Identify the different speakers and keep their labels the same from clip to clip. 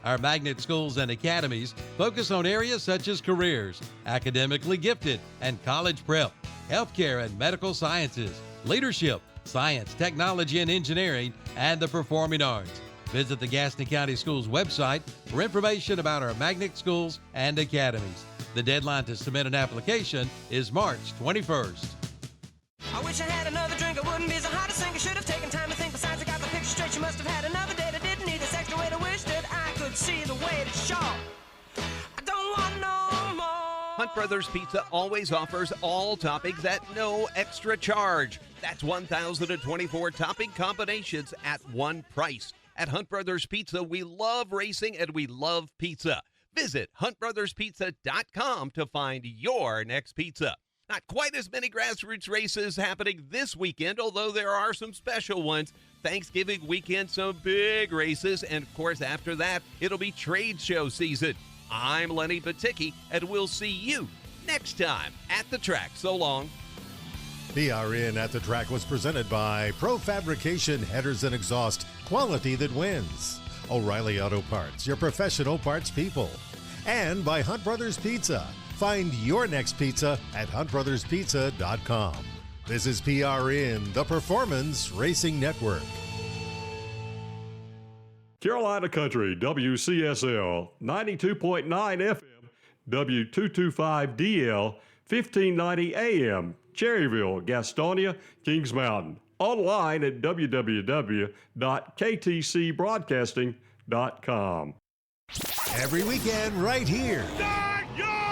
Speaker 1: Our magnet schools and academies focus on areas such as careers, academically gifted and college prep, healthcare and medical sciences, leadership, science, technology and engineering, and the performing arts. Visit the Gaston County Schools website for information about our magnet schools and academies. The deadline to submit an application is March 21st.
Speaker 2: I wish I had another drink, I wouldn't be so hot to sing. I should have taken time to think. Besides, I got the picture straight. You must have had another date. I didn't need this extra way to wish that I could see the way to show. I don't want no more.
Speaker 3: Hunt Brothers Pizza always offers all toppings at no extra charge. That's 1,024 topping combinations at one price. At Hunt Brothers Pizza, we love racing and we love pizza. Visit huntbrotherspizza.com to find your next pizza. Not quite as many grassroots races happening this weekend, although there are some special ones. Thanksgiving weekend, some big races, and of course after that, it'll be trade show season. I'm Lenny Baticki, and we'll see you next time at the track. So long.
Speaker 4: PRN at the Track was presented by Pro Fabrication Headers and Exhaust, quality that wins. O'Reilly Auto Parts, your professional parts people. And by Hunt Brothers Pizza. Find your next pizza at huntbrotherspizza.com. This is PRN, the Performance Racing Network.
Speaker 5: Carolina Country, WCSL, 92.9 FM, W225DL, 1590 AM, Cherryville, Gastonia, Kings Mountain. Online at www.ktcbroadcasting.com.
Speaker 4: Every weekend right here.
Speaker 6: Start your engine!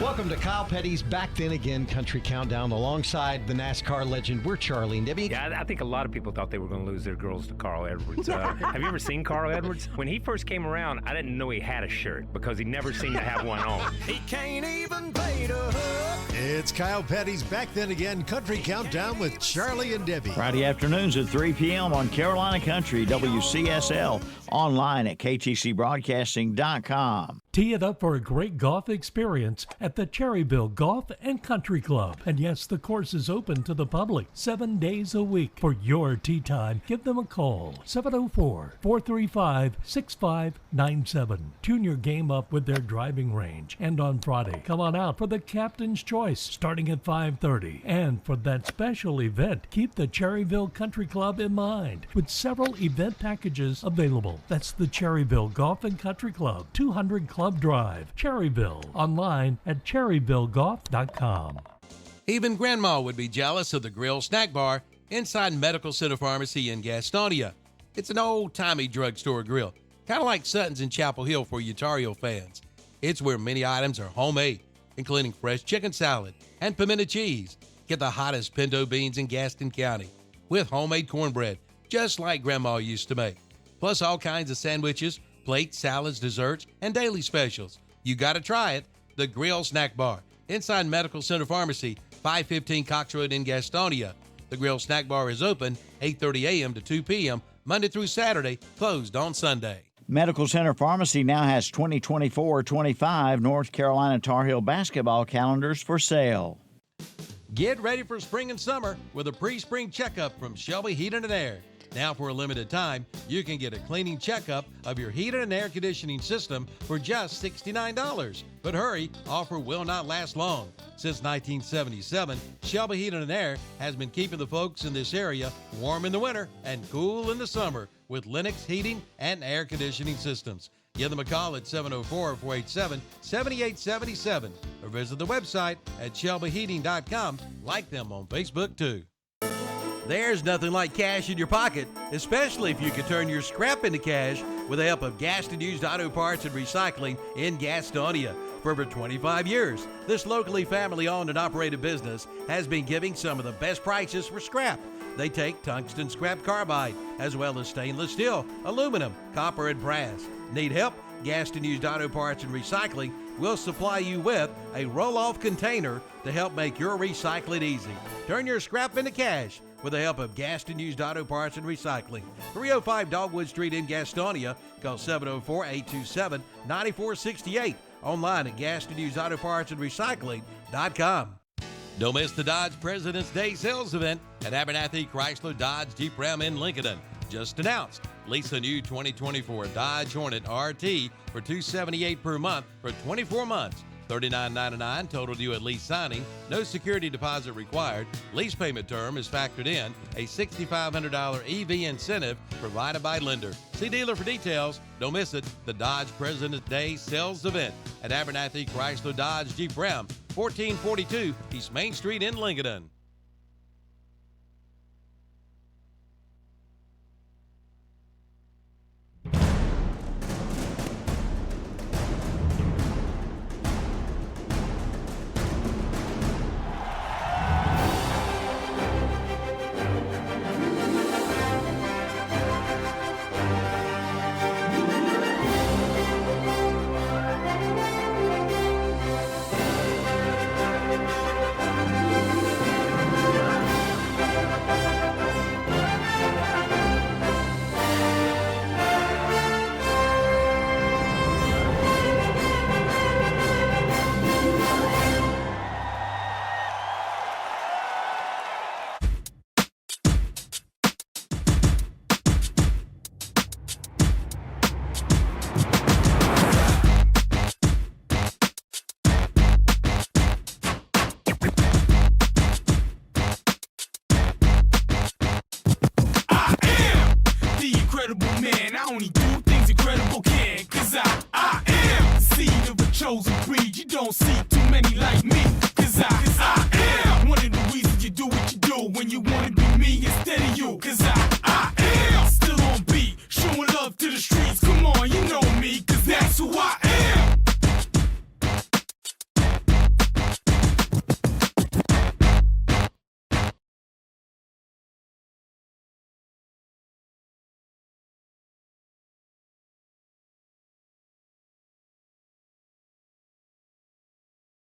Speaker 7: Welcome to Kyle Petty's Back Then Again Country Countdown alongside the NASCAR legend. We're Charlie and Debbie.
Speaker 8: Yeah, I think a lot of people thought they were going to lose their girls to Carl Edwards. Have you ever seen Carl Edwards? When he first came around, I didn't know he had a shirt because he never seemed to have one on.
Speaker 2: He can't even bait a hook.
Speaker 4: It's Kyle Petty's Back Then Again Country Countdown with Charlie and Debbie.
Speaker 9: Friday afternoons at 3 p.m. on Carolina Country, WCSL, online at ktcbroadcasting.com.
Speaker 10: Tee it up for a great golf experience at the Cherryville Golf and Country Club. And yes, the course is open to the public 7 days a week. For your tee time, give them a call, 704-435-6597. Tune your game up with their driving range. And on Friday, come on out for the Captain's Choice starting at 5:30. And for that special event, keep the Cherryville Country Club in mind with several event packages available. That's the Cherryville Golf and Country Club, 200 Club Drive, Cherryville. Online at cherryvillegolf.com.
Speaker 1: Even Grandma would be jealous of the Grill Snack Bar inside Medical Center Pharmacy in Gastonia. It's an old-timey drugstore grill, kind of like Sutton's in Chapel Hill for Utario fans. It's where many items are homemade, including fresh chicken salad and pimento cheese. Get the hottest pinto beans in Gaston County with homemade cornbread, just like Grandma used to make. Plus all kinds of sandwiches, plates, salads, desserts, and daily specials. You got to try it. The Grill Snack Bar inside Medical Center Pharmacy, 515 Cox Road in Gastonia. The Grill Snack Bar is open 8:30 a.m. to 2 p.m. Monday through Saturday, closed on Sunday.
Speaker 9: Medical Center Pharmacy now has 2024-25 North Carolina Tar Heel basketball calendars for sale.
Speaker 1: Get ready for spring and summer with a pre-spring checkup from Shelby Heating and Air. Now, for a limited time, you can get a cleaning checkup of your heating and air conditioning system for just $69. But hurry, offer will not last long. Since 1977, Shelby Heating and Air has been keeping the folks in this area warm in the winter and cool in the summer with Lennox heating and air conditioning systems. Give them a call at 704-487-7877 or visit the website at shelbyheating.com. Like them on Facebook, too. There's nothing like cash in your pocket, especially if you can turn your scrap into cash with the help of Gaston Used Auto Parts and Recycling in Gastonia. For over 25 years, this locally family-owned and operated business has been giving some of the best prices for scrap. They take tungsten scrap carbide, as well as stainless steel, aluminum, copper, and brass. Need help? Gaston Used Auto Parts and Recycling will supply you with a roll-off container to help make your recycling easy. Turn your scrap into cash with the help of Gaston Used Auto Parts and Recycling. 305 Dogwood Street in Gastonia. Call 704-827-9468. Online at GastonUsedAutoPartsAndRecycling.com. Don't miss the Dodge President's Day sales event at Abernathy Chrysler Dodge Jeep Ram in Lincoln. Just announced. Lease a new 2024 Dodge Hornet RT for $278 per month for 24 months. $39.99 total due at lease signing. No security deposit required. Lease payment term is factored in. A $6,500 EV incentive provided by lender. See dealer for details. Don't miss it. The Dodge President's Day sales event at Abernathy Chrysler Dodge Jeep Ram, 1442 East Main Street in Lincoln.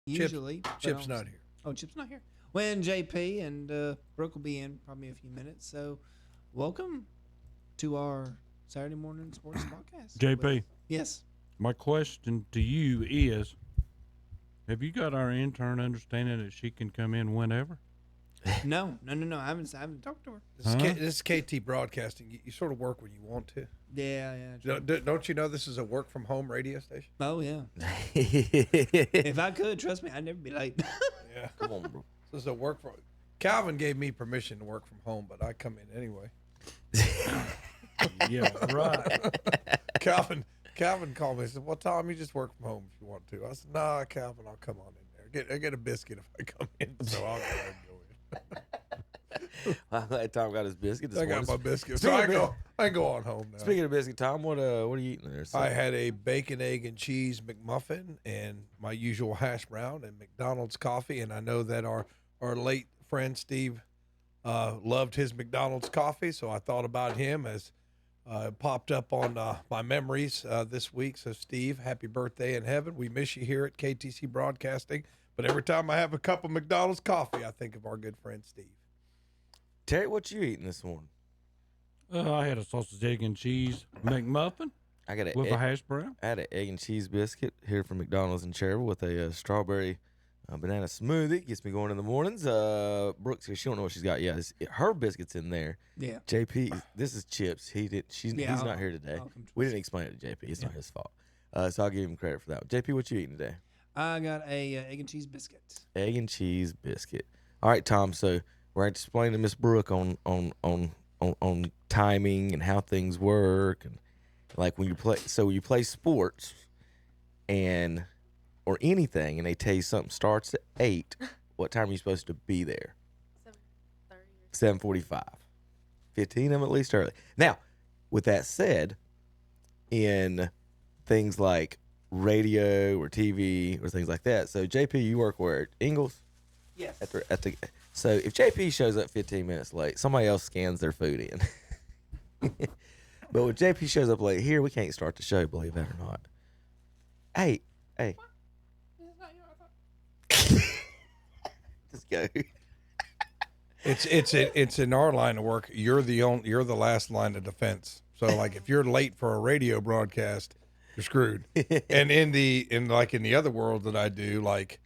Speaker 11: Usually.
Speaker 12: Chip's not here.
Speaker 11: Oh, Chip's not here. When JP and Brooke will be in probably in a few minutes. So, welcome to our Saturday morning sports podcast.
Speaker 13: JP.
Speaker 11: Yes.
Speaker 13: My question to you is, have you got our intern understanding that she can come in whenever?
Speaker 11: No. I haven't talked to her.
Speaker 12: This is KT Broadcasting. You sort of work when you want to.
Speaker 11: Yeah.
Speaker 12: Don't you know this is a work from home radio station?
Speaker 11: Oh yeah. If I could, trust me, I'd never be late.
Speaker 12: Yeah. Come on, bro. This is a work from. Calvin gave me permission to work from home, but I come in anyway.
Speaker 13: Yeah, right.
Speaker 12: Calvin called me and said, "Well, Tom, you just work from home if you want to." I said, "Nah, Calvin, I'll come on in there. I get a biscuit if I come in, so I'll go ahead and go in."
Speaker 14: I'm glad Tom got his biscuit.
Speaker 12: I got my biscuit. So I go on home now.
Speaker 14: Speaking of biscuit, Tom, what are you eating there?
Speaker 12: I had a bacon, egg, and cheese McMuffin and my usual hash brown and McDonald's coffee. And I know that our late friend Steve loved his McDonald's coffee, so I thought about him as popped up on my memories this week. So Steve, happy birthday in heaven. We miss you here at KTC Broadcasting. But every time I have a cup of McDonald's coffee, I think of our good friend Steve.
Speaker 14: Terry, what you eating this morning?
Speaker 13: I had a sausage, egg, and cheese McMuffin.
Speaker 14: I got
Speaker 13: with a hash brown.
Speaker 14: I had an egg and cheese biscuit here from McDonald's in Cherryville with a strawberry banana smoothie. Gets me going in the mornings. Brooks, she don't know what she's got yet. Her biscuit's in there.
Speaker 11: Yeah.
Speaker 14: JP, this is Chips. He's not here today. We didn't explain it to JP. It's not his fault. So I'll give him credit for that. JP, what you eating today?
Speaker 11: I got a egg and cheese biscuit.
Speaker 14: Egg and cheese biscuit. All right, Tom. So we're explaining to Miss Brooke on timing and how things work, and like when you play. So when you play sports, or anything, and they tell you something starts at 8, what time are you supposed to be there? 7:45. 15 of them at least early. Now, with that said, in things like radio or TV or things like that. So JP, you work where? At Ingalls?
Speaker 11: Yes.
Speaker 14: So if JP shows up 15 minutes late, somebody else scans their food in. But when JP shows up late here, we can't start the show, believe that or not. Hey. Just go.
Speaker 12: It's in our line of work. You're the last line of defense. So like if you're late for a radio broadcast, you're screwed. And in the other world that I do, like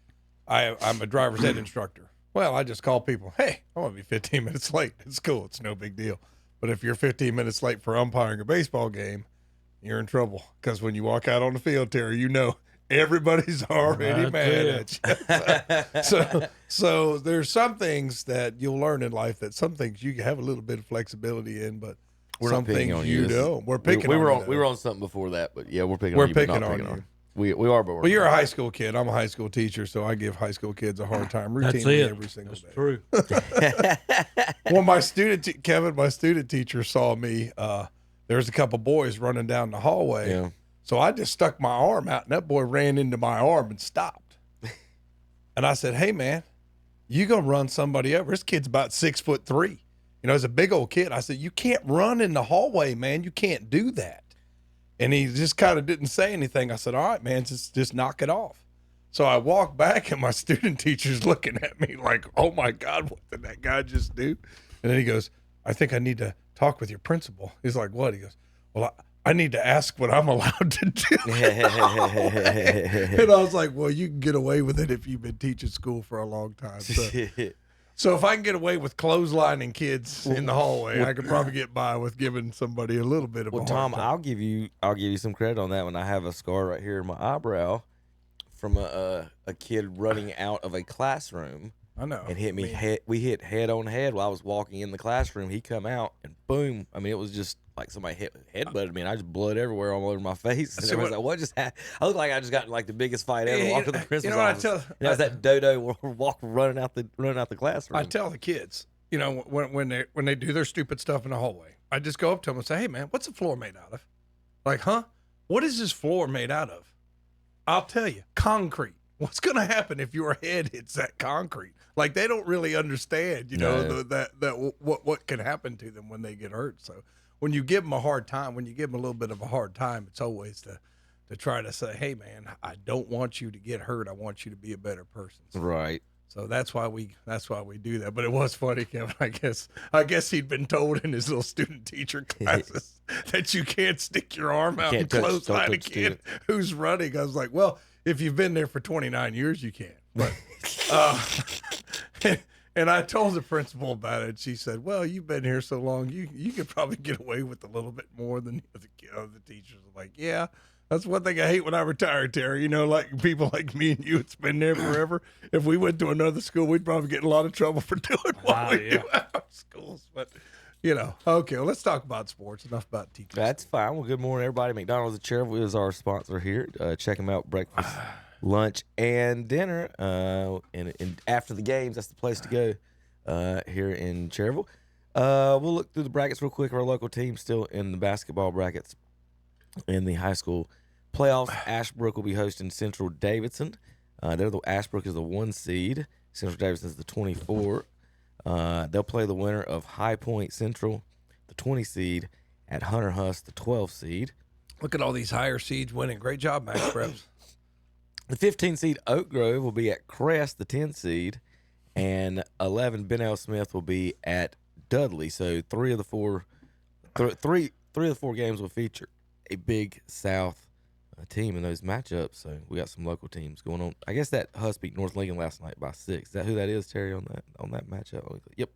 Speaker 12: I'm a driver's ed instructor. Well, I just call people, hey, I want to be 15 minutes late. It's cool. It's no big deal. But if you're 15 minutes late for umpiring a baseball game, you're in trouble. Because when you walk out on the field, Terry, you know everybody's already mad at you. So there's some things that you'll learn in life that some things you have a little bit of flexibility in, but
Speaker 14: We're
Speaker 12: some
Speaker 14: not picking
Speaker 12: things
Speaker 14: on
Speaker 12: you
Speaker 14: you.
Speaker 12: don't. We're picking
Speaker 14: we
Speaker 12: on
Speaker 14: were
Speaker 12: you,
Speaker 14: on, we were on something before that, but yeah, we're picking
Speaker 12: We're
Speaker 14: on you. but
Speaker 12: picking
Speaker 14: not
Speaker 12: on
Speaker 14: picking
Speaker 12: you.
Speaker 14: We are, but we're
Speaker 12: Well, you're a
Speaker 14: not.
Speaker 12: high school kid. I'm a high school teacher, so I give high school kids a hard time
Speaker 13: That's
Speaker 12: routinely
Speaker 13: it.
Speaker 12: every single day.
Speaker 13: True.
Speaker 12: Well, my Kevin, my student teacher saw me. There was a couple boys running down the hallway.
Speaker 14: Yeah.
Speaker 12: So I just stuck my arm out, and that boy ran into my arm and stopped. And I said, "Hey, man, you gonna run somebody over? This kid's about 6'3". You know, he's a big old kid." I said, "You can't run in the hallway, man. You can't do that." And he just kind of didn't say anything. I said, "All right, man, just knock it off." So I walked back, and my student teacher's looking at me like, "Oh my God, what did that guy just do?" And then he goes, "I think I need to talk with your principal." He's like, "What?" He goes, "Well, I need to ask what I'm allowed to do." And I was like, "Well, you can get away with it if you've been teaching school for a long time." So if I can get away with clotheslining kids in the hallway, I could probably get by with giving somebody a little bit of a hard
Speaker 14: Tom,
Speaker 12: time.
Speaker 14: I'll give you some credit on that when I have a scar right here in my eyebrow from a kid running out of a classroom.
Speaker 12: I know.
Speaker 14: And hit me. We hit head on head while I was walking in the classroom. He come out and boom. I mean, it was just like somebody headbutted me, and I just blood everywhere all over my face. And everyone's like, "What just happened?" I look like I just got in like the biggest fight ever. Walked to the principal's office. And that was that dodo running out the classroom.
Speaker 12: I tell the kids, you know, when they do their stupid stuff in the hallway, I just go up to them and say, "Hey, man, what's the floor made out of?" Like, "Huh? What is this floor made out of?" "I'll tell you, concrete." What's going to happen if your head hits that concrete? Like, they don't really understand, you know, what can happen to them when they get hurt. So when you give them a hard time, when you give them a little bit of a hard time, it's always to try to say, "Hey, man, I don't want you to get hurt. I want you to be a better person."
Speaker 14: Right.
Speaker 12: So that's why we do that. But it was funny, Kevin. I guess he'd been told in his little student teacher classes that you can't stick your arm out and clothesline a kid who's running. I was like, well, if you've been there for 29 years, you can. But and I told the principal about it. She said, "Well, you've been here so long, you could probably get away with a little bit more than the other teachers." I'm like, "Yeah, that's one thing I hate when I retire, Terry. You know, like people like me and you, it's been there forever. If we went to another school, we'd probably get in a lot of trouble for doing what we do at our schools." But, you know, okay, well, let's talk about sports. Enough about teachers.
Speaker 14: That's fine. Well, good morning, everybody. McDonald's at Cherville is our sponsor here. Check them out, breakfast, lunch, and dinner. And after the games, that's the place to go here in Cherville. We'll look through the brackets real quick. Our local team still in the basketball brackets in the high school playoffs. Ashbrook will be hosting Central Davidson. Ashbrook is the 1 seed. Central Davidson is the 24. They'll play the winner of High Point Central, the 20 seed, at Hunter Huss, the 12 seed.
Speaker 12: Look at all these higher seeds winning. Great job, Max Preps.
Speaker 14: The 15 seed Oak Grove will be at Crest, the 10 seed, and 11 Ben L. Smith will be at Dudley. So three of the four games will feature a Big South team in those matchups. So we got some local teams going on. I guess that Huss beat North Lincoln last night by 6. Is that who that is, Terry, on that matchup? Yep.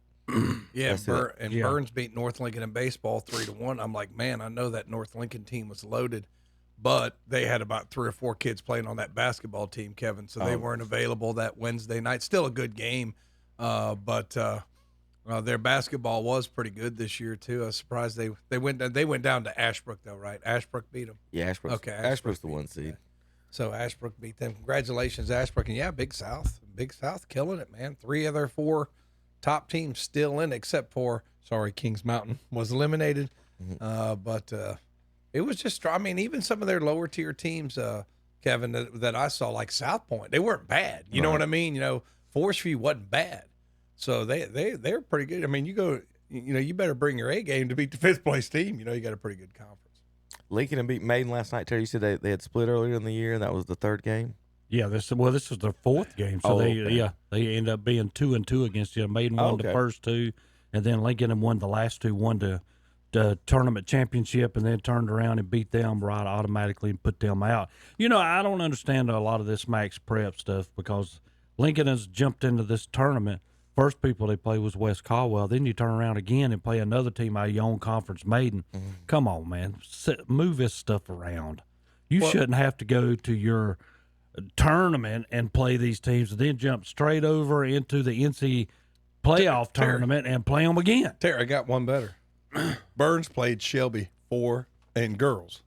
Speaker 12: Yeah, Burns beat North Lincoln in baseball 3-1. I'm like, man, I know that North Lincoln team was loaded, but they had about 3 or 4 kids playing on that basketball team, Kevin, so they weren't available that Wednesday night. Still a good game, but their basketball was pretty good this year too. I was surprised they went down to Ashbrook though, right? Ashbrook beat them.
Speaker 14: Yeah, Ashbrook's the 1 seed.
Speaker 12: So Ashbrook beat them. Congratulations, Ashbrook. And yeah, Big South killing it, man. 3 of their 4 top teams still in, except for Kings Mountain was eliminated. But it was just, I mean, even some of their lower tier teams, Kevin, that I saw, like South Point, they weren't bad. You know what I mean? You know, Forest View wasn't bad. So they're pretty good. I mean, you better bring your A game to beat the 5th place team. You know, you got a pretty good conference.
Speaker 14: Lincoln and beat Maiden last night. Terry, you said they had split earlier in the year, and that was the 3rd game.
Speaker 13: Yeah, this was their 4th game. So they end up being 2-2 against you. Maiden won the first 2, and then Lincoln and won the last 2. Won the tournament championship, and then turned around and beat them right automatically and put them out. You know, I don't understand a lot of this Max Prep stuff because Lincoln has jumped into this tournament first people they play was West Caldwell. Then you turn around again and play another team out of your own conference, Maiden. Come on, man. Move this stuff around. You shouldn't have to go to your tournament and play these teams and then jump straight over into the NC playoff tournament and play them again.
Speaker 12: Terry, I got one better. Burns played Shelby 4 times.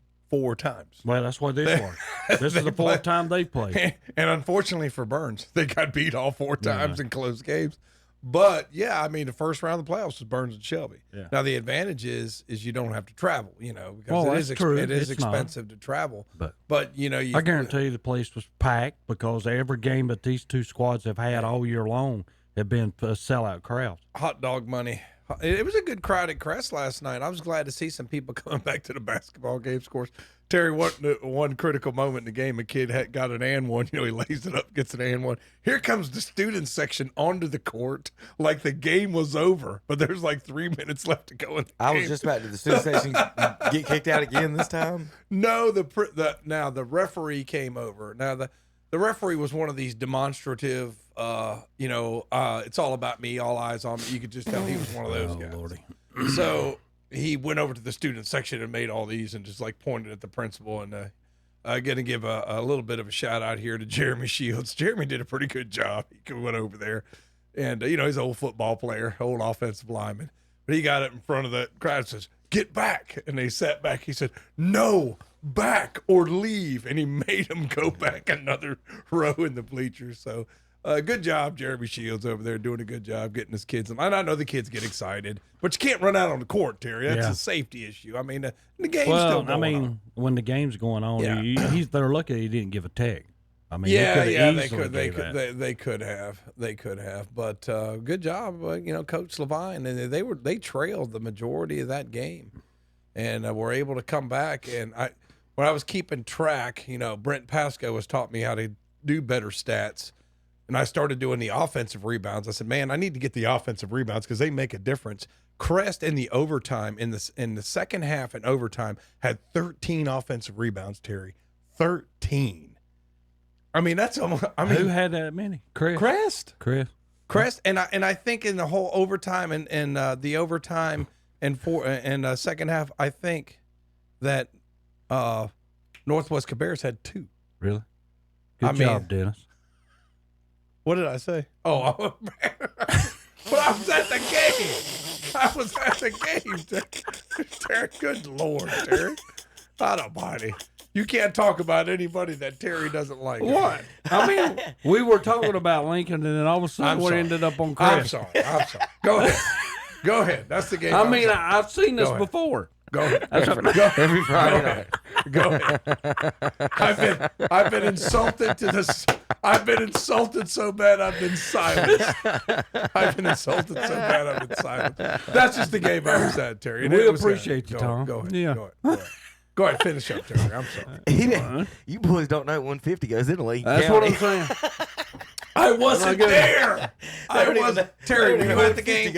Speaker 13: Well, that's what this was. This is the fourth time they played.
Speaker 12: And unfortunately for Burns, they got beat all 4 times in close games. But, yeah, I mean, the first round of the playoffs was Burns and Shelby.
Speaker 13: Yeah.
Speaker 12: Now, the advantage is you don't have to travel, because it is expensive to travel. But
Speaker 13: I guarantee you the place was packed because every game that these two squads have had all year long have been sellout crowds.
Speaker 12: Hot dog money. It was a good crowd at Crest last night. I was glad to see some people coming back to the basketball games. Of course, Terry, one critical moment in the game, a kid got an and one. He lays it up, gets an and one. Here comes the student section onto the court like the game was over, but there's like 3 minutes left to go in the
Speaker 14: I
Speaker 12: game.
Speaker 14: was just about to the student section get kicked out again this time.
Speaker 12: No, the referee came over. Now the referee was one of these demonstrative, it's all about me, all eyes on me. You could just tell he was one of those guys.
Speaker 13: Lordy.
Speaker 12: So he went over to the student section and made all these and just like pointed at the principal. And I'm going to give a little bit of a shout out here to Jeremy Shields. Jeremy did a pretty good job. He went over there and, he's an old football player, old offensive lineman. But he got up in front of the crowd and says, "Get back." And they sat back. He said, "No, back or leave." And he made them go back another row in the bleachers. So good job, Jeremy Shields over there doing a good job getting his kids. And I know the kids get excited, but you can't run out on the court, Terry. That's a safety issue. I mean, the game's still going on.
Speaker 13: When the game's going on, they're lucky he didn't give a tag. I mean,
Speaker 12: they could have, but good job, Coach Levine, and they trailed the majority of that game, and were able to come back. And when I was keeping track, Brent Pasco has taught me how to do better stats, and I started doing the offensive rebounds. I said, man, I need to get the offensive rebounds because they make a difference. Crest in the overtime in the second half and overtime had 13 offensive rebounds. Terry, 13. I mean, that's almost.
Speaker 13: Who had that many?
Speaker 12: Crest. And I think in the whole overtime and the overtime and second half, I think that Northwest Cabarrus had 2.
Speaker 13: Really? Good job, Dennis.
Speaker 12: What did I say? Oh, but I was at the game. Terry, good Lord, Terry. I don't mind it. You can't talk about anybody that Terry doesn't like.
Speaker 13: What? I mean, we were talking about Lincoln, and then all of a sudden we ended up on Crest.
Speaker 12: I'm sorry. Go ahead. That's the game.
Speaker 13: I've seen this before.
Speaker 12: Go ahead.
Speaker 14: Every Friday night.
Speaker 12: Go ahead. I've been insulted to this. I've been insulted so bad I've been silenced. That's just the game I was at, Terry.
Speaker 13: We appreciate you, Tom.
Speaker 12: Go ahead.
Speaker 13: Yeah.
Speaker 12: Go ahead, finish up, Terry. I'm sorry.
Speaker 14: You boys don't know 150 goes in the league.
Speaker 13: That's what I'm saying.
Speaker 12: I wasn't there. Terry, were you at the game?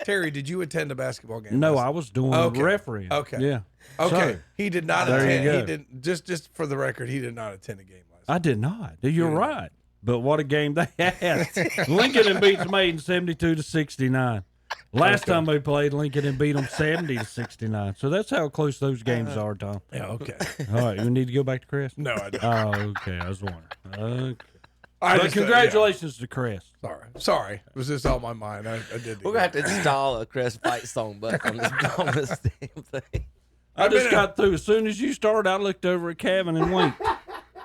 Speaker 12: Terry, did you attend a basketball game?
Speaker 13: No, I was doing the referee.
Speaker 12: Okay.
Speaker 13: Yeah.
Speaker 12: Okay.
Speaker 13: So,
Speaker 12: he did not attend. He didn't. Just for the record, he did not attend a game last night.
Speaker 13: I did not. You're right. But what a game they had. Lincoln and beats Maiden 72-69. Last time they played, Lincoln and beat them 70-69. So that's how close those games are, Tom.
Speaker 12: Yeah. Okay.
Speaker 13: All right. You need to go back to Crest?
Speaker 12: No, I don't.
Speaker 13: Oh, okay. I was wondering. Okay. But congratulations to Crest.
Speaker 12: Sorry. It was just on my mind. I did.
Speaker 14: We're going to have to install a Crest fight song back on this damn thing.
Speaker 13: I just got through. As soon as you started, I looked over at Kevin and winked.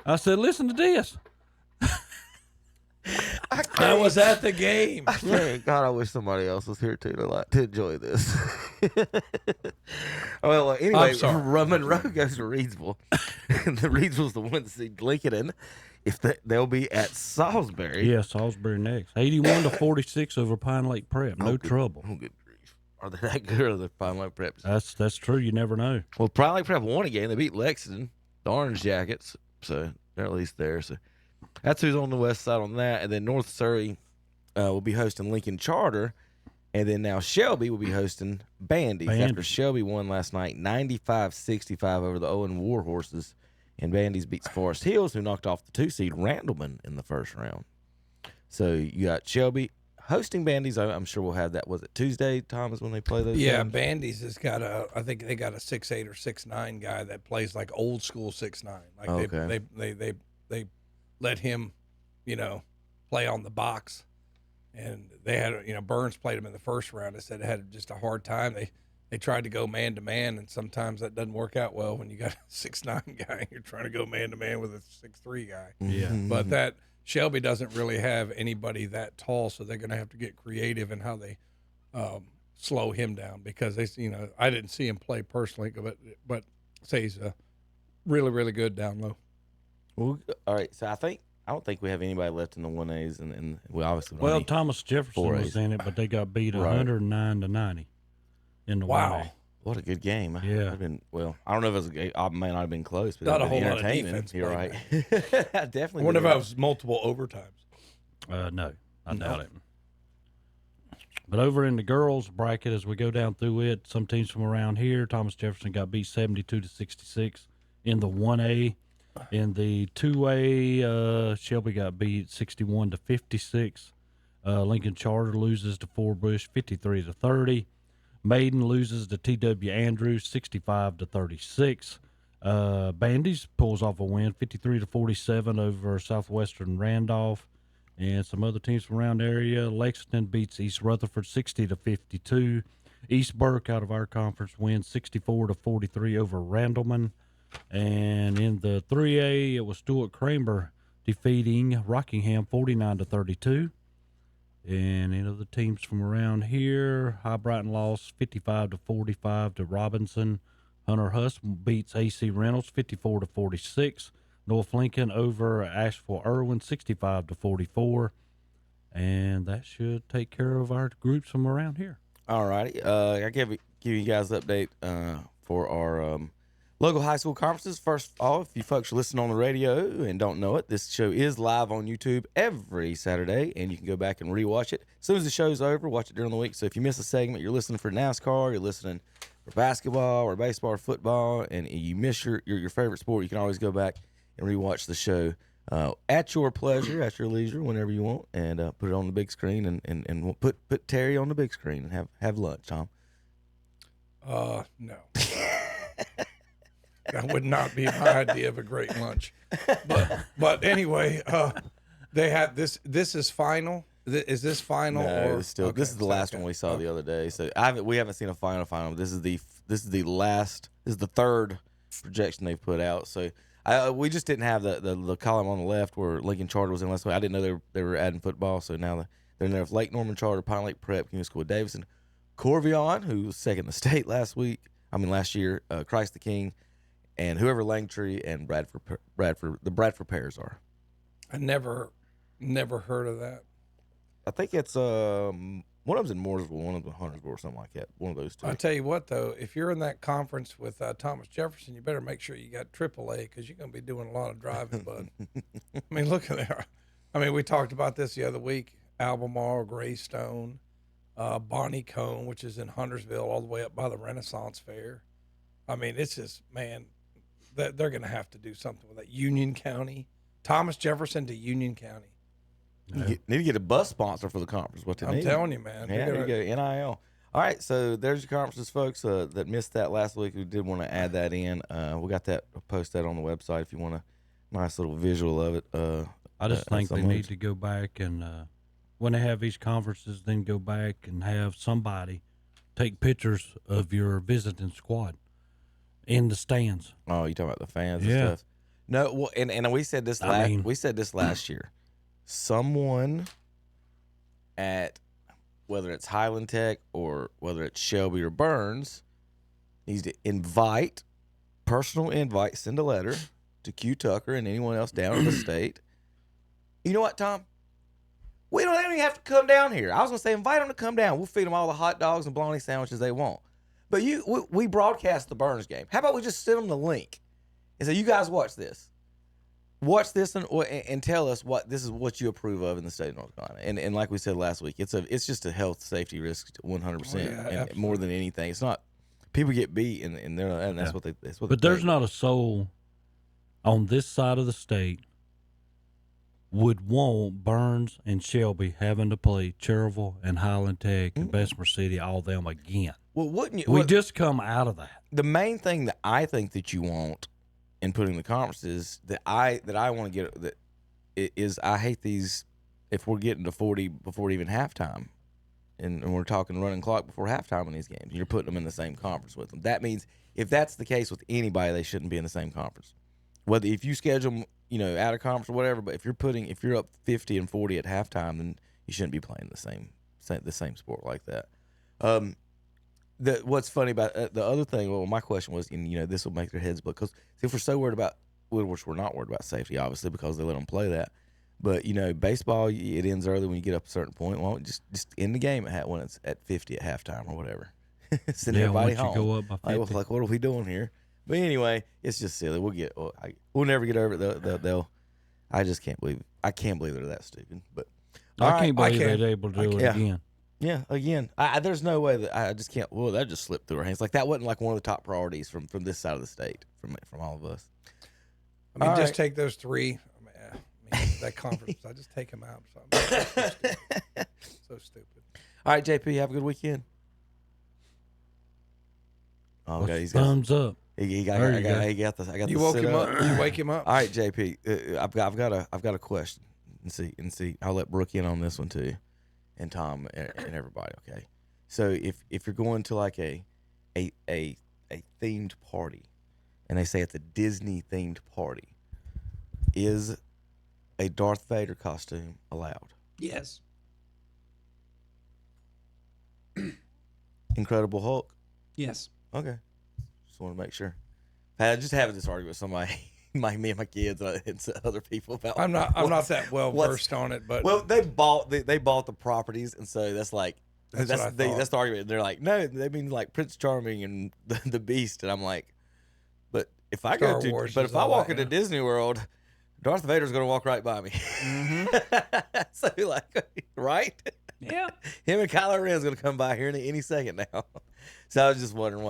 Speaker 13: I said, listen to this.
Speaker 12: I was at the game.
Speaker 14: God, I wish somebody else was here too to enjoy this. Well, anyway, Monroe goes to Reedsville. And the Reedsville's the one to see Lincoln in. They'll be at Salisbury.
Speaker 13: Yeah, Salisbury next. 81-46 over Pine Lake Prep. No trouble.
Speaker 14: Oh, good grief. Are they that good or are they Pine Lake Prep?
Speaker 13: That's true. You never know.
Speaker 14: Well, Pine Lake Prep won a game. They beat Lexington, the Orange Jackets. So they're at least there. So that's who's on the west side on that. And then North Surrey will be hosting Lincoln Charter. And then now Shelby will be hosting Bandy's after Shelby won last night 95-65 over the Owen War Horses. And Bandy's beats Forest Hills, who knocked off the 2 seed Randleman in the first round. So you got Shelby hosting Bandy's. I'm sure we'll have that. Was it Tuesday, Tom, is when they play those
Speaker 12: Yeah,
Speaker 14: games?
Speaker 12: Bandy's has got I think they got a 6'8" or 6'9" guy that plays like old school 6'9". Like
Speaker 14: Okay.
Speaker 12: they let him, play on the box. And they had, Burns played him in the first round. They said they had just a hard time. They tried to go man to man, and sometimes that doesn't work out well when you got a 6'9" guy and you're trying to go man to man with a 6'3" guy.
Speaker 13: Yeah.
Speaker 12: But that Shelby doesn't really have anybody that tall, so they're going to have to get creative in how they slow him down because I didn't see him play personally, but say he's really, really good down low.
Speaker 14: Well, all right. So I don't think we have anybody left in the 1As, and we obviously don't
Speaker 13: Well,
Speaker 14: need
Speaker 13: Thomas Jefferson
Speaker 14: 4As.
Speaker 13: was in it, but they got beat
Speaker 14: Right.
Speaker 13: 109-90 in the
Speaker 12: Wow.
Speaker 13: 1A.
Speaker 14: What a good game.
Speaker 13: Yeah.
Speaker 14: I don't know if it was a game. It may not have been close, but
Speaker 12: Not
Speaker 14: it
Speaker 12: a
Speaker 14: would have
Speaker 12: whole
Speaker 14: been
Speaker 12: lot of
Speaker 14: entertaining.
Speaker 12: defense
Speaker 14: You're
Speaker 12: played,
Speaker 14: right. Definitely.
Speaker 12: I wonder if
Speaker 14: would
Speaker 12: that
Speaker 14: have-
Speaker 12: was multiple overtimes.
Speaker 13: No, I doubt it. But over in the girls bracket, as we go down through it, some teams from around here, Thomas Jefferson got beat 72-66 in the 1A. In the 2A, Shelby got beat 61-56. Lincoln Charter loses to Forbush 53-30. Maiden loses to T.W. Andrews 65-36. Bandy's pulls off a win 53-47 over Southwestern Randolph. And some other teams from around the area. Lexington beats East Rutherford 60-52. East Burke out of our conference wins 64-43 over Randleman. And in the 3A, it was Stuart Kramer defeating Rockingham 49-32. And in other teams from around here, High Brighton lost 55-45 to Robinson. Hunter Huss beats AC Reynolds 54-46. North Lincoln over Asheville Irwin 65-44. And that should take care of our groups from around here.
Speaker 14: All righty. I give you guys an update for our local high school conferences. First off, if you folks are listening on the radio and don't know it, this show is live on YouTube every Saturday, and you can go back and rewatch it. As soon as the show's over, watch it during the week. So if you miss a segment, you're listening for NASCAR, you're listening for basketball or baseball or football, and you miss your favorite sport, you can always go back and rewatch the show at your pleasure, at your leisure, whenever you want, and put it on the big screen and put Terry on the big screen and have lunch, Tom.
Speaker 12: No. That would not be my idea of a great lunch. But anyway, they have this. This is final. Is this final?
Speaker 14: No,
Speaker 12: or
Speaker 14: it's still.
Speaker 12: okay,
Speaker 14: This is the last one we saw the other day. So we haven't seen a final. This is the last. This is the third projection they've put out. So we just didn't have the column on the left where Lincoln Charter was in last week. I didn't know they were adding football. So now they're in there with Lake Norman Charter, Pine Lake Prep, Community School of Davidson, Corvion, who was second in the state last year, Christ the King, and whoever Langtree and the Bradford Pairs are.
Speaker 12: I never heard of that.
Speaker 14: I think it's one of them's in Mooresville, one of them in Huntersville or something like that. One of those two.
Speaker 12: I tell you what, though, if you're in that conference with Thomas Jefferson, you better make sure you got AAA because you're going to be doing a lot of driving, bud. I mean, look at there. I mean, we talked about this the other week. Albemarle, Greystone, Bonnie Cone, which is in Huntersville, all the way up by the Renaissance Fair. I mean, it's just, man, that they're going to have to do something with that. Union County, Thomas Jefferson to Union County.
Speaker 14: Need to get a bus sponsor for the conference. What they need.
Speaker 12: I'm telling you, man.
Speaker 14: Yeah, there you go. NIL. All right, so there's your conferences, folks. That missed that last week. We did want to add that in. We got that. Post that on the website if you want a nice little visual of it.
Speaker 13: I just think they need to go back and when they have these conferences, then go back and have somebody take pictures of your visiting squad in the stands.
Speaker 14: Oh, you talking about the fans and stuff? No, well, and we said this last year. Someone at whether it's Highland Tech or whether it's Shelby or Burns needs to personal invite, send a letter to Q Tucker and anyone else down in the state. You know what, Tom? They don't even have to come down here. I was going to say, invite them to come down. We'll feed them all the hot dogs and bologna sandwiches they want. But we broadcast the Burns game. How about we just send them the link and say, you guys watch this. Watch this and tell us what you approve of in the state of North Carolina. And like we said last week, it's just a health safety risk 100%. And more than anything, it's not people get beat and that's what they.
Speaker 13: But there's not a soul on this side of the state would want Burns and Shelby having to play Cherville and Highland Tech and Bessemer City, all them again.
Speaker 14: Well, wouldn't you?
Speaker 13: We just come out of that.
Speaker 14: The main thing that I think that you want in putting the conferences that I want to get that is I hate these if we're getting to 40 before even halftime, and we're talking running clock before halftime in these games. You're putting them in the same conference with them. That means if that's the case with anybody, they shouldn't be in the same conference. Whether if you schedule them, out of conference or whatever, but if you're up 50 and 40 at halftime, then you shouldn't be playing the same sport like that. What's funny about the other thing? Well, my question was, this will make their heads blow because if we're so worried about, which we're not worried about safety, obviously, because they let them play that. But baseball, it ends early when you get up a certain point. Well, just end the game when it's at 50 at halftime or whatever. Send everybody home.
Speaker 13: Go up by 50.
Speaker 14: Like, what are we doing here? But anyway, it's just silly. We'll never get over it. I just can't believe. I can't believe they're that stupid. But
Speaker 13: I can't believe they're able to do it again.
Speaker 14: Yeah, again. There's no way that I just can't. Well, that just slipped through our hands. Like that wasn't like one of the top priorities from this side of the state from all of us.
Speaker 12: I mean, just take those three. That conference. I just take them out. So stupid.
Speaker 14: All right, JP, have a good weekend. Oh, okay, he's
Speaker 13: thumbs up.
Speaker 14: I got the.
Speaker 12: You woke him up. You wake him up.
Speaker 14: All right, JP. I've got a question. And see. I'll let Brooke in on this one too, and Tom and everybody. Okay. So if you're going to like a themed party, and they say it's a Disney themed party, is a Darth Vader costume allowed?
Speaker 11: Yes.
Speaker 14: Incredible Hulk?
Speaker 11: Yes.
Speaker 14: Okay. Just want to make sure. I just having this argument with somebody, me and my kids and other people about.
Speaker 12: I'm not that well versed on it, but
Speaker 14: they bought the properties, and so that's like that's the argument. And they're like, no, they mean like Prince Charming and the Beast, and I'm like, but if I walk into Disney World, Darth Vader's going to walk right by me.
Speaker 11: Mm-hmm.
Speaker 14: So right?
Speaker 11: Yeah.
Speaker 14: Him and Kylo Ren's going to come by here any second now. So I was just wondering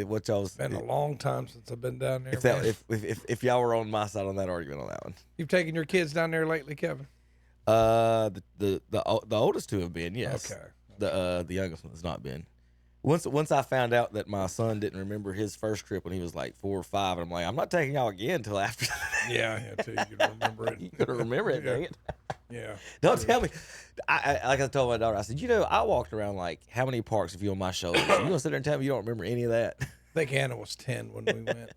Speaker 14: what y'all was.
Speaker 12: It's been a long time since I've been down there.
Speaker 14: If y'all were on my side on that argument on that one.
Speaker 12: You've taken your kids down there lately, Kevin?
Speaker 14: The oldest two have been, yes.
Speaker 12: Okay.
Speaker 14: The youngest one has not been. Once I found out that my son didn't remember his first trip when he was like 4 or 5, and I'm like, I'm not taking y'all again until after that.
Speaker 12: Yeah, until you can remember it.
Speaker 14: You gotta remember it, dang it.
Speaker 12: Yeah.
Speaker 14: Don't tell me. Like I told my daughter, I said, I walked around like how many parks have you on my shoulders? You gonna sit there and tell me you don't remember any of that?
Speaker 12: I think Anna was 10 when we went.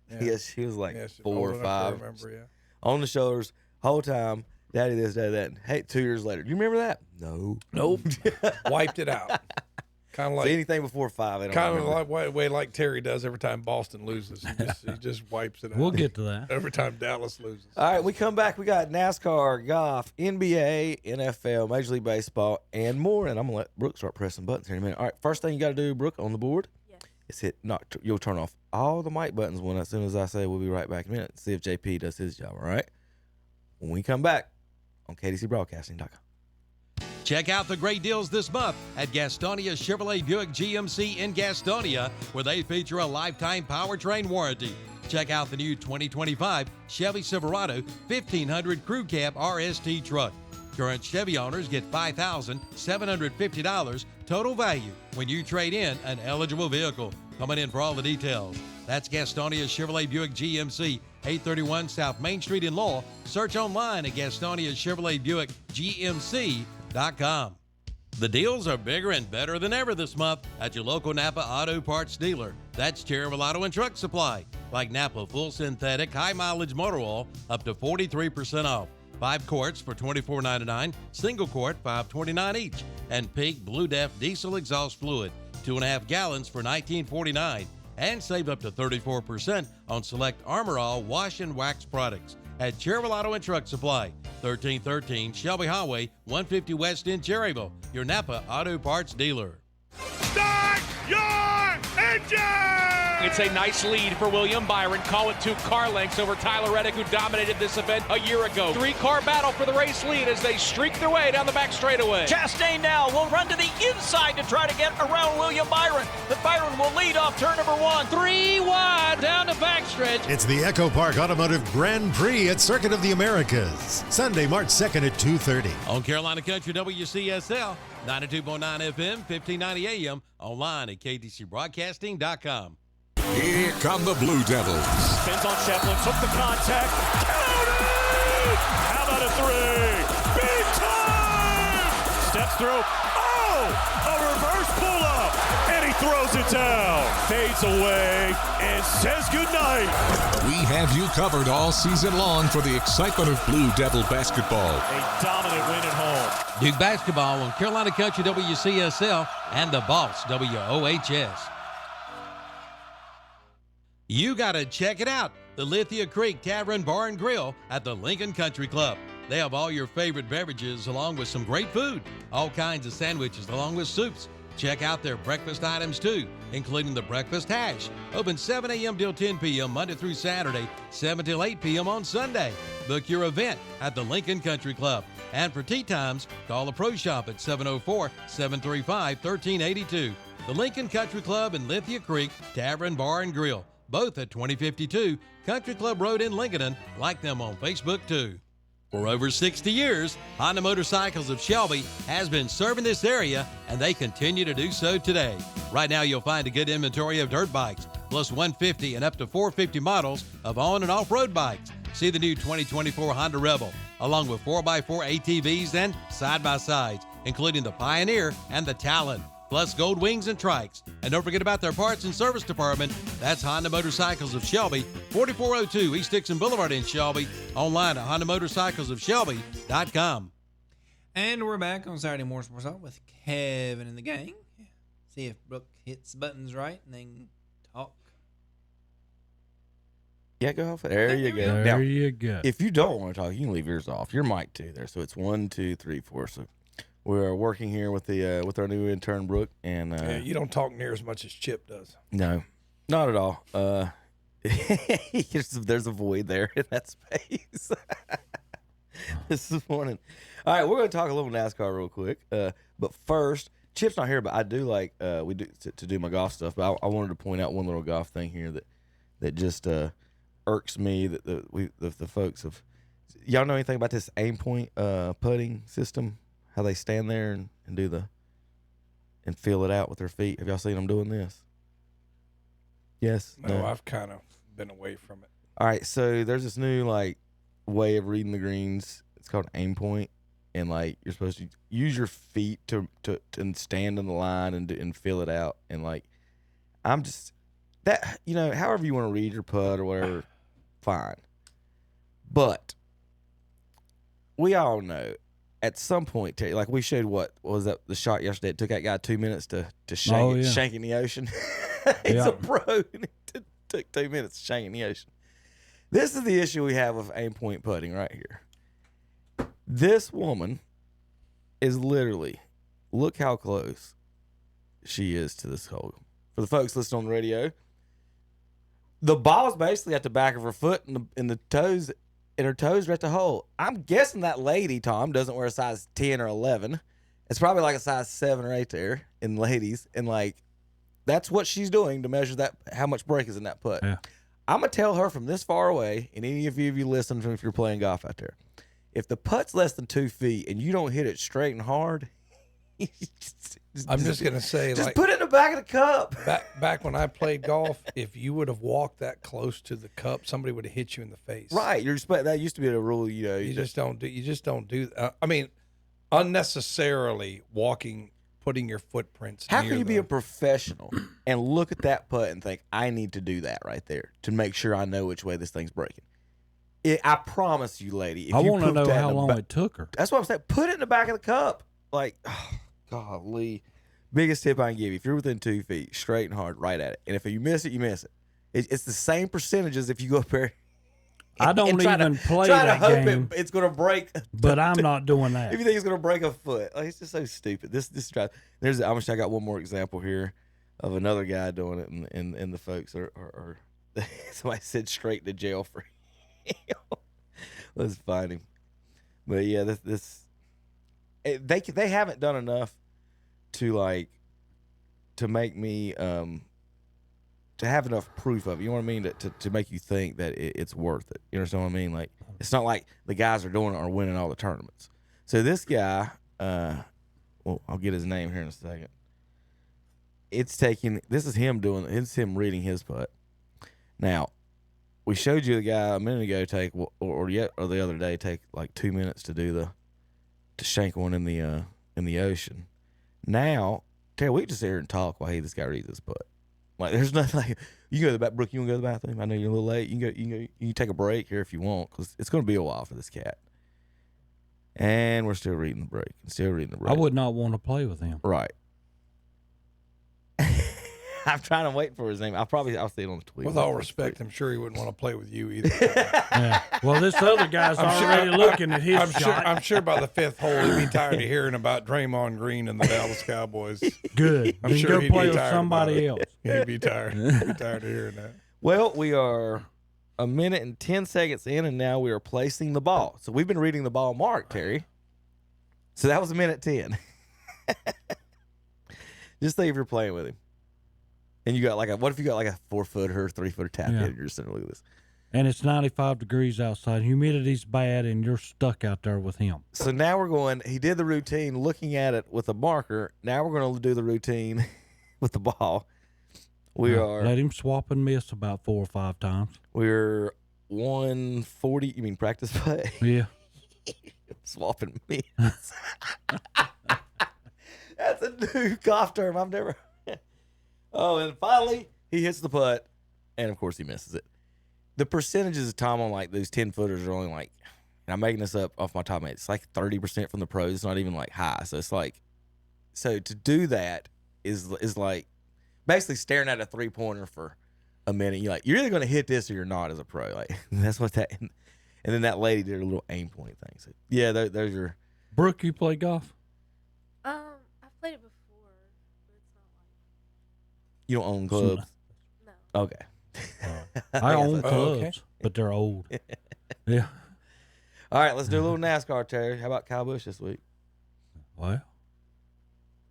Speaker 14: Yeah. Yes, she was like 4 or 5.
Speaker 12: Remember, yeah.
Speaker 14: On the shoulders, whole time. Daddy this, daddy that. Hey, 2 years later, do you remember that? No.
Speaker 12: Nope. Wiped it out. Kind of like
Speaker 14: anything before 5.
Speaker 12: Kind of like way like Terry does every time Boston loses. He just wipes it out.
Speaker 13: We'll get to that.
Speaker 12: Every time Dallas loses.
Speaker 14: All right, we come back. We got NASCAR, golf, NBA, NFL, Major League Baseball, and more. And I'm gonna let Brooke start pressing buttons here in a minute. All right, first thing you got to do, Brooke, on the board, is hit. You'll turn off all the mic buttons as soon as I say we'll be right back in a minute. See if JP does his job. All right. When we come back on KDCBroadcasting.com.
Speaker 1: Check out the great deals this month at Gastonia Chevrolet Buick GMC in Gastonia, where they feature a lifetime powertrain warranty. Check out the new 2025 Chevy Silverado 1500 Crew Cab RST truck. Current Chevy owners get $5,750 total value when you trade in an eligible vehicle. Coming in for all the details. That's Gastonia Chevrolet Buick GMC, 831 South Main Street in Lowell. Search online at Gastonia Chevrolet Buick GMC.com. The deals are bigger and better than ever this month at your local Napa Auto Parts dealer. That's Cherryville Auto and Truck Supply. Like Napa Full Synthetic High Mileage Motor Oil, up to 43% off. 5 quarts for $24.99, single quart $5.29 each. And Pink Blue Def Diesel Exhaust Fluid, 2.5 gallons for $19.49. And save up to 34% on select Armor All wash and wax products at Cherryville Auto and Truck Supply, 1313 Shelby Highway, 150 West in Cherryville, your Napa Auto Parts dealer.
Speaker 6: Start your engine!
Speaker 15: It's a nice lead for William Byron. Call it 2 car lengths over Tyler Reddick, who dominated this event a year ago. 3-car battle for the race lead as they streak their way down the back straightaway.
Speaker 16: Chastain now will run to the inside to try to get around William Byron. But Byron will lead off turn number 1.
Speaker 15: 3 wide down the back stretch.
Speaker 4: It's the Echo Park Automotive Grand Prix at Circuit of the Americas, Sunday, March 2nd at 2:30.
Speaker 1: On Carolina Country WCSL, 92.9 FM, 1590 AM, online at ktcbroadcasting.com.
Speaker 17: Here come the Blue Devils.
Speaker 6: Spins on Shevlin, took the contact. Counted! How about a three? Big time! Steps through. Oh! A reverse pull-up! And he throws it down. Fades away and says goodnight.
Speaker 17: We have you covered all season long for the excitement of Blue Devil basketball.
Speaker 6: A dominant win at home.
Speaker 1: Duke basketball on Carolina Country WCSL and the Boss WOHS. You got to check it out. The Lithia Creek Tavern Bar and Grill at the Lincoln Country Club. They have all your favorite beverages along with some great food. All kinds of sandwiches along with soups. Check out their breakfast items too, including the breakfast hash. Open 7 a.m. till 10 p.m. Monday through Saturday, 7 till 8 p.m. on Sunday. Book your event at the Lincoln Country Club. And for tea times, call the Pro Shop at 704-735-1382. The Lincoln Country Club in Lithia Creek Tavern Bar and Grill. Both at 2052 Country Club Road in Lincoln. Like them on Facebook too. For over 60 years, Honda Motorcycles of Shelby has been serving this area, and they continue to do so today. Right now, you'll find a good inventory of dirt bikes, plus 150 and up to 450 models of on- and off-road bikes. See the new 2024 Honda Rebel, along with 4x4 ATVs and side-by-sides, including the Pioneer and the Talon, plus Gold Wings and Trikes. And don't forget about their parts and service department. That's Honda Motorcycles of Shelby, 4402 East Dixon Boulevard in Shelby. Online at HondaMotorcyclesofShelby.com.
Speaker 11: And we're back on Saturday Morning Sports Talk with Kevin and the gang. See if Brooke hits the buttons right and then talk.
Speaker 14: Yeah, go off. There you go.
Speaker 13: There
Speaker 14: Now,
Speaker 13: you go.
Speaker 14: if you don't want to talk, you can leave yours off. Your mic too there. So it's 1, 2, 3, 4. So we're working here with the with our new intern Brooke, and
Speaker 12: yeah, you don't talk near as much as Chip does.
Speaker 14: No, not at all. There's a void there in that space. This morning. All right, we're going to talk a little NASCAR real quick. But first, Chip's not here, but I do like we do to do my golf stuff. But I wanted to point out one little golf thing here that just irks me that the folks of y'all know anything about this aim point putting system? How they stand there and do and feel it out with their feet. Have y'all seen them doing this? Yes.
Speaker 12: No, I've kind of been away from it.
Speaker 14: All right, so there's this new way of reading the greens. It's called aim point, and you're supposed to use your feet to stand in the line and feel it out. And I'm just that however you want to read your putt or whatever, fine. But we all know. At some point, we showed what was that the shot yesterday? It took that guy 2 minutes to shank in the ocean. He's a pro, and it took 2 minutes to shank in the ocean. This is the issue we have with aim point putting right here. This woman is literally, look how close she is to this hole. For the folks listening on the radio, the ball's basically at the back of her foot and the toes. And her toes are at the hole. I'm guessing that lady, Tom, doesn't wear a size 10 or 11. It's probably like a size 7 or 8 there in ladies. And that's what she's doing to measure how much break is in that putt.
Speaker 13: Yeah.
Speaker 14: I'm going to tell her from this far away, and any of you listen if you're playing golf out there, if the putt's less than 2 feet and you don't hit it straight and hard,
Speaker 12: I'm just going to say,
Speaker 14: just put it in the back of the cup.
Speaker 12: Back when I played golf, if you would have walked that close to the cup, somebody would have hit you in the face.
Speaker 14: Right. That used to be the rule. You
Speaker 12: just don't do. I mean, unnecessarily putting your footprints.
Speaker 14: How can you be a professional and look at that putt and think, I need to do that right there to make sure I know which way this thing's breaking? I promise you, lady. If
Speaker 13: I
Speaker 14: want to
Speaker 13: know how long it took her.
Speaker 14: That's what I'm saying. Put it in the back of the cup. Golly. Biggest tip I can give you. If you're within 2 feet, straight and hard, right at it. And if you miss it, you miss it. It's the same percentages if you go up there.
Speaker 13: I don't even play
Speaker 14: try
Speaker 13: that
Speaker 14: to hope
Speaker 13: game.
Speaker 14: It's going to break.
Speaker 13: But I'm not doing that.
Speaker 14: If you think it's going to break a foot. It's just so stupid. This drives. I wish I got one more example here of another guy doing it, and the folks are somebody said straight to jail for him. Let's find him. But yeah, they haven't done enough to make me to have enough proof of it. You know what I mean? To make you think that it's worth it. You understand what I mean? Like, it's not like the guys are doing it are winning all the tournaments. So this guy, well, I'll get his name here in a second. This is him reading his putt. Now, we showed you the guy a minute ago or the other day take like 2 minutes to shank one in the ocean. Now, Terry, we can just sit here and talk while this guy reads his putt. Like, there's nothing like, you can go to the back. Brooke, you want to go to the bathroom? I know you're a little late. You can take a break here if you want, because it's going to be a while for this cat. And we're still reading the break. I
Speaker 13: would not want to play with him.
Speaker 14: Right. I'm trying to wait for his name. I'll see it on the tweet.
Speaker 12: With all respect, I'm sure he wouldn't want to play with you either.
Speaker 13: Yeah. Well, this other guy's already looking at his shot.
Speaker 12: I'm sure by the 5th hole he'd be tired of hearing about Draymond Green and the Dallas Cowboys.
Speaker 13: Good.
Speaker 12: I'm sure
Speaker 13: he'd go play with somebody else.
Speaker 12: He'd be tired. He'd be tired of hearing that.
Speaker 14: Well, we are a minute and 10 seconds in, and now we are placing the ball. So we've been reading the ball mark, Terry. So that was a minute 10. Just think if you're playing with him. And you got what if you got like a 4-footer, 3-footer tap in, you're just sitting look at this.
Speaker 13: And it's 95 degrees outside. Humidity's bad, and you're stuck out there with him.
Speaker 14: So now he did the routine looking at it with a marker. Now we're going to do the routine with the ball.
Speaker 13: Let him swap and miss about 4 or 5 times.
Speaker 14: We're 140. You mean practice play?
Speaker 13: Yeah.
Speaker 14: Swap and miss. That's a new golf term I've never. Oh, and finally he hits the putt, and of course he misses it. The percentages of time on like those 10-footers are only like, and I'm making this up off my top, it's like 30% from the pros. It's not even like high. So it's like, so to do that is like basically staring at a 3-pointer for a minute. You're either going to hit this or you're not as a pro. Like, that's what that. And then that lady did a little aim point thing. So yeah, there's your.
Speaker 13: Brooke, you play golf?
Speaker 18: I've played it before.
Speaker 14: You don't own clubs? No. Okay.
Speaker 13: I own clubs, but they're old. Yeah.
Speaker 14: All right, let's do a little NASCAR, Terry. How about Kyle Busch this week?
Speaker 13: Well,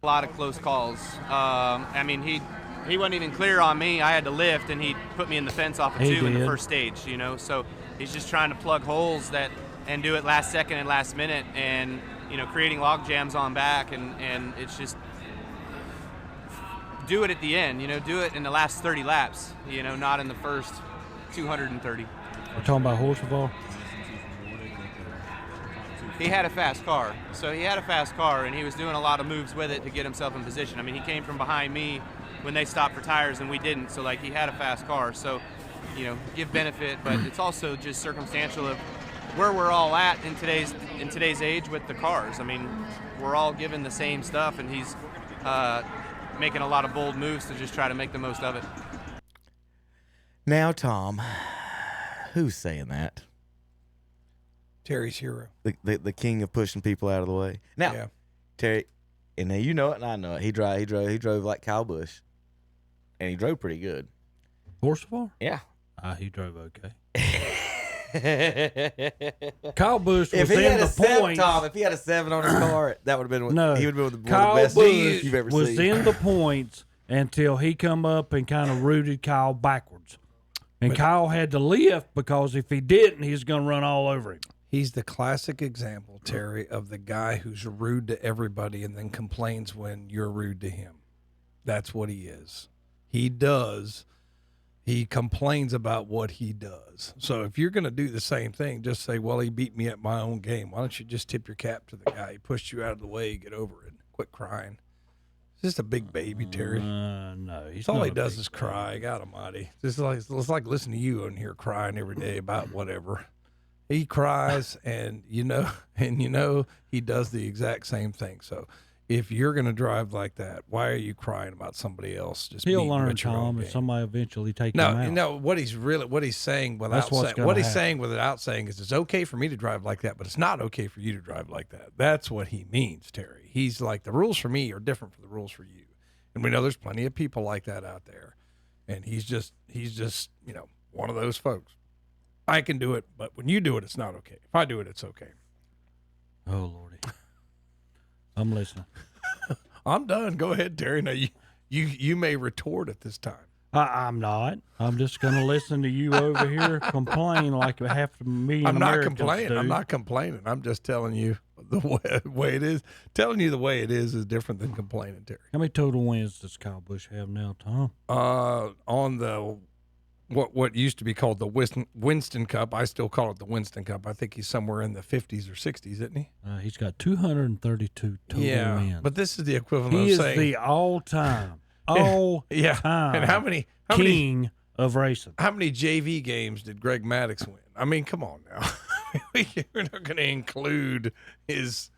Speaker 19: a lot of close calls. I mean, he wasn't even clear on me. I had to lift, and he put me in the fence off of 2 in the first stage, So he's just trying to plug holes and do it last second and last minute, and, creating log jams on back, and it's just do it at the end, do it in the last 30 laps, not in the first 230.
Speaker 13: We're talking about Horseville?
Speaker 19: He had a fast car. So he had a fast car, and he was doing a lot of moves with it to get himself in position. I mean, he came from behind me when they stopped for tires, and we didn't. So, he had a fast car. So, give benefit, but it's also just circumstantial of where we're all at in today's age with the cars. I mean, we're all given the same stuff, and he's making a lot of bold moves to just try to make the most of it.
Speaker 14: Now, Tom, who's saying that?
Speaker 12: Terry's hero.
Speaker 14: The king of pushing people out of the way. Now, yeah. Terry, and now you know it and I know it. He drove like Kyle Busch, and he drove pretty good.
Speaker 13: Horseville?
Speaker 14: Yeah.
Speaker 13: He drove okay. Kyle Busch was in the points.
Speaker 14: Tom, if he had a 7 on his car, that would have been
Speaker 13: no.
Speaker 14: He would have been one
Speaker 13: Kyle
Speaker 14: of the best
Speaker 13: Busch
Speaker 14: you've ever
Speaker 13: was
Speaker 14: seen.
Speaker 13: In the points until he come up and kind of rooted Kyle backwards, and Kyle had to lift because if he didn't, he's going to run all over him.
Speaker 12: He's the classic example, Terry, of the guy who's rude to everybody and then complains when you're rude to him. That's what he is. He complains about what he does. So if you're going to do the same thing, just say, well, he beat me at my own game. Why don't you just tip your cap to the guy? He pushed you out of the way. Get over it. Quit crying. He's just a big baby, Terry.
Speaker 13: No, he's
Speaker 12: all
Speaker 13: not
Speaker 12: he does is cry. God almighty. It's like listening to you in here crying every day about whatever. He cries, and he does the exact same thing. So if you're going to drive like that, why are you crying about somebody else?
Speaker 13: He'll learn, Tom, and somebody eventually take him out.
Speaker 12: No, what he's saying without saying is it's okay for me to drive like that, but it's not okay for you to drive like that. That's what he means, Terry. He's like, the rules for me are different from the rules for you. And we know there's plenty of people like that out there. And he's just one of those folks. I can do it, but when you do it, it's not okay. If I do it, it's okay.
Speaker 13: Oh, Lordy. I'm listening.
Speaker 12: I'm done. Go ahead, Terry. Now you may retort at this time.
Speaker 13: I'm not. I'm just going to listen to you over here complain like half a million
Speaker 12: I'm not
Speaker 13: Americans
Speaker 12: complaining.
Speaker 13: do.
Speaker 12: I'm not complaining. I'm just telling you the way it is. Telling you the way it is different than complaining, Terry.
Speaker 13: How many total wins does Kyle Busch have now, Tom?
Speaker 12: On the what used to be called the Winston Cup, I still call it the Winston Cup. I think he's somewhere in the 50s or 60s, isn't he?
Speaker 13: He's got 232 total wins.
Speaker 12: But this is the equivalent
Speaker 13: he
Speaker 12: of
Speaker 13: is
Speaker 12: saying
Speaker 13: the all-time time.
Speaker 12: And how many
Speaker 13: king of racing?
Speaker 12: How many JV games did Greg Maddux win? I mean, come on now. We're not going to include his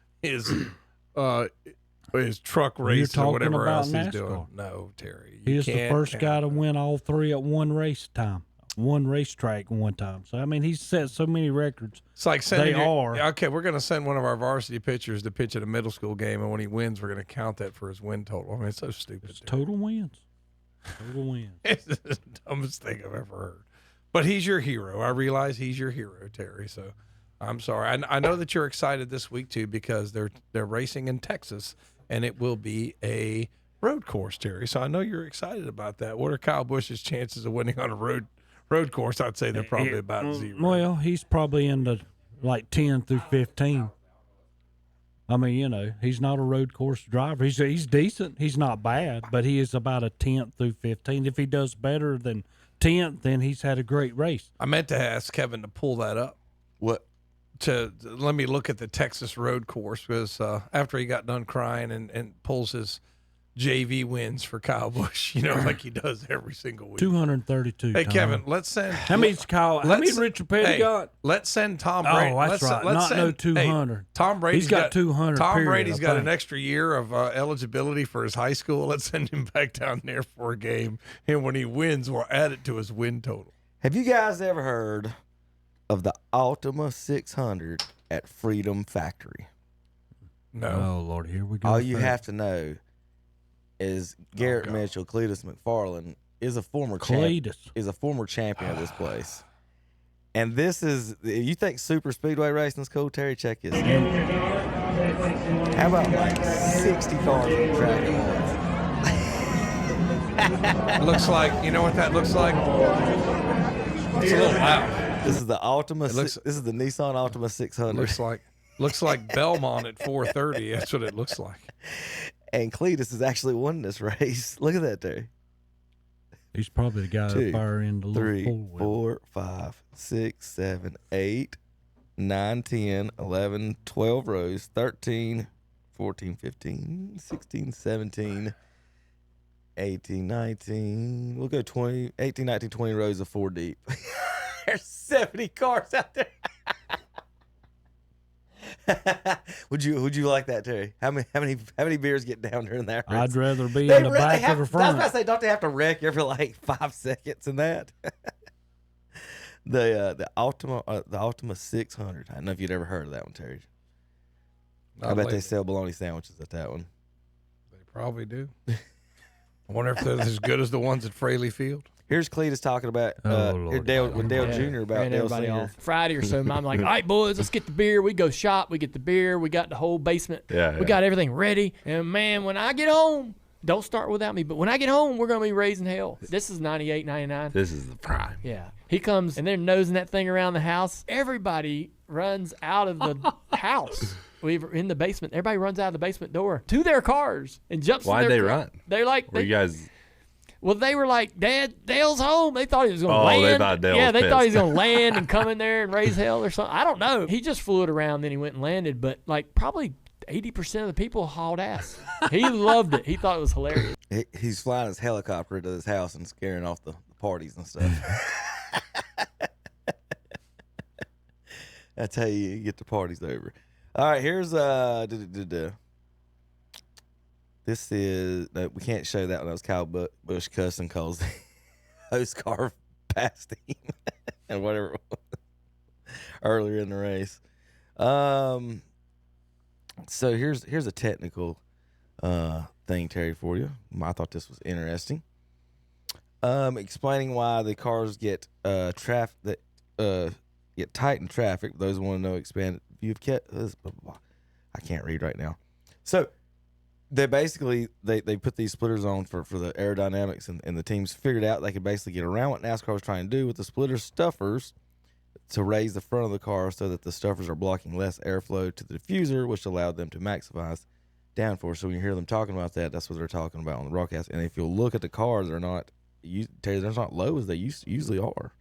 Speaker 12: truck race or whatever else
Speaker 13: NASCAR.
Speaker 12: he's doing. No, Terry.
Speaker 13: He is the first guy to win all three at one race time, one racetrack one time. So, I mean, he's set so many records.
Speaker 12: It's like sending
Speaker 13: Okay,
Speaker 12: we're going to send one of our varsity pitchers to pitch at a middle school game, and when he wins, we're going to count that for his win total. I mean, it's so stupid.
Speaker 13: It's total wins. Total wins.
Speaker 12: It's the dumbest thing I've ever heard. But he's your hero. I realize he's your hero, Terry. So I'm sorry. I know that you're excited this week, too, because they're racing in Texas, and it will be a road course, Terry. So I know you're excited about that. What are Kyle Busch's chances of winning on a road course? I'd say they're probably about zero.
Speaker 13: Well, he's probably in the like 10 through 15. I mean, you know, he's not a road course driver. He's decent. He's not bad, but he is about a 10th through 15. If he does better than 10th, then he's had a great race.
Speaker 12: I meant to ask Kevin to pull that up.
Speaker 14: What?
Speaker 12: To let me look at the Texas road course, because after he got done crying and pulls his JV wins for Kyle Busch, you know, like he does every single week.
Speaker 13: 232.
Speaker 12: Hey,
Speaker 13: Tom.
Speaker 12: Kevin, let's send.
Speaker 13: How many Richard Petty got?
Speaker 12: Let's send Tom Brady.
Speaker 13: Oh, that's right.
Speaker 12: Let's
Speaker 13: no 200.
Speaker 12: Tom Brady's
Speaker 13: He's got 200.
Speaker 12: Tom Brady's got an extra year of eligibility for his high school. Let's send him back down there for a game, and when he wins, we'll add it to his win total.
Speaker 14: Have you guys ever heard of the Altima 600 at Freedom Factory?
Speaker 12: No.
Speaker 13: Oh, Lord, here we go.
Speaker 14: All you have to know is Garrett Mitchell, Cletus McFarland, is a former champion of this place. And this is, you think super speedway racing is cool, Terry? Check this out. How about like 60 cars on the track at once?
Speaker 12: Looks like, you know what that looks like? It's a little loud.
Speaker 14: This is the Altima. This is the Nissan Altima 600.
Speaker 12: Looks like Belmont at 4:30. That's what it looks like.
Speaker 14: And Cletus has actually won this race. Look at that, Terry.
Speaker 13: He's probably the guy that fire in the little
Speaker 14: 3, 4, 5, 6, 7, 8, 9, 10, 11, 12 rows, 13, 14, 15, 16, 17, 18, 19. We'll go 20, 18, 19, 20 rows of 4 deep. There's 70 cars out there. Would you like that, Terry? How many beers get down during that race?
Speaker 13: I'd rather be in the back or the front.
Speaker 14: I was about to say, don't they have to wreck every like 5 seconds in that? the Altima 600. I don't know if you'd ever heard of that one, Terry. I bet they sell bologna sandwiches at that one.
Speaker 12: They probably do. I wonder if they're as good as the ones at Fraley Field.
Speaker 14: Here's Cletus talking about Dale Jr. about Dale Sr.
Speaker 20: Friday or so, I'm like, all right, boys, let's get the beer. We go shop. We get the beer. We got the whole basement. We got everything ready. And, man, when I get home, don't start without me, but when I get home, we're going to be raising hell. This is 98, 99.
Speaker 21: This is the prime.
Speaker 20: Yeah. He comes, and they're nosing that thing around the house. Everybody runs out of the house. We're in the basement. Everybody runs out of the basement door to their cars and jumps in their
Speaker 21: Why'd they
Speaker 20: car.
Speaker 21: run?
Speaker 20: They're like,
Speaker 21: Were you guys...
Speaker 20: Well, they were like, Dad, Dale's home. They thought he was going to land.
Speaker 21: They thought Dale was
Speaker 20: they
Speaker 21: pissed.
Speaker 20: thought he was going to land and come in there and raise hell or something. I don't know. He just flew it around, then he went and landed. But, like, probably 80% of the people hauled ass. He loved it. He thought it was hilarious.
Speaker 14: He's flying his helicopter to his house and scaring off the parties and stuff. That's how you get the parties over. All right, here's this is we can't show that one. That was Kyle Busch cussing calls the host car past him and whatever it was earlier in the race. So here's a technical thing, Terry, for you. I thought this was interesting. Explaining why the cars get get tight in traffic. Those who want to know expanded view of I can't read right now. So they basically they put these splitters on for the aerodynamics, and the teams figured out they could basically get around what NASCAR was trying to do with the splitter stuffers to raise the front of the car so that the stuffers are blocking less airflow to the diffuser, which allowed them to maximize downforce. So when you hear them talking about that, that's what they're talking about on the broadcast. And if you look at the cars, they're not low as they usually are.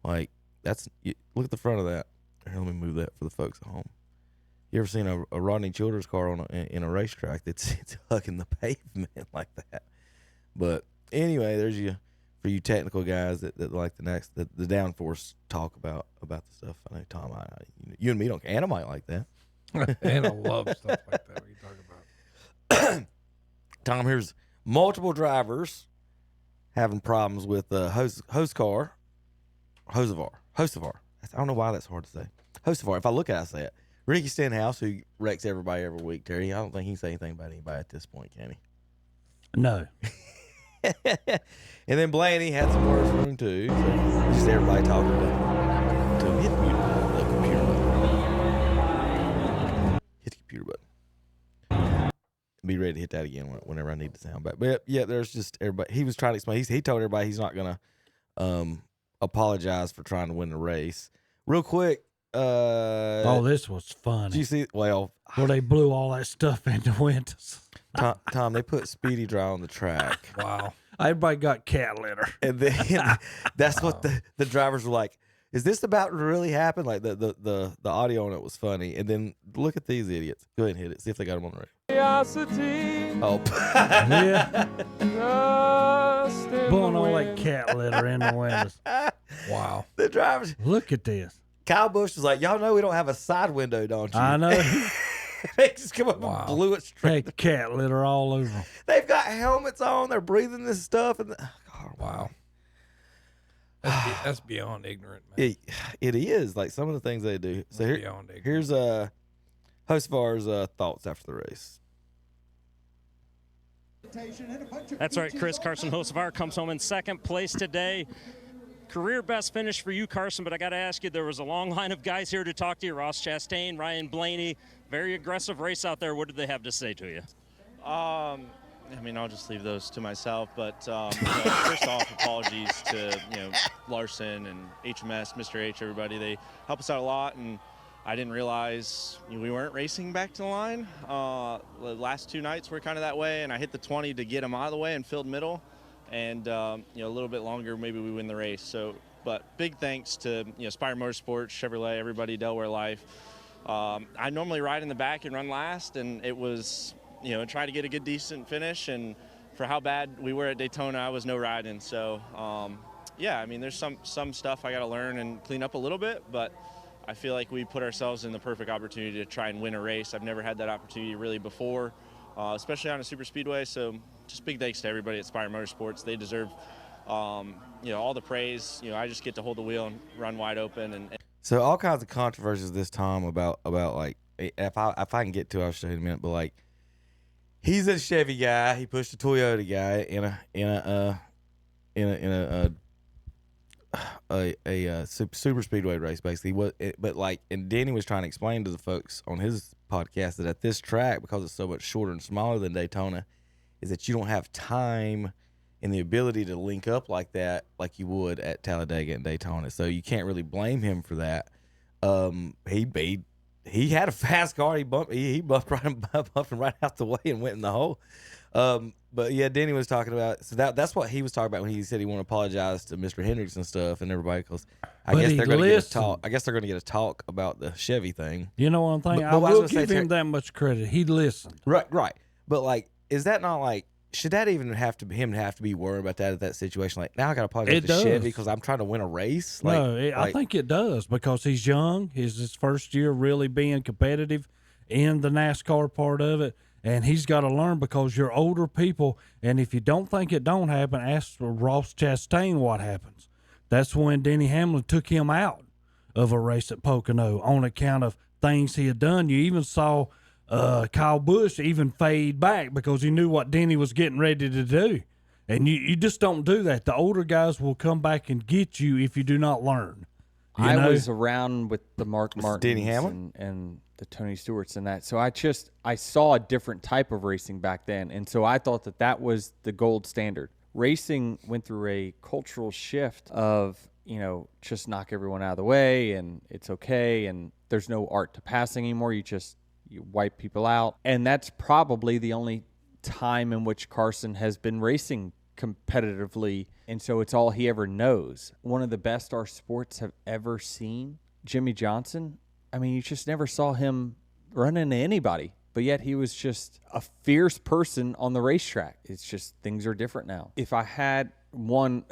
Speaker 14: Like look at the front of that. Here, let me move that for the folks at home. You ever seen a Rodney Childers car in a racetrack that's hugging the pavement like that? But anyway, there's for you technical guys that like the downforce talk about the stuff. I know Tom, you and me don't. Anna might like that.
Speaker 12: Anna loves stuff like that. What are you talking about?
Speaker 14: Tom, here's multiple drivers having problems with Hocevar. I don't know why that's hard to say. Hocevar. If I look at it, I say it. Ricky Stenhouse, who wrecks everybody every week, Terry. I don't think he can say anything about anybody at this point, can he?
Speaker 13: No.
Speaker 14: And then Blaney had some words for him too. So just everybody talking about him. Hit the computer button. Hit the computer button. Be ready to hit that again whenever I need the sound back. But yeah, there's just everybody. He was trying to explain. He told everybody he's not gonna apologize for trying to win the race. Real quick.
Speaker 13: This was funny.
Speaker 14: Did you see? Well,
Speaker 13: where they blew all that stuff into windows.
Speaker 14: Tom, they put Speedy Dry on the track.
Speaker 12: Wow.
Speaker 13: Everybody got cat litter.
Speaker 14: And then that's what the drivers were like, is this about to really happen? Like the audio on it was funny. And then look at these idiots. Go ahead and hit it. See if they got them on the radio. Oh.
Speaker 13: Yeah. Blowing all that cat litter in the windows.
Speaker 12: Wow.
Speaker 14: The drivers.
Speaker 13: Look at this.
Speaker 14: Kyle Busch was like, y'all know we don't have a side window, don't you?
Speaker 13: I know.
Speaker 14: They just come up and blew it straight.
Speaker 13: Hey, cat litter all over them.
Speaker 14: They've got helmets on. They're breathing this stuff.
Speaker 12: Wow. That's beyond ignorant, man.
Speaker 14: It is. Like some of the things they do. So here's Hocevar's thoughts after the race.
Speaker 21: That's right, Chris. Carson Hocevar comes home in second place today. Career best finish for you, Carson, but I got to ask you, there was a long line of guys here to talk to you. Ross Chastain, Ryan Blaney, very aggressive race out there. What did they have to say to you?
Speaker 22: I mean, I'll just leave those to myself, but first off, apologies to Larson and HMS, Mr. H, everybody. They help us out a lot, and I didn't realize we weren't racing back to the line. The last two nights were kind of that way, and I hit the 20 to get them out of the way and filled middle. And a little bit longer, maybe we win the race. So, but big thanks to Spire Motorsports, Chevrolet, everybody, Delaware Life. I normally ride in the back and run last, and it was try to get a good, decent finish. And for how bad we were at Daytona, I was no riding. So, yeah, I mean, there's some stuff I got to learn and clean up a little bit, but I feel like we put ourselves in the perfect opportunity to try and win a race. I've never had that opportunity really before, especially on a super speedway. So just big thanks to everybody at Spire Motorsports. They deserve, all the praise. I just get to hold the wheel and run wide open. And
Speaker 14: so all kinds of controversies this time about like if I can get to it, I'll show you in a minute. But like, he's a Chevy guy. He pushed a Toyota guy in a super speedway race, basically. But like, and Danny was trying to explain to the folks on his podcast that at this track, because it's so much shorter and smaller than Daytona, is that you don't have time and the ability to link up like that, like you would at Talladega and Daytona. So you can't really blame him for that. He had a fast car. He bumped right out the way and went in the hole. But yeah, Denny was talking about, so that's what he was talking about when he said he wanted to apologize to Mr. Hendricks and stuff and everybody, because I guess they're going to get a talk. I guess they're going to get a talk about the Chevy thing.
Speaker 13: You know one thing, I will give him that much credit. He listened.
Speaker 14: Right. But like, is that not like, should that even have to be worried about that at that situation? Like, now I got to apologize to Chevy because I'm trying to win a race. Like,
Speaker 13: no, I think it does, because he's young. It's his first year really being competitive in the NASCAR part of it. And he's got to learn, because you're older people, and if you don't think it don't happen, ask Ross Chastain what happens. That's when Denny Hamlin took him out of a race at Pocono on account of things he had done. You even saw Kyle Busch even fade back because he knew what Denny was getting ready to do. And you just don't do that. The older guys will come back and get you if you do not learn.
Speaker 23: I was around with the Mark Martins
Speaker 14: Denny Hamlin?
Speaker 23: and
Speaker 3: Tony Stewarts and that. So I saw a different type of racing back then, and so I thought that was the gold standard. Racing went through a cultural shift of, just knock everyone out of the way and it's okay, and there's no art to passing anymore. You wipe people out, and that's probably the only time in which Carson has been racing competitively, and so it's all he ever knows. One of the best our sports have ever seen, Jimmy Johnson. I mean, you just never saw him run into anybody, but yet he was just a fierce person on the racetrack. It's just things are different now. If I had one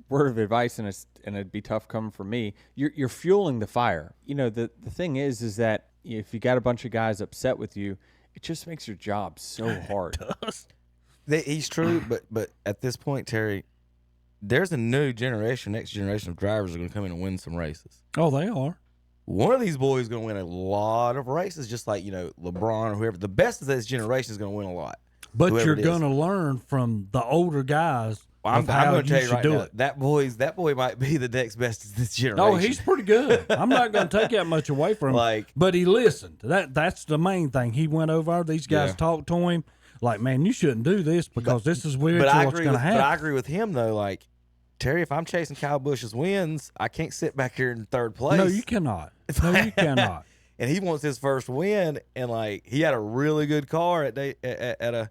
Speaker 3: word of advice, and it'd be tough coming from me, you're fueling the fire. The thing is that if you got a bunch of guys upset with you, it just makes your job so hard.
Speaker 14: It does. He's true, but at this point, Terry, there's a new generation, next generation of drivers are going to come in and win some races.
Speaker 13: Oh, they are.
Speaker 14: One of these boys is going to win a lot of races, just like, LeBron or whoever. The best of this generation is going to win a lot.
Speaker 13: But you're going to learn from the older guys.
Speaker 14: I'm going to tell you right now, that boy might be the next best of this generation.
Speaker 13: Oh, he's pretty good. I'm not going to take that much away from him. But he listened. That's the main thing. He went over. These guys talked to him. Like, man, you shouldn't do this because this is weird. What's going to happen.
Speaker 14: But I agree with him, though. Like, Terry, if I'm chasing Kyle Busch's wins, I can't sit back here in third place.
Speaker 13: No, you cannot. No, you cannot.
Speaker 14: And he wants his first win, and he had a really good car at a.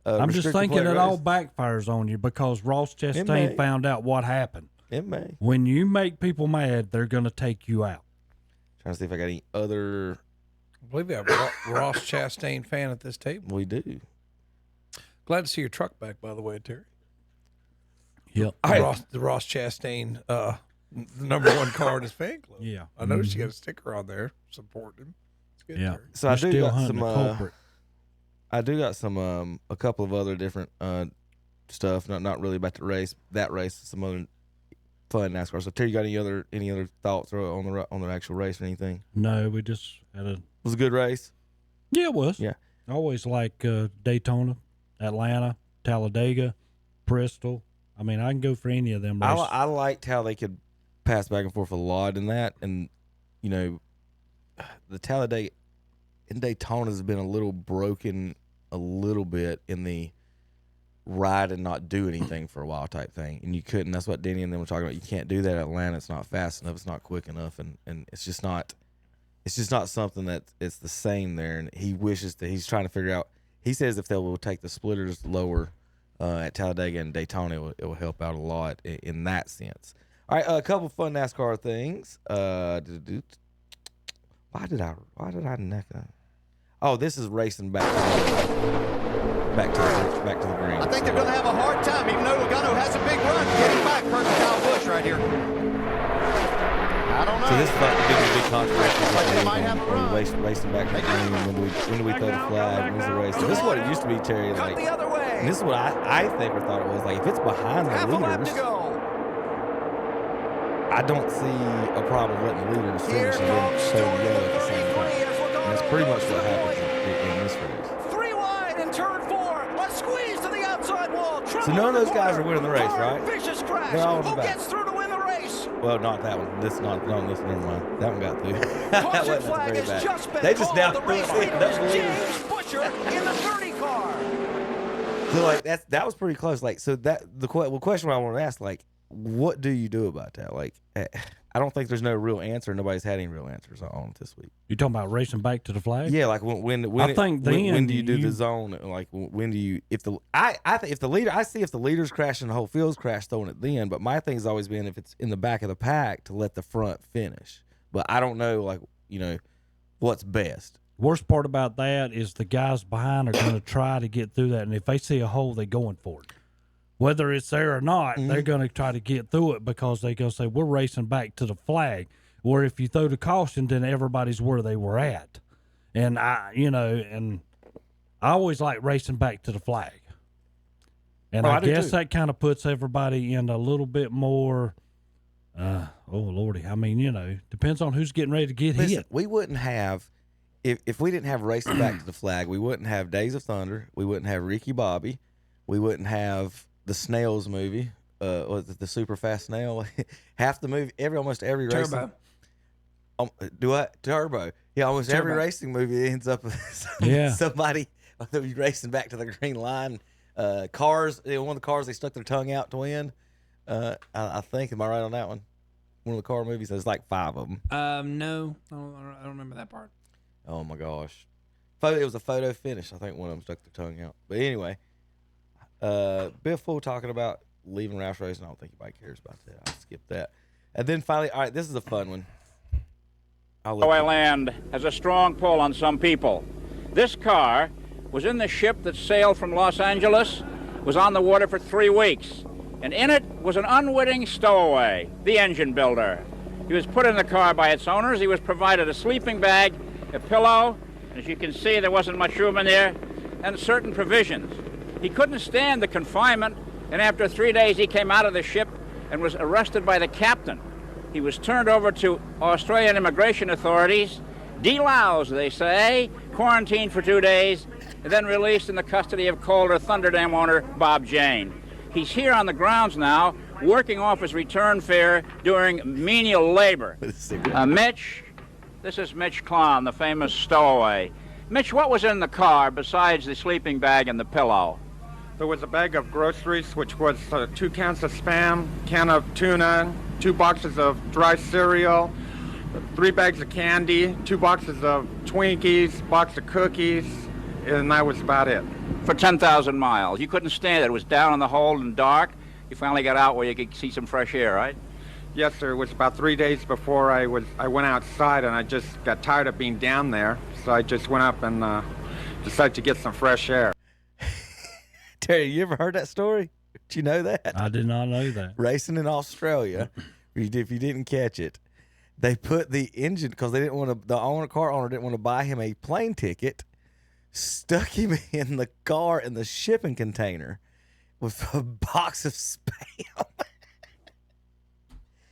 Speaker 13: I'm just thinking it all backfires on you because Ross Chastain found out what happened.
Speaker 14: It may.
Speaker 13: When you make people mad, they're going to take you out.
Speaker 14: Trying to see if I got any other.
Speaker 12: I believe we have a Ross Chastain fan at this table.
Speaker 14: We do.
Speaker 12: Glad to see your truck back, by the way, Terry.
Speaker 13: Yep.
Speaker 12: The Ross Chastain, the number one car in his fan club.
Speaker 13: Yeah.
Speaker 12: I noticed you got a sticker on there supporting him. It's good, Terry.
Speaker 14: So I do got some a couple of other different stuff, not really about that race, some other fun NASCAR. So Terry, you got any other thoughts on the actual race or anything?
Speaker 13: No, we just had
Speaker 14: It was a good race.
Speaker 13: Yeah, it was.
Speaker 14: Yeah.
Speaker 13: I always like Daytona, Atlanta, Talladega, Bristol. I mean, I can go for any of them races.
Speaker 14: I liked how they could pass back and forth a lot in that, and the Talladega in Daytona has been a little broken a little bit in the ride and not do anything for a while type thing, and you couldn't. That's what Denny and them were talking about. You can't do that at Atlanta. It's not fast enough. It's not quick enough, and it's just not something that it's the same there. And he wishes that he's trying to figure out. He says if they will take the splitters lower at Talladega and Daytona, it will help out a lot in that sense. All right, a couple fun NASCAR things. Why did I neck that? Oh, this is racing back to the green.
Speaker 7: I think they're going to have a hard time, even though Logano has a big run getting back for Kyle Busch right here. I don't know.
Speaker 14: So this is about the big controversy. Like they might have a run. Racing back to the green. When do we throw the flag? When's the race? So this is what it used to be, Terry. Like,
Speaker 7: the other way.
Speaker 14: And this is what I think or thought it was. Like, if it's behind the leaders, I don't see a problem with letting the leaders finish and then showing the yellow at the same time. And that's pretty much what happens in this race.
Speaker 7: 3 wide in turn 4. A squeeze to the outside wall.
Speaker 14: So none of those guys are winning the race, right?
Speaker 7: Vicious crash.
Speaker 14: They're all in the
Speaker 7: Who
Speaker 14: back.
Speaker 7: gets through to win the race?
Speaker 14: Well, not that one. Not this. Never mind. That one got through. That
Speaker 7: Caution
Speaker 14: wasn't
Speaker 7: flag
Speaker 14: very
Speaker 7: has
Speaker 14: bad.
Speaker 7: just been
Speaker 14: They just now
Speaker 7: called. The race leader is James Butcher in the 30 car.
Speaker 14: So like that was pretty close. Like so that the question I want to ask, like, what do you do about that? Like, I don't think there's no real answer. Nobody's had any real answers on it this week.
Speaker 13: You talking about racing back to the flag?
Speaker 14: Yeah, like when do you do the zone? Like when do you if the leaders crash and the whole field's crash, throwing it then. But my thing's always been if it's in the back of the pack to let the front finish. But I don't know, what's best.
Speaker 13: Worst part about that is the guys behind are going to try to get through that, and if they see a hole, they're going for it. Whether it's there or not, they're going to try to get through it because they're going to say, we're racing back to the flag. Where if you throw the caution, then everybody's where they were at. And I always like racing back to the flag. And I guess that kind of puts everybody in a little bit more, oh, Lordy. I mean, depends on who's getting ready to get hit.
Speaker 14: We wouldn't have, if we didn't have racing back to the flag, we wouldn't have Days of Thunder. We wouldn't have Ricky Bobby. We wouldn't have the Snails movie, was it the Super Fast Snail? Half the movie, almost every race. Do I? Turbo. Yeah, almost every racing movie ends up with somebody racing back to the green line. Cars, one of the cars, they stuck their tongue out to win. I think, am I right on that one? One of the car movies, there's like 5 of them.
Speaker 11: No, I don't remember that part.
Speaker 14: Oh my gosh. It was a photo finish. I think one of them stuck their tongue out. But anyway, Bill Full talking about leaving Roush Racing. I don't think anybody cares about that. I'll skip that. And then finally, all right, this is a fun one.
Speaker 5: Oil land has a strong pull on some people. This car was in the ship that sailed from Los Angeles, was on the water for 3 weeks, and in it was an unwitting stowaway, the engine builder. He was put in the car by its owners. He was provided a sleeping bag, a pillow, and as you can see, there wasn't much room in there, and certain provisions. He couldn't stand the confinement, and after 3 days, he came out of the ship and was arrested by the captain. He was turned over to Australian immigration authorities, deloused, they say, quarantined for 2 days, and then released in the custody of Calder Thunderdam owner Bob Jane. He's here on the grounds now, working off his return fare, doing menial labor. Mitch, this is Mitch Klon, the famous stowaway. Mitch, what was in the car besides the sleeping bag and the pillow?
Speaker 8: There was a bag of groceries, which was 2 cans of Spam, can of tuna, 2 boxes of dry cereal, 3 bags of candy, 2 boxes of Twinkies, box of cookies, and that was about it.
Speaker 5: For 10,000 miles. You couldn't stand it. It was down in the hold and dark. You finally got out where you could see some fresh air, right?
Speaker 8: Yes, sir. It was about 3 days before I went outside, and I just got tired of being down there, so I just went up and decided to get some fresh air.
Speaker 14: Terry, you ever heard that story? Did you know that?
Speaker 13: I did not know that.
Speaker 14: Racing in Australia, if you didn't catch it, they put the engine, because they didn't want to, car owner didn't want to buy him a plane ticket, stuck him in the car in the shipping container with a box of Spam.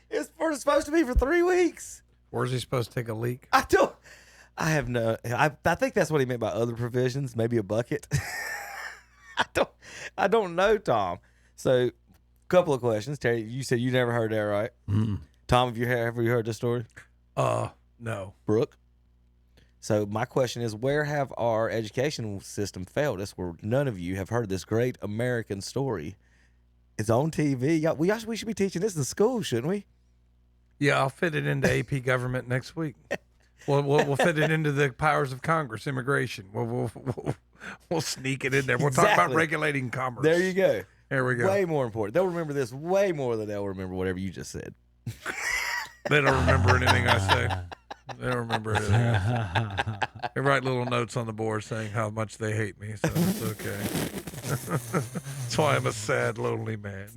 Speaker 14: It's supposed to be for 3 weeks.
Speaker 12: Where's he supposed to take a leak?
Speaker 14: I think that's what he meant by other provisions, maybe a bucket. I don't know, Tom. So, couple of questions. Terry, you said you never heard that, right?
Speaker 13: Mm-mm.
Speaker 14: Tom, have you heard this story?
Speaker 12: No.
Speaker 14: Brooke? So my question is, where have our education system failed us where none of you have heard this great American story? It's on TV. We should be teaching this in school, shouldn't we?
Speaker 12: Yeah, I'll fit it into AP government next week. We'll fit it into the powers of Congress, immigration. We'll sneak it in there. We'll talk about regulating commerce.
Speaker 14: There you go.
Speaker 12: There we go.
Speaker 14: Way more important. They'll remember this way more than they'll remember whatever you just said.
Speaker 12: They don't remember anything I say. They don't remember anything. They write little notes on the board saying how much they hate me, so it's okay. That's why I'm a sad, lonely man.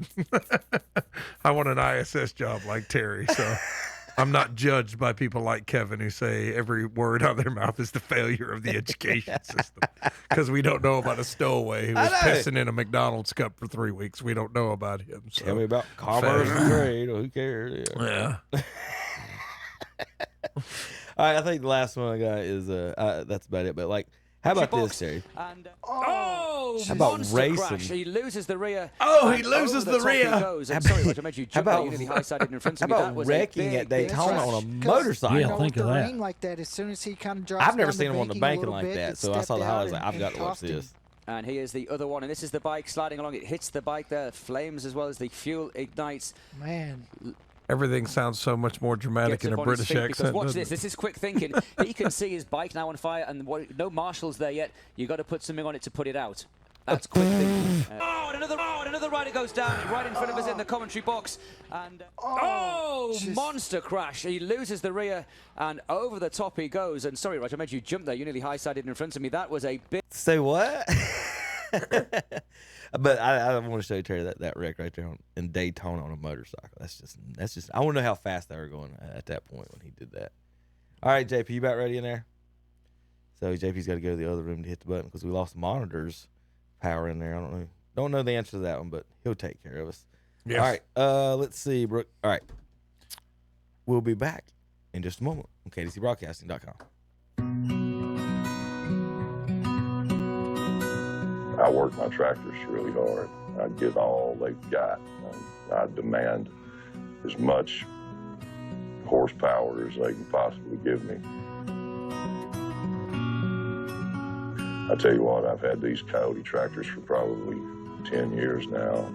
Speaker 12: I want an ISS job like Terry, so I'm not judged by people like Kevin who say every word out of their mouth is the failure of the education system. Because we don't know about a stowaway who was pissing in a McDonald's cup for 3 weeks. We don't know about him. So.
Speaker 14: Tell me about commerce and trade. Who cares?
Speaker 12: Yeah.
Speaker 14: All right, I think the last one I got is that's about it. But how about this, Terry?
Speaker 23: And,
Speaker 14: how about racing?
Speaker 23: Crash. He loses the rear.
Speaker 12: He loses the rear.
Speaker 14: How about wrecking at Daytona on a motorcycle?
Speaker 13: Yeah, think of that.
Speaker 24: Like that, as soon as he kind of drops
Speaker 14: I've never
Speaker 24: down
Speaker 14: seen him on the banking
Speaker 24: little
Speaker 14: like
Speaker 24: bit,
Speaker 14: that,
Speaker 24: it
Speaker 14: so I saw the
Speaker 24: stepped
Speaker 14: highlights.
Speaker 24: out
Speaker 14: I've got
Speaker 24: and
Speaker 14: to watch
Speaker 24: cost him.
Speaker 14: this.
Speaker 23: And here's the other one, and this is the bike sliding along. It hits the bike there, flames as well as the fuel ignites.
Speaker 24: Man.
Speaker 12: Everything sounds so much more dramatic in a British accent.
Speaker 23: Because watch this. This is quick thinking. He can see his bike now on fire, and no marshals there yet. You got to put something on it to put it out. That's quick thinking. And another rider goes down right in front of us in the commentary box. And monster crash. He loses the rear, and over the top he goes. And sorry, Roger, I made you jump there. You nearly high-sided in front of me. That was a bit.
Speaker 14: Say what? But I want to show you, Terry, that wreck right there in Daytona on a motorcycle. That's just. I want to know how fast they were going at that point when he did that. All right, JP, you about ready in there? So JP's got to go to the other room to hit the button because we lost the monitor's power in there. I don't know the answer to that one, but he'll take care of us.
Speaker 12: Yes.
Speaker 14: All right, let's see, Brooke. All right, we'll be back in just a moment on KDCBroadcasting.com.
Speaker 25: I work my tractors really hard. I give all they've got. I demand as much horsepower as they can possibly give me. I tell you what, I've had these Coyote tractors for probably 10 years now.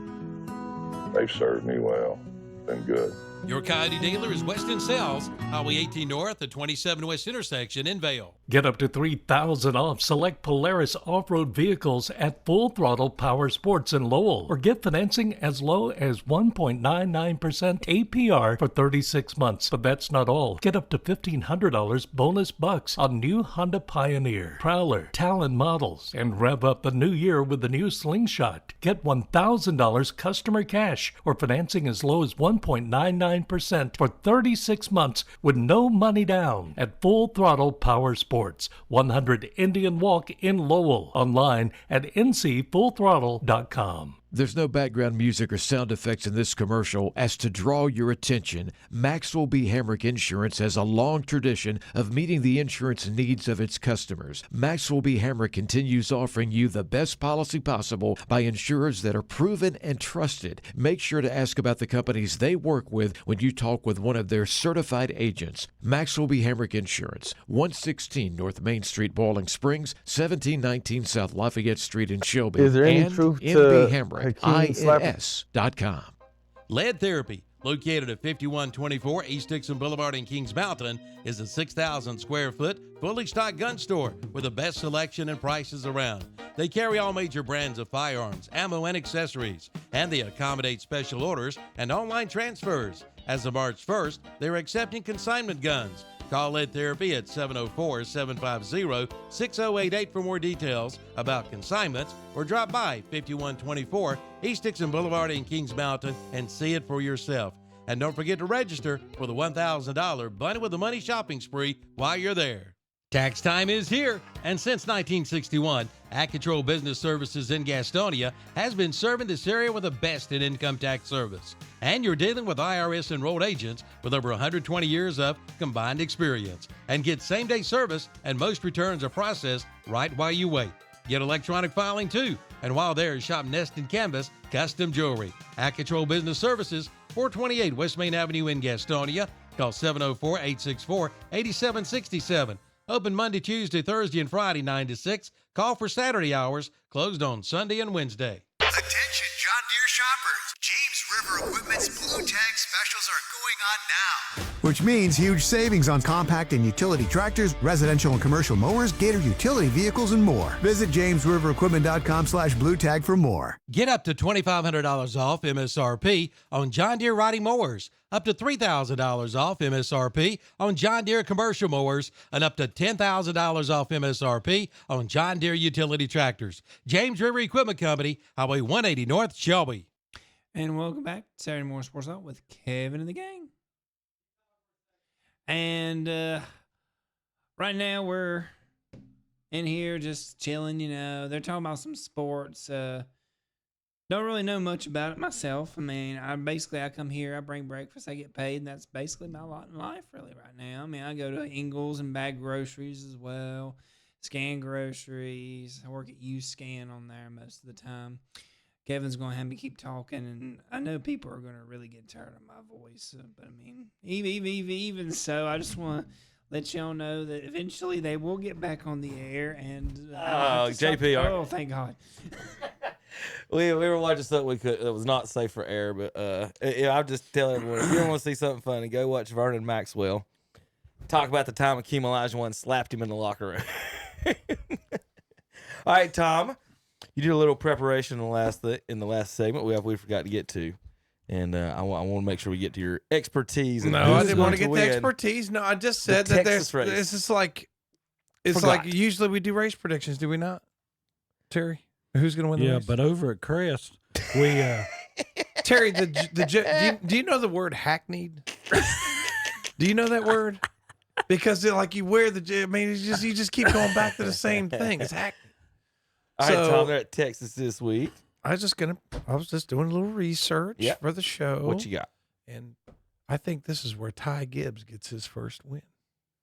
Speaker 25: They've served me well. Been good.
Speaker 1: Your Coyote dealer is Weston Sells, Highway 18 North, the 27 West intersection in Vail.
Speaker 2: Get up to $3,000 off select Polaris off-road vehicles at Full Throttle Power Sports in Lowell, or get financing as low as 1.99% APR for 36 months. But that's not all. Get up to $1,500 bonus bucks on new Honda Pioneer, Prowler, Talon models, and rev up the new year with the new Slingshot. Get $1,000 customer cash, or financing as low as 1.99% for 36 months with no money down at Full Throttle Power Sports, 100 Indian Walk in Lowell. Online at ncfullthrottle.com.
Speaker 9: There's no background music or sound effects in this commercial as to draw your attention. Maxwell B. Hamrick Insurance has a long tradition of meeting the insurance needs of its customers. Maxwell B. Hamrick continues offering you the best policy possible by insurers that are proven and trusted. Make sure to ask about the companies they work with when you talk with one of their certified agents. Maxwell B. Hamrick Insurance, 116 North Main Street, Boiling Springs, 1719 South Lafayette Street in Shelby.
Speaker 10: Is there any
Speaker 9: and
Speaker 10: truth to
Speaker 9: MB Hamrick.
Speaker 10: Hakeem
Speaker 9: INS.com.
Speaker 1: Lead Therapy, located at 5124 East Dixon Boulevard in Kings Mountain, is a 6,000 square foot, fully stocked gun store with the best selection and prices around. They carry all major brands of firearms, ammo, and accessories, and they accommodate special orders and online transfers. As of March 1st, they're accepting consignment guns. Call Lead Therapy at 704-750-6088 for more details about consignments, or drop by 5124 East Dixon Boulevard in Kings Mountain and see it for yourself. And don't forget to register for the $1,000 Bunny with the Money shopping spree while you're there. Tax time is here, and since 1961, AgControl Business Services in Gastonia has been serving this area with the best in income tax service. And you're dealing with IRS enrolled agents with over 120 years of combined experience, and get same-day service, and most returns are processed right while you wait. Get electronic filing too, and while there, shop Nest and Canvas Custom Jewelry. AgControl Business Services, 428 West Main Avenue in Gastonia. Call 704-864-8767. Open Monday, Tuesday, Thursday, and Friday, 9 to 6. Call for Saturday hours. Closed on Sunday and Wednesday.
Speaker 16: Attention John Deere shoppers. James River Equipment's Blue Tag specials are going on now.
Speaker 24: Which means huge savings on compact and utility tractors, residential and commercial mowers, Gator utility vehicles, and more. Visit jamesriverequipment.com/Blue Tag for more.
Speaker 1: Get up to $2,500 off MSRP on John Deere riding mowers, up to $3,000 off MSRP on John Deere commercial mowers, and up to $10,000 off MSRP on John Deere utility tractors. James River Equipment Company, Highway 180 North, Shelby.
Speaker 11: And welcome back to Saturday Morning Sports Talk with Kevin and the gang. And right now we're in here just chilling, you know. They're talking about some sports. Don't really know much about it myself. I mean, I come here, I bring breakfast, I get paid, and that's basically my lot in life really right now. I mean, I go to Ingles and bag groceries as well, scan groceries. I work at U-Scan on there most of the time. Kevin's going to have me keep talking, and I know people are going to really get tired of my voice. But, I mean, even so, I just want to let y'all know that eventually they will get back on the air. And
Speaker 14: JP.
Speaker 11: Oh, thank God.
Speaker 14: We were watching something that was not safe for air, but I'll just tell everyone, if you don't want to see something funny, go watch Vernon Maxwell talk about the time Akeem Olajuwon slapped him in the locker room. All right, Tom. You did a little preparation in the last segment we forgot to get to, and I want to make sure we get to your expertise.
Speaker 12: No, I didn't want to get the expertise. No, I just said that this is like usually we do race predictions, do we not, Terry? Who's going to win the race?
Speaker 13: Yeah, but over at Crest, we
Speaker 12: Terry, do you know the word hackneyed? Do you know that word? Because you wear you just keep going back to the same thing. It's hackneyed.
Speaker 14: All right, Tom, they're at Texas this week.
Speaker 12: I was just doing a little research for the show.
Speaker 14: What you got?
Speaker 12: And I think this is where Ty Gibbs gets his first win,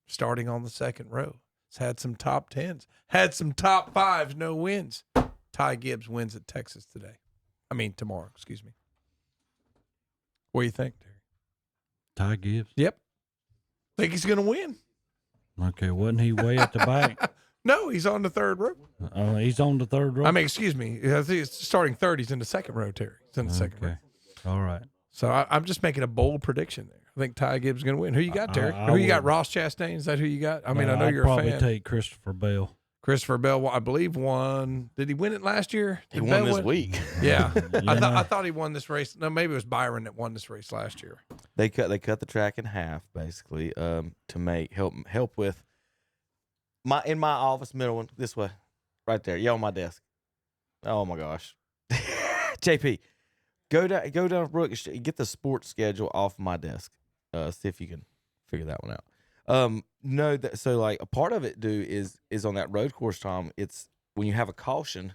Speaker 12: starting on the second row. He's had some top 10s, had some top 5s, no wins. Ty Gibbs wins at Texas tomorrow, excuse me. What do you think, Terry?
Speaker 13: Ty Gibbs?
Speaker 12: Yep. Think he's going to win?
Speaker 13: Okay, wasn't he way at the back?
Speaker 12: No, he's on the third row.
Speaker 13: He's on the third row.
Speaker 12: I mean, excuse me. I think it's starting third. He's in the second row, Terry. He's in the second row.
Speaker 13: All right.
Speaker 12: So I'm just making a bold prediction there. I think Ty Gibbs is going to win. Who you got, Terry? Who you got? Ross Chastain? Is that who you got? I mean, I know you're a fan.
Speaker 13: I'd probably take Christopher Bell.
Speaker 12: Christopher Bell, I believe, won. Did he win it last year?
Speaker 14: He won this week.
Speaker 12: Yeah, I thought he won this race. No, maybe it was Byron that won this race last year.
Speaker 14: They cut the track in half basically to help with my office middle one this way, right there. Yeah, on my desk. Oh my gosh, JP, go down Brook, get the sports schedule off my desk. See if you can figure that one out. So like a part of it is on that road course, Tom. It's when you have a caution,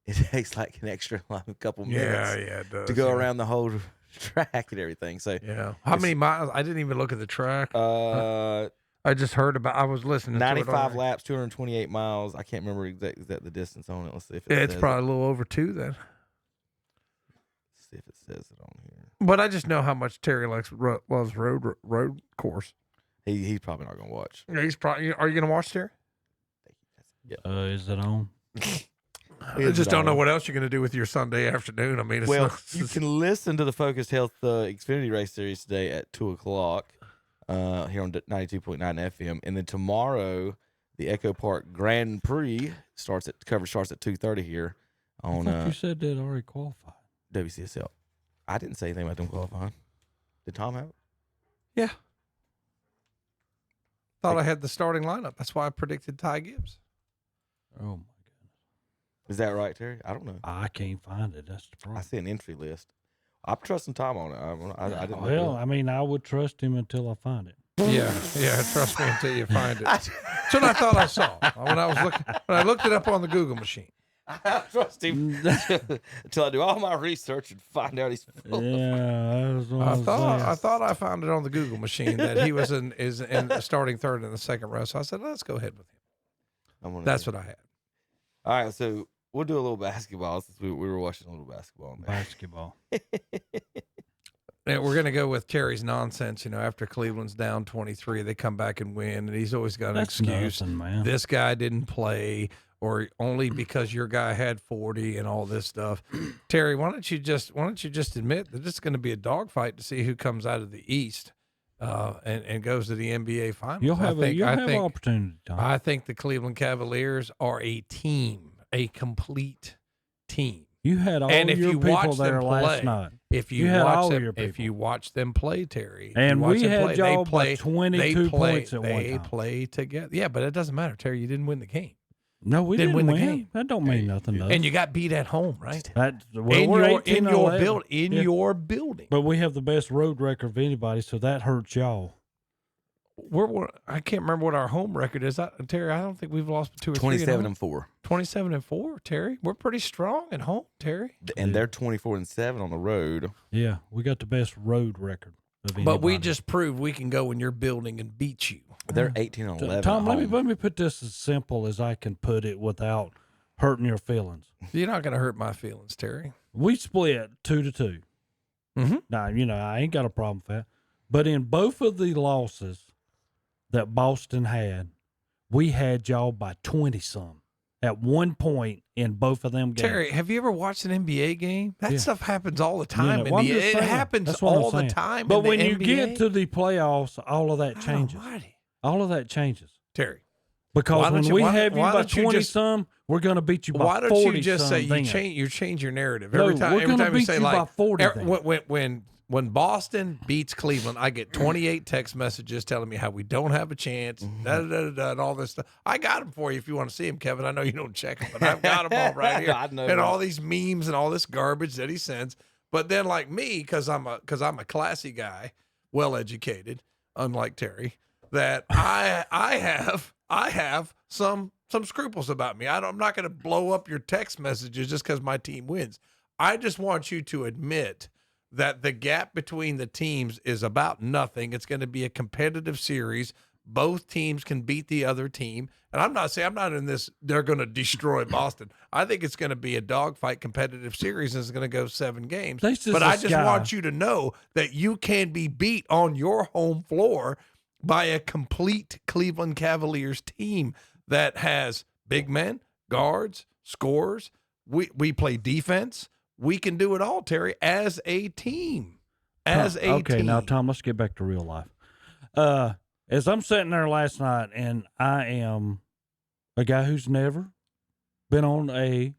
Speaker 14: it takes like an extra couple minutes
Speaker 12: it does,
Speaker 14: to go around the whole track and everything. So
Speaker 12: how many miles? I didn't even look at the track. I just heard about. I was listening.
Speaker 14: 95 laps, 228 miles. I can't remember exactly the distance on it. Let's see if
Speaker 12: it's probably a little over 2 then.
Speaker 14: Let's see if it says it on here.
Speaker 12: But I just know how much Terry loves road course.
Speaker 14: He's probably not going to watch.
Speaker 12: Yeah, he's probably. Are you going to watch, Terry?
Speaker 13: Is it on?
Speaker 12: I just don't know what else you're going to do with your Sunday afternoon. I mean,
Speaker 14: you can listen to the Focused Health Xfinity Race Series today at 2:00 here on 92.9 FM, and then tomorrow the Echo Park Grand Prix coverage starts at 2:30 here on.
Speaker 13: You said they'd already qualified.
Speaker 14: WCSL. I didn't say anything about them qualifying. Did Tom have it?
Speaker 12: Yeah. Thought I had the starting lineup. That's why I predicted Ty Gibbs.
Speaker 13: Oh my goodness.
Speaker 14: Is that right, Terry? I don't know.
Speaker 13: I can't find it. That's the problem.
Speaker 14: I see an entry list. I'm trusting Tom on it. I didn't.
Speaker 13: Well, I mean, I would trust him until I find it.
Speaker 12: Yeah, trust me until you find it. That's what I thought I saw when I looked it up on the Google machine.
Speaker 14: I trust him until I do all my research and find out he's full.
Speaker 13: Yeah,
Speaker 12: I thought I found it on the Google machine that he was in starting third in the second row. So I said, let's go ahead with him. That's what I had.
Speaker 14: All right, so we'll do a little basketball since we were watching a little basketball.
Speaker 13: Basketball.
Speaker 12: And we're going to go with Terry's nonsense. After Cleveland's down 23, they come back and win, and he's always got an excuse.
Speaker 13: Nothing, man.
Speaker 12: This guy didn't play, or only because your guy had 40 and all this stuff. Terry, why don't you just admit that this is going to be a dogfight to see who comes out of the East and goes to the NBA Finals?
Speaker 13: You'll have an opportunity, Tom.
Speaker 12: I think the Cleveland Cavaliers are a team, a complete team.
Speaker 13: You had all your people there last night.
Speaker 12: If you watch them play, Terry,
Speaker 13: and we had y'all by 22 points at one time.
Speaker 12: They play together. Yeah, but it doesn't matter, Terry. You didn't win the game.
Speaker 13: No, we didn't win
Speaker 12: the game.
Speaker 13: That don't mean nothing.
Speaker 12: And you got beat at home, right?
Speaker 13: In
Speaker 12: your building.
Speaker 13: But we have the best road record of anybody, so that hurts y'all.
Speaker 12: I can't remember what our home record is. Terry, I don't think we've lost 2 or 3.
Speaker 14: 27-4.
Speaker 12: 27-4, Terry. We're pretty strong at home, Terry.
Speaker 14: And they're 24-7 on the road.
Speaker 13: Yeah, we got the best road record of anybody.
Speaker 12: But we just proved we can go in your building and beat you.
Speaker 14: They're 18-11.
Speaker 13: Tom, let me put this as simple as I can put it without hurting your feelings.
Speaker 12: You're not going to hurt my feelings, Terry.
Speaker 13: We split 2-2.
Speaker 12: Mm-hmm.
Speaker 13: Now, I ain't got a problem with that. But in both of the losses that Boston had, we had y'all by 20-some at one point in both of them games.
Speaker 12: Terry, have you ever watched an NBA game? That stuff happens all the time. It happens
Speaker 13: That's
Speaker 12: all the time.
Speaker 13: But when
Speaker 12: you
Speaker 13: get to the playoffs, all of that changes. All of that changes,
Speaker 12: Terry.
Speaker 13: Because when we have you by 20-some, we're going to beat you by 40-some.
Speaker 12: Why don't you just say you change your narrative every time you say
Speaker 13: by 40.
Speaker 12: When Boston beats Cleveland, I get 28 text messages telling me how we don't have a chance, and all this stuff. I got them for you if you want to see them, Kevin. I know you don't check them, but I've got them all right here.
Speaker 14: I know
Speaker 12: and all these memes and all this garbage that he sends. But then, like me, because I'm a classy guy, well educated, unlike Terry, that I have some scruples about me. I'm not going to blow up your text messages just because my team wins. I just want you to admit that the gap between the teams is about nothing. It's going to be a competitive series. Both teams can beat the other team. And I'm not in this, they're going to destroy Boston. I think it's going to be a dogfight competitive series, and it's going to go 7 games. But I just want you to know that you can be beat on your home floor. by a complete Cleveland Cavaliers team that has big men, guards, scorers. We play defense. We can do it all, Terry, as a team.
Speaker 13: Okay, now, Tom, let's get back to real life. As I'm sitting there last night, and I am a guy who's never been on a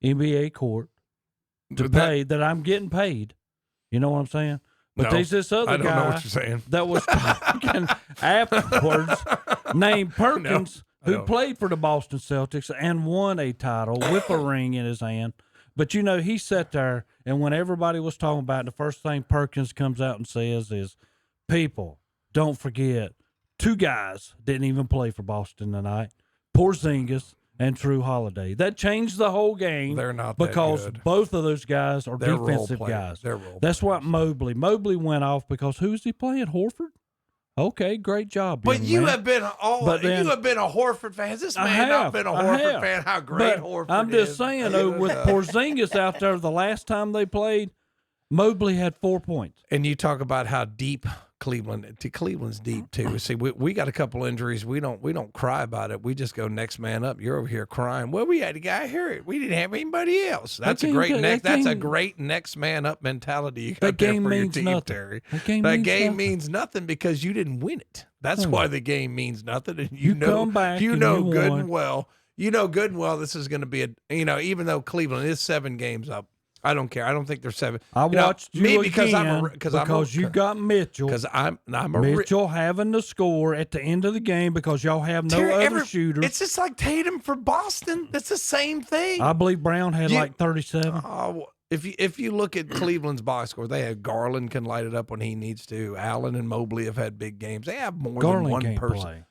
Speaker 13: NBA court that I'm getting paid. You know what I'm saying? But
Speaker 12: No,
Speaker 13: there's this other
Speaker 12: I don't
Speaker 13: guy
Speaker 12: know what you're saying.
Speaker 13: that was talking afterwards named Perkins, who
Speaker 12: No.
Speaker 13: played for the Boston Celtics and won a title with a ring in his hand. But, you know, he sat there, and when everybody was talking about it, the first thing Perkins comes out and says is, people, don't forget, 2 guys didn't even play for Boston tonight, Porzingis and Drew Holiday. That changed the whole game.
Speaker 12: They're not that
Speaker 13: because
Speaker 12: good.
Speaker 13: both of those guys are
Speaker 12: They're role
Speaker 13: defensive
Speaker 12: players.
Speaker 13: guys.
Speaker 12: They're role
Speaker 13: That's what Mobley went off because who's he playing? Horford? Okay, great job.
Speaker 12: But
Speaker 13: young
Speaker 12: you
Speaker 13: man.
Speaker 12: have been
Speaker 13: Then-
Speaker 12: you have been a Horford fan. Has this
Speaker 13: I
Speaker 12: man not
Speaker 13: have,
Speaker 12: been a
Speaker 13: I
Speaker 12: Horford
Speaker 13: have.
Speaker 12: fan? How great
Speaker 13: But
Speaker 12: Horford
Speaker 13: I'm
Speaker 12: is.
Speaker 13: just saying, though, with Porzingis out there the last time they played, Mobley had 4 points.
Speaker 12: And you talk about how deep Cleveland's deep too. See, we got a couple injuries. We don't cry about it. We just go next man up. You're over here crying. Well, we had a guy here. We didn't have anybody else. That's a great next man up mentality you got
Speaker 13: That
Speaker 12: there
Speaker 13: game
Speaker 12: for your
Speaker 13: means
Speaker 12: team,
Speaker 13: nothing.
Speaker 12: Terry.
Speaker 13: That game means nothing.
Speaker 12: means nothing because you didn't win it. That's why the game means nothing. And
Speaker 13: You come back
Speaker 12: you
Speaker 13: and
Speaker 12: know
Speaker 13: you
Speaker 12: good
Speaker 13: won.
Speaker 12: and well. You know good and well this is going to be even though Cleveland is 7 games up. I don't care. I don't think they're 7.
Speaker 13: I watched you
Speaker 12: because
Speaker 13: again
Speaker 12: because
Speaker 13: you got Mitchell.
Speaker 12: Because I'm a
Speaker 13: Mitchell having to score at the end of the game because y'all have no other shooters.
Speaker 12: It's just like Tatum for Boston. That's the same thing.
Speaker 13: I believe Brown had like 37.
Speaker 12: If you look at Cleveland's box score, they have Garland can light it up when he needs to. Allen and Mobley have had big games. They have more
Speaker 13: Garland
Speaker 12: than one
Speaker 13: can't
Speaker 12: person.
Speaker 13: play.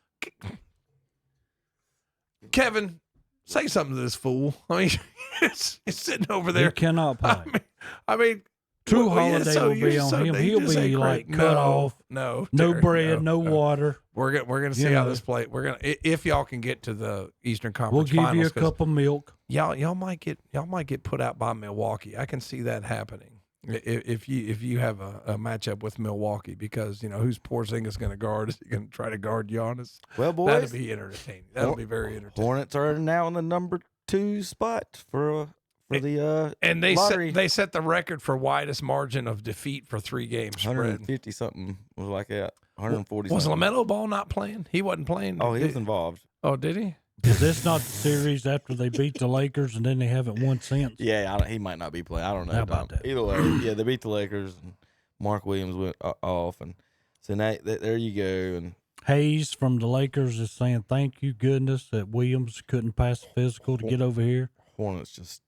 Speaker 12: Kevin, say something to this fool. I mean, he's sitting over there.
Speaker 13: He cannot play.
Speaker 12: I mean,
Speaker 13: Drew
Speaker 12: well, yeah,
Speaker 13: Holiday
Speaker 12: so
Speaker 13: will
Speaker 12: you're
Speaker 13: be on
Speaker 12: so-
Speaker 13: him.
Speaker 12: you
Speaker 13: He'll
Speaker 12: just
Speaker 13: be
Speaker 12: ain't
Speaker 13: like
Speaker 12: great.
Speaker 13: cut
Speaker 12: No,
Speaker 13: off.
Speaker 12: no
Speaker 13: Terry, bread, no water.
Speaker 12: We're gonna see how this play. We're gonna if y'all can get to the Eastern
Speaker 13: We'll
Speaker 12: Conference
Speaker 13: give you
Speaker 12: Finals,
Speaker 13: a cup of milk.
Speaker 12: Y'all might get put out by Milwaukee. I can see that happening if you have a matchup with Milwaukee because who's Porzingis going to guard? Is he going to try to guard Giannis?
Speaker 14: Well, boys,
Speaker 12: that'll be entertaining. That'll be very entertaining.
Speaker 14: Hornets are now in the number 2 spot for the
Speaker 12: And they
Speaker 14: lottery.
Speaker 12: set the record for widest margin of defeat for 3 games spread.
Speaker 14: 150 something was like that. 140.
Speaker 12: Was
Speaker 14: something.
Speaker 12: LaMelo Ball not playing? He wasn't playing.
Speaker 14: Oh, he was involved.
Speaker 12: Oh, did he?
Speaker 13: Is this not the series after they beat the Lakers and then they haven't won since?
Speaker 14: Yeah, he might not be playing. I don't know.
Speaker 13: How about
Speaker 14: Tom.
Speaker 13: that?
Speaker 14: Either way, yeah, they beat the Lakers. And Mark Williams went off, and so now there you go. And
Speaker 13: Hayes from the Lakers is saying, thank you, goodness, that Williams couldn't pass the physical to get over here.
Speaker 14: Hornets just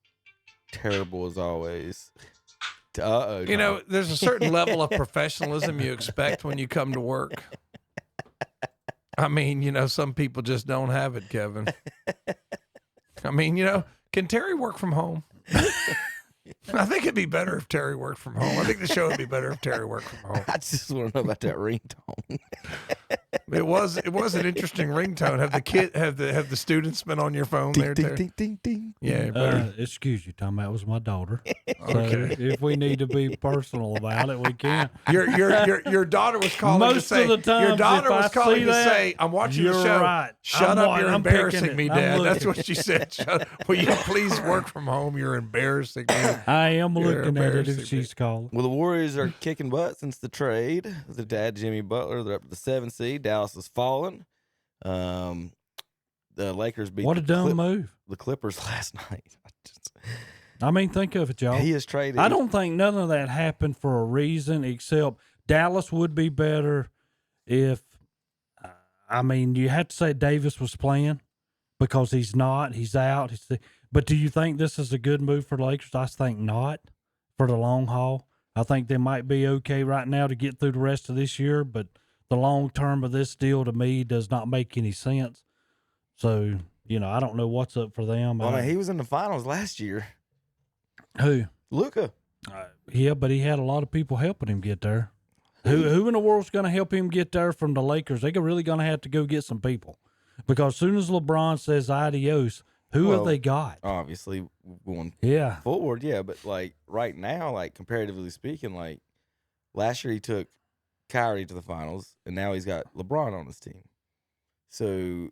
Speaker 14: terrible as always.
Speaker 12: There's a certain level of professionalism you expect when you come to work. I mean, some people just don't have it, Kevin. I mean, can Terry work from home? I think it'd be better if Terry worked from home. I think the show would be better if Terry worked from home.
Speaker 14: I just want to know about that ringtone.
Speaker 12: It was an interesting ringtone. Have the students been on your phone
Speaker 14: Ding,
Speaker 12: there,
Speaker 14: ding,
Speaker 12: Terry?
Speaker 14: ding, ding, ding.
Speaker 12: Yeah, better.
Speaker 13: Excuse you, Tom. That was my daughter.
Speaker 12: Okay.
Speaker 13: So if we need to be personal about it, we can.
Speaker 12: Your daughter was calling
Speaker 13: Most
Speaker 12: to say.
Speaker 13: of the times,
Speaker 12: your daughter
Speaker 13: if
Speaker 12: was
Speaker 13: I
Speaker 12: calling
Speaker 13: see
Speaker 12: to
Speaker 13: that,
Speaker 12: say, "I'm watching the
Speaker 13: you're
Speaker 12: show.
Speaker 13: right.
Speaker 12: Shut up! You're
Speaker 13: I'm picking
Speaker 12: embarrassing
Speaker 13: it.
Speaker 12: me,
Speaker 13: I'm
Speaker 12: Dad."
Speaker 13: looking.
Speaker 12: That's what she said. Will you please work from home? You're embarrassing me.
Speaker 13: I am
Speaker 12: You're
Speaker 13: looking at it
Speaker 12: embarrassing
Speaker 13: if she's calling.
Speaker 14: Well, the Warriors are kicking butt since the trade. The dad, Jimmy Butler, they're up to the 7th seed. Dallas has fallen. The Lakers beat
Speaker 13: What a dumb move.
Speaker 14: the Clippers last night.
Speaker 13: I mean, think of it, y'all.
Speaker 14: He is traded.
Speaker 13: I don't think none of that happened for a reason except Dallas would be better if, you had to say Davis was playing because he's not. He's out. But do you think this is a good move for the Lakers? I think not for the long haul. I think they might be okay right now to get through the rest of this year, but the long term of this deal to me does not make any sense. So, I don't know what's up for them.
Speaker 14: Well, he was in the finals last year.
Speaker 13: Who?
Speaker 14: Luka.
Speaker 13: Yeah, but he had a lot of people helping him get there. Who in the world's going to help him get there from the Lakers? They're really going to have to go get some people. Because as soon as LeBron says adios, who have they got?
Speaker 14: Obviously, going forward, yeah. But, right now, comparatively speaking, last year he took Kyrie to the finals, and now he's got LeBron on his team. So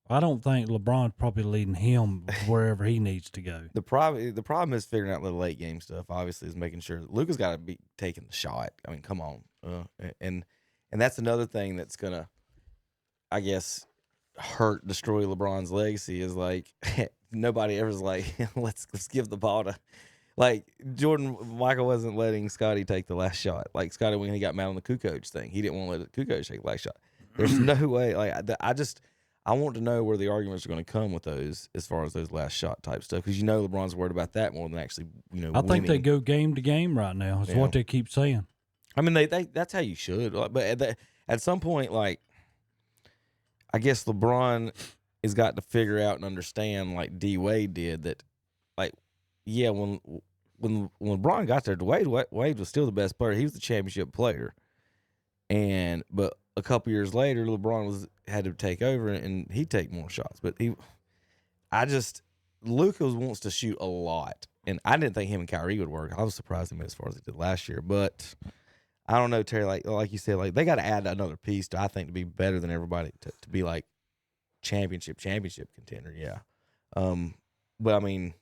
Speaker 13: I don't think LeBron's probably leading him wherever he needs to go.
Speaker 14: the problem is figuring out the late game stuff. Obviously, is making sure Luka's got to be taking the shot. I mean, come on, and that's another thing that's gonna, I guess, destroy LeBron's legacy. Is like nobody ever's like, let's give the ball to. Like, Michael wasn't letting Scotty take the last shot. Like, Scotty, when he got mad on the Kukoc thing, he didn't want to let Kukoc take the last shot. There's no way. Like, I want to know where the arguments are going to come with those as far as those last shot type stuff. Because LeBron's worried about that more than actually,
Speaker 13: I think they go game to game right now. Is what they keep saying.
Speaker 14: I mean, they that's how you should. But at some point, like, I guess LeBron has got to figure out and understand, like D Wade did, that, like, yeah, when LeBron got there, Wade was still the best player. He was the championship player, but a couple years later, LeBron had to take over and he'd take more shots. But Luka wants to shoot a lot, and I didn't think him and Kyrie would work. I was surprised he went as far as he did last year, but I don't know, Terry. Like you said, like they got to add another piece to be better than everybody to be like championship contender. Yeah, but I mean.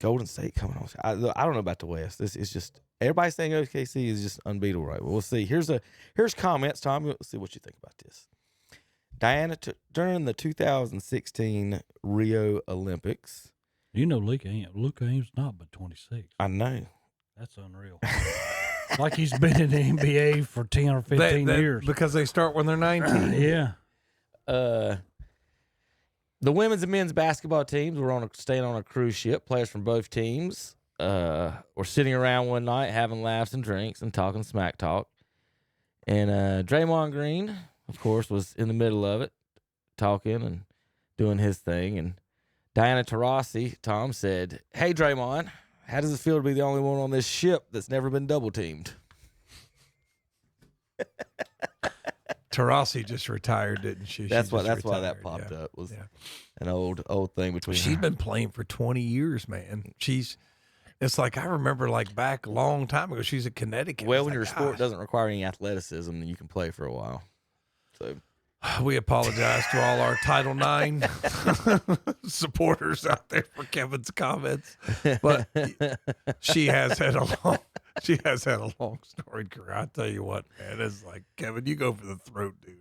Speaker 14: Golden State coming on. I don't know about the West. This is just everybody's saying OKC is just unbeatable, right? Well, we'll see. Here's comments, Tom. Let's see what you think about this. Diana, during the 2016 Rio Olympics,
Speaker 13: Luka ain't not but 26.
Speaker 14: I know.
Speaker 13: That's unreal. Like he's been in the NBA for 10 or 15 years.
Speaker 12: Because they start when they're 19.
Speaker 13: Yeah.
Speaker 14: The women's and men's basketball teams were staying on a cruise ship. Players from both teams were sitting around one night having laughs and drinks and talking smack talk. And Draymond Green, of course, was in the middle of it, talking and doing his thing. And Diana Taurasi, Tom, said, "Hey, Draymond, how does it feel to be the only one on this ship that's never been double teamed?"
Speaker 12: Taurasi just retired, didn't she?
Speaker 14: That's why that popped up. Was an old thing between.
Speaker 12: She's been playing for 20 years, man. It's like I remember, like back a long time ago. She's a Connecticut.
Speaker 14: Well, when your sport doesn't require any athleticism, then you can play for a while. So
Speaker 12: we apologize to all our Title IX supporters out there for Kevin's comments, but she has had a long storied career. I tell you what, man, it's like, Kevin, you go for the throat, dude.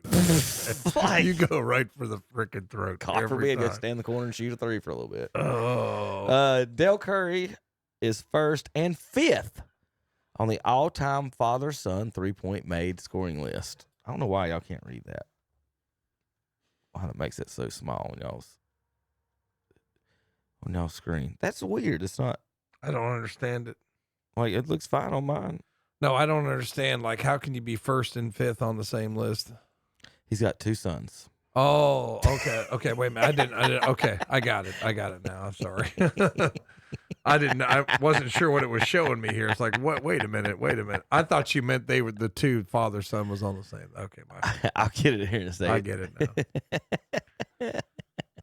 Speaker 12: You go right for the freaking throat.
Speaker 14: God forbid, go stand in the corner and shoot a three for a little bit. Oh, Dell Curry is first and fifth on the all-time father-son three-point made scoring list. I don't know why y'all can't read that. Wow, that makes it so small on y'all's screen. That's weird. It's not.
Speaker 12: I don't understand it.
Speaker 14: Like, it looks fine on mine.
Speaker 12: No, I don't understand. Like, how can you be first and fifth on the same list?
Speaker 14: He's got two sons.
Speaker 12: Oh, okay. Okay, wait a minute. I didn't. Okay, I got it now. I'm sorry. I wasn't sure what it was showing me here. It's like, what? Wait a minute. I thought you meant they were the two father son was on the same. Okay,
Speaker 14: I'll get it here in a second.
Speaker 12: I get it now.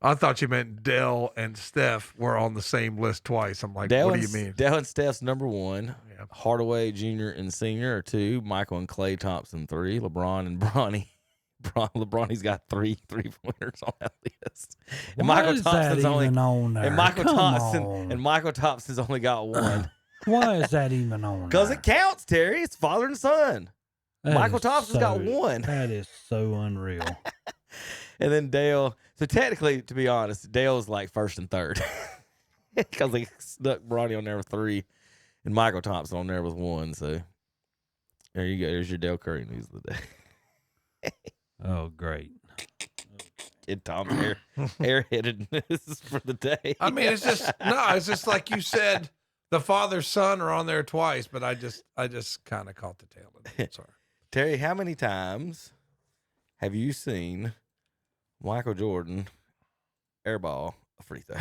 Speaker 12: I thought you meant Dell and Steph were on the same list twice. I'm like, what do you mean?
Speaker 14: Dell and Steph's number one. Yeah. Hardaway Jr. and Senior are two. Michael and Klay Thompson three. LeBron and Bronny. LeBron's got three three-pointers on that list. And Michael Thompson's only on there? And Michael Thompson's only got one.
Speaker 13: Why is that even on there?
Speaker 14: Because it counts, Terry. It's father and son. Michael Thompson's got one.
Speaker 13: That is so unreal.
Speaker 14: And then Dale. So technically, to be honest, Dale's like first and third. Because they stuck Bronny on there with three and Michael Thompson on there with one. So there you go. There's your Dale Curry news of the day.
Speaker 13: Oh, great.
Speaker 14: Kid Tom airheaded news for the day.
Speaker 12: I mean, it's just like you said, the father son are on there twice, but I just kind of caught the tail of it. Sorry.
Speaker 14: Terry, how many times have you seen Michael Jordan airball a free throw?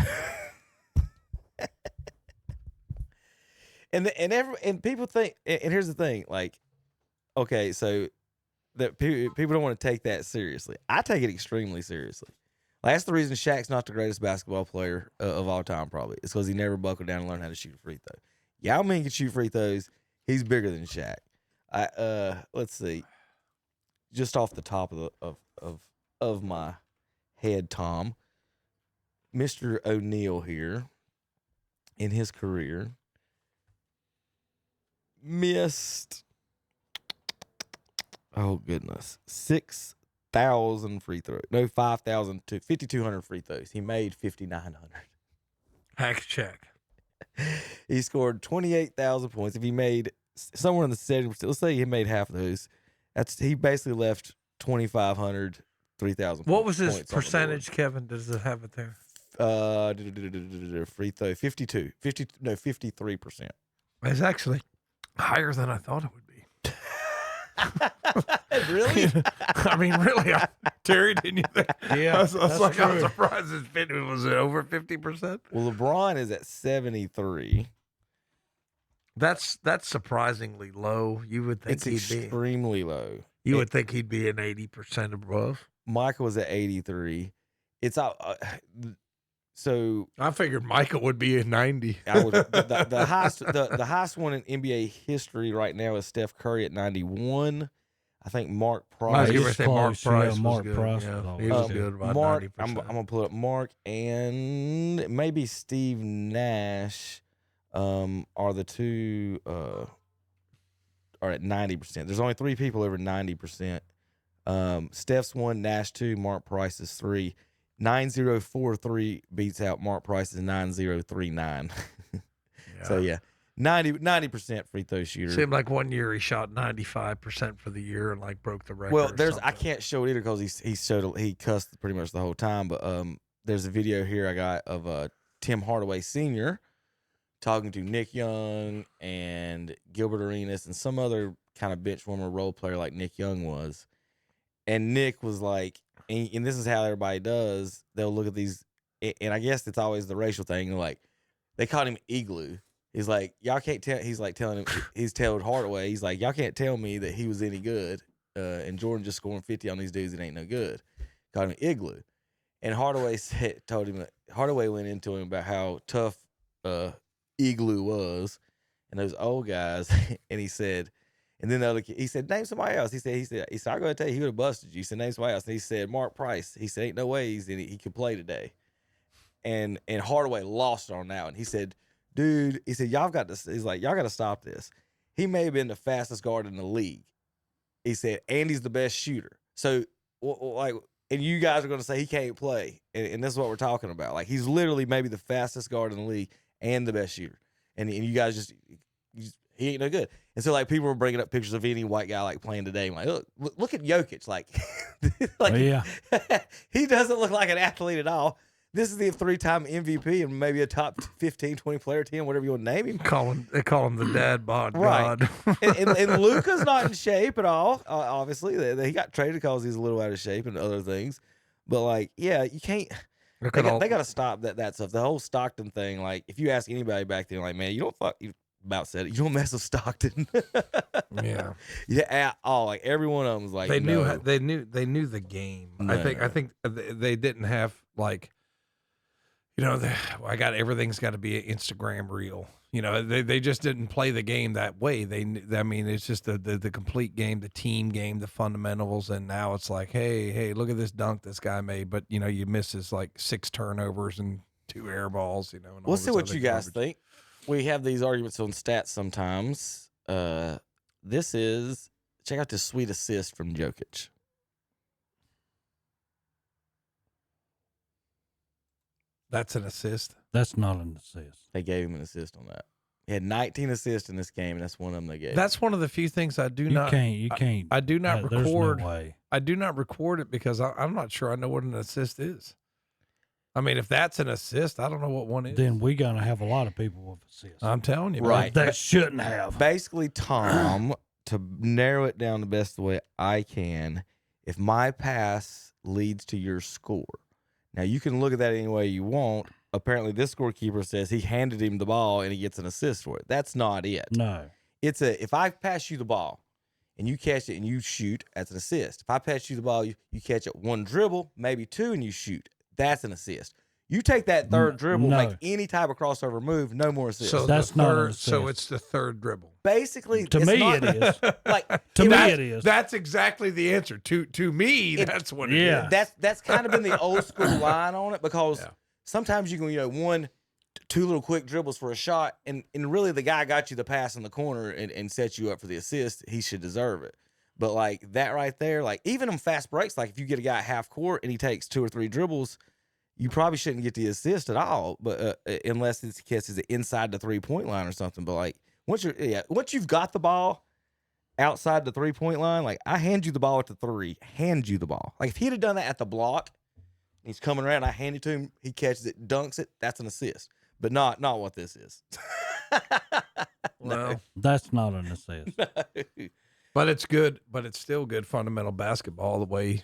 Speaker 14: and people think, and here's the thing, like, okay, so that people don't want to take that seriously. I take it extremely seriously. Like, that's the reason Shaq's not the greatest basketball player of all time, probably. It's because he never buckled down and learned how to shoot a free throw. Yao Ming can shoot free throws. He's bigger than Shaq. Let's see. Just off the top of my head, Tom, Mr. O'Neill here in his career missed, oh goodness, 6,000 free throws. No, 5,200 free throws. He made 5,900.
Speaker 12: Hack check.
Speaker 14: He scored 28,000 points. If he made somewhere in the 70%, let's say he made half of those, he basically left 2,500, 3,000.
Speaker 12: What was his percentage, Kevin? Does it have it there?
Speaker 14: Free throw 53%.
Speaker 12: It's actually higher than I thought it would be.
Speaker 14: Really?
Speaker 12: I mean, really, Terry, didn't you think?
Speaker 14: Yeah,
Speaker 12: I was like,
Speaker 14: true.
Speaker 12: I'm surprised it was over 50%.
Speaker 14: Well, LeBron is at 73.
Speaker 12: That's surprisingly low. You would think
Speaker 14: It's
Speaker 12: he'd be
Speaker 14: extremely low.
Speaker 12: You would think he'd be an 80% above.
Speaker 14: Michael was at 83. It's so
Speaker 12: I figured Michael would be at 90.
Speaker 14: the highest one in NBA history right now is Steph Curry at 91. I think Mark Price.
Speaker 12: I was going to say Mark Price was good.
Speaker 13: Price
Speaker 12: Yeah, he was good about
Speaker 14: Mark,
Speaker 12: 90%.
Speaker 14: I'm gonna pull up Mark and maybe Steve Nash are the two are at 90%. There's only 3 people over 90%. Steph's 1, Nash 2, Mark Price is 3. 9043 beats out Mark Price's 9039. So yeah, 90% free throw shooter.
Speaker 12: Seemed like one year he shot 95% for the year and like broke the record.
Speaker 14: Well, I can't show it either because he cussed pretty much the whole time. But there's a video here I got of Tim Hardaway Sr. talking to Nick Young and Gilbert Arenas and some other kind of bench warmer role player like Nick Young was. And Nick was like, and this is how everybody does. They'll look at these, and I guess it's always the racial thing. Like, they called him Igloo. He's like, y'all can't tell. He's like telling him, he's told Hardaway, he's like, y'all can't tell me that he was any good. And Jordan just scoring 50 on these dudes, it ain't no good. Called him Igloo. And Hardaway Hardaway went into him about how tough Igloo was and those old guys. And he said, and then the other kid, he said, name somebody else. He said, I'm going to tell you, he would have busted you. He said, name somebody else. And he said, Mark Price. He said, ain't no way he could play today. And Hardaway lost on that one. He said, dude, he said, y'all got to stop this. He may have been the fastest guard in the league. He said, and he's the best shooter. So, like, and you guys are going to say he can't play. And this is what we're talking about. Like, he's literally maybe the fastest guard in the league and the best shooter. And you guys he ain't no good. And so, like, people were bringing up pictures of any white guy, like, playing today. I'm like, look at Jokic. Like, he doesn't look like an athlete at all. This is the 3-time MVP and maybe a top 15, 20 player team, whatever you want to name him.
Speaker 12: They call him the dad bod
Speaker 14: right.
Speaker 12: god.
Speaker 14: and Luka's not in shape at all, obviously. He got traded because he's a little out of shape and other things. But, like, yeah, you can't. They got to stop that stuff. The whole Stockton thing, like, if you ask anybody back then, like, man, you don't mess with Stockton.
Speaker 12: Yeah.
Speaker 14: Yeah, at all. Like, every one of them was like,
Speaker 12: they
Speaker 14: no.
Speaker 12: knew the game. No. I think they didn't have, like, you know, everything's got to be an Instagram reel. You know, they just didn't play the game that way. It's just the complete game, the team game, the fundamentals. And now it's like, hey, look at this dunk this guy made. But, you know, you miss his like 6 turnovers and 2 air balls, you know. And
Speaker 14: we'll see what you guys think. We have these arguments on stats sometimes. Check out this sweet assist from Jokic.
Speaker 12: That's an assist?
Speaker 13: That's not an assist.
Speaker 14: They gave him an assist on that. He had 19 assists in this game, and that's one of them they gave.
Speaker 12: That's one of the few things I do not.
Speaker 13: You can't.
Speaker 12: I do not record.
Speaker 13: There's no way.
Speaker 12: I do not record it because I'm not sure I know what an assist is. I mean, if that's an assist, I don't know what one is.
Speaker 13: Then we're going to have a lot of people with assists.
Speaker 12: I'm telling you.
Speaker 14: Right.
Speaker 13: That shouldn't have.
Speaker 14: Basically, Tom, to narrow it down the best way I can, if my pass leads to your score. Now, you can look at that any way you want. Apparently, this scorekeeper says he handed him the ball and he gets an assist for it. That's not it.
Speaker 13: No.
Speaker 14: If I pass you the ball and you catch it and you shoot, that's an assist. If I pass you the ball, you catch it 1 dribble, maybe 2, and you shoot. That's an assist. You take that third dribble,
Speaker 13: no.
Speaker 14: make any type of crossover move, no more assists.
Speaker 12: So
Speaker 13: That's
Speaker 12: the
Speaker 13: not an
Speaker 12: third,
Speaker 13: assist.
Speaker 12: so it's the third dribble.
Speaker 14: Basically,
Speaker 13: To
Speaker 14: it's
Speaker 13: me,
Speaker 14: not,
Speaker 13: it is.
Speaker 14: Like
Speaker 13: To me,
Speaker 12: That's-
Speaker 13: it is.
Speaker 12: That's exactly the answer. To me, that's what it
Speaker 13: Yeah.
Speaker 12: is.
Speaker 14: that's kind of been the old school line on it, because sometimes you can two little quick dribbles for a shot, and really the guy got you the pass in the corner and set you up for the assist. He should deserve it. But like that right there, like even on fast breaks, like if you get a guy at half court and he takes 2 or 3 dribbles, you probably shouldn't get the assist at all. But unless it's catches it inside the 3-point line or something. But like once you've got the ball outside the 3-point line, like I hand you the ball at the 3, hand you the ball. Like if he'd have done that at the block, he's coming around, I hand it to him, he catches it, dunks it, that's an assist. But not what this is.
Speaker 12: Well,
Speaker 13: that's not an assist.
Speaker 14: No.
Speaker 12: But it's good. But it's still good fundamental basketball. The way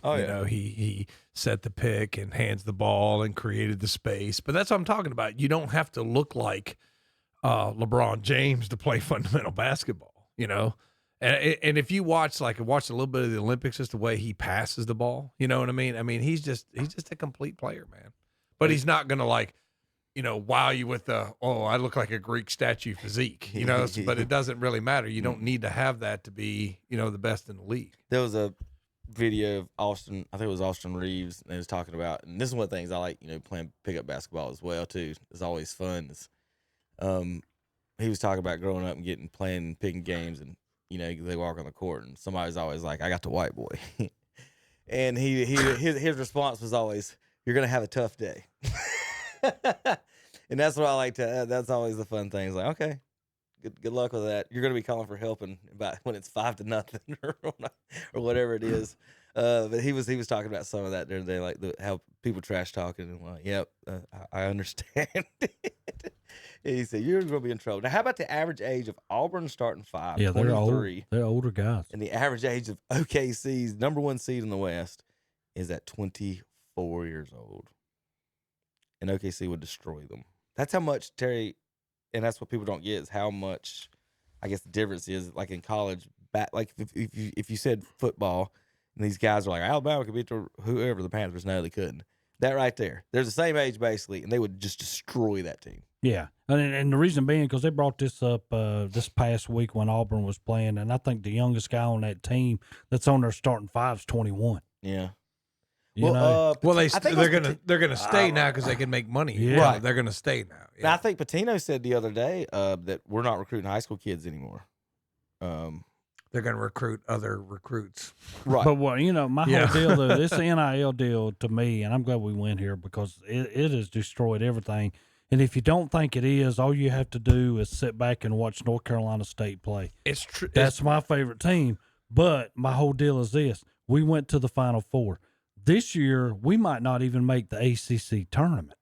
Speaker 12: he set the pick and hands the ball and created the space. But that's what I'm talking about. You don't have to look like LeBron James to play fundamental basketball. And if you watch a little bit of the Olympics, just the way he passes the ball, you know what I mean? I mean, he's just a complete player, man. But he's not gonna wow you with I look like a Greek statue physique, but it doesn't really matter. You don't need to have that to be, the best in the league.
Speaker 14: There was a video of Austin, I think it was Austin Reeves, and he was talking about, and this is one of the things I like, playing pickup basketball as well too. It's always fun. He was talking about growing up and picking games, and they walk on the court and somebody's always like, I got the white boy. And his response was always, you're gonna have a tough day. And that's what I like to. That's always the fun thing. It's like, okay, good luck with that. You're going to be calling for help about when it's 5-0 or whatever it is. But he was talking about some of that during the day, like how people trash talking, and like, yep, I understand. He said you're going to be in trouble. Now, how about the average age of Auburn starting 5?
Speaker 13: Yeah, they're old.
Speaker 14: 23,
Speaker 13: They're older guys.
Speaker 14: and the average age of OKC's #1 seed in the West is at 24 years old. And OKC would destroy them. That's how much Terry, and that's what people don't get, is how much, I guess the difference is, like in college, like if you said football, and these guys are like, Alabama could beat whoever, the Panthers, no, they couldn't. That right there. They're the same age, basically, and they would just destroy that team.
Speaker 13: Yeah, and the reason being, because they brought this up this past week when Auburn was playing, and I think the youngest guy on that team that's on their starting 5 is 21.
Speaker 14: Yeah.
Speaker 13: They're
Speaker 12: gonna stay now because they can make money.
Speaker 13: Yeah.
Speaker 12: Right. They're gonna stay now.
Speaker 14: Now, I think Patino said the other day that we're not recruiting high school kids anymore.
Speaker 12: They're gonna recruit other recruits.
Speaker 14: Right.
Speaker 13: But my whole deal though, this NIL deal to me, and I'm glad we went here because it has destroyed everything. And if you don't think it is, all you have to do is sit back and watch North Carolina State play.
Speaker 12: It's true.
Speaker 13: That's my favorite team. But my whole deal is this: we went to the Final Four. This year, we might not even make the ACC tournament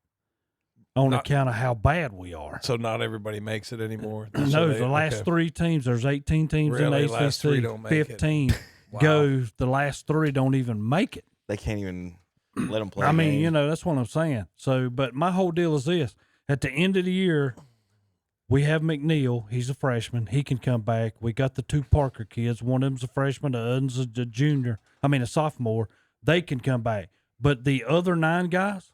Speaker 13: on account of how bad we are.
Speaker 12: So not everybody makes it anymore.
Speaker 13: No, the last 3 teams, there's 18 teams in the
Speaker 12: Last 3
Speaker 13: ACC,
Speaker 12: don't make
Speaker 13: 15
Speaker 12: Wow.
Speaker 13: go, the last 3 don't even make it.
Speaker 14: They can't even let them play.
Speaker 13: I mean, that's what I'm saying. So, but my whole deal is this: at the end of the year, we have McNeil. He's a freshman. He can come back. We got the 2 Parker kids. One of them's a freshman. The other's a sophomore. They can come back. But the other 9 guys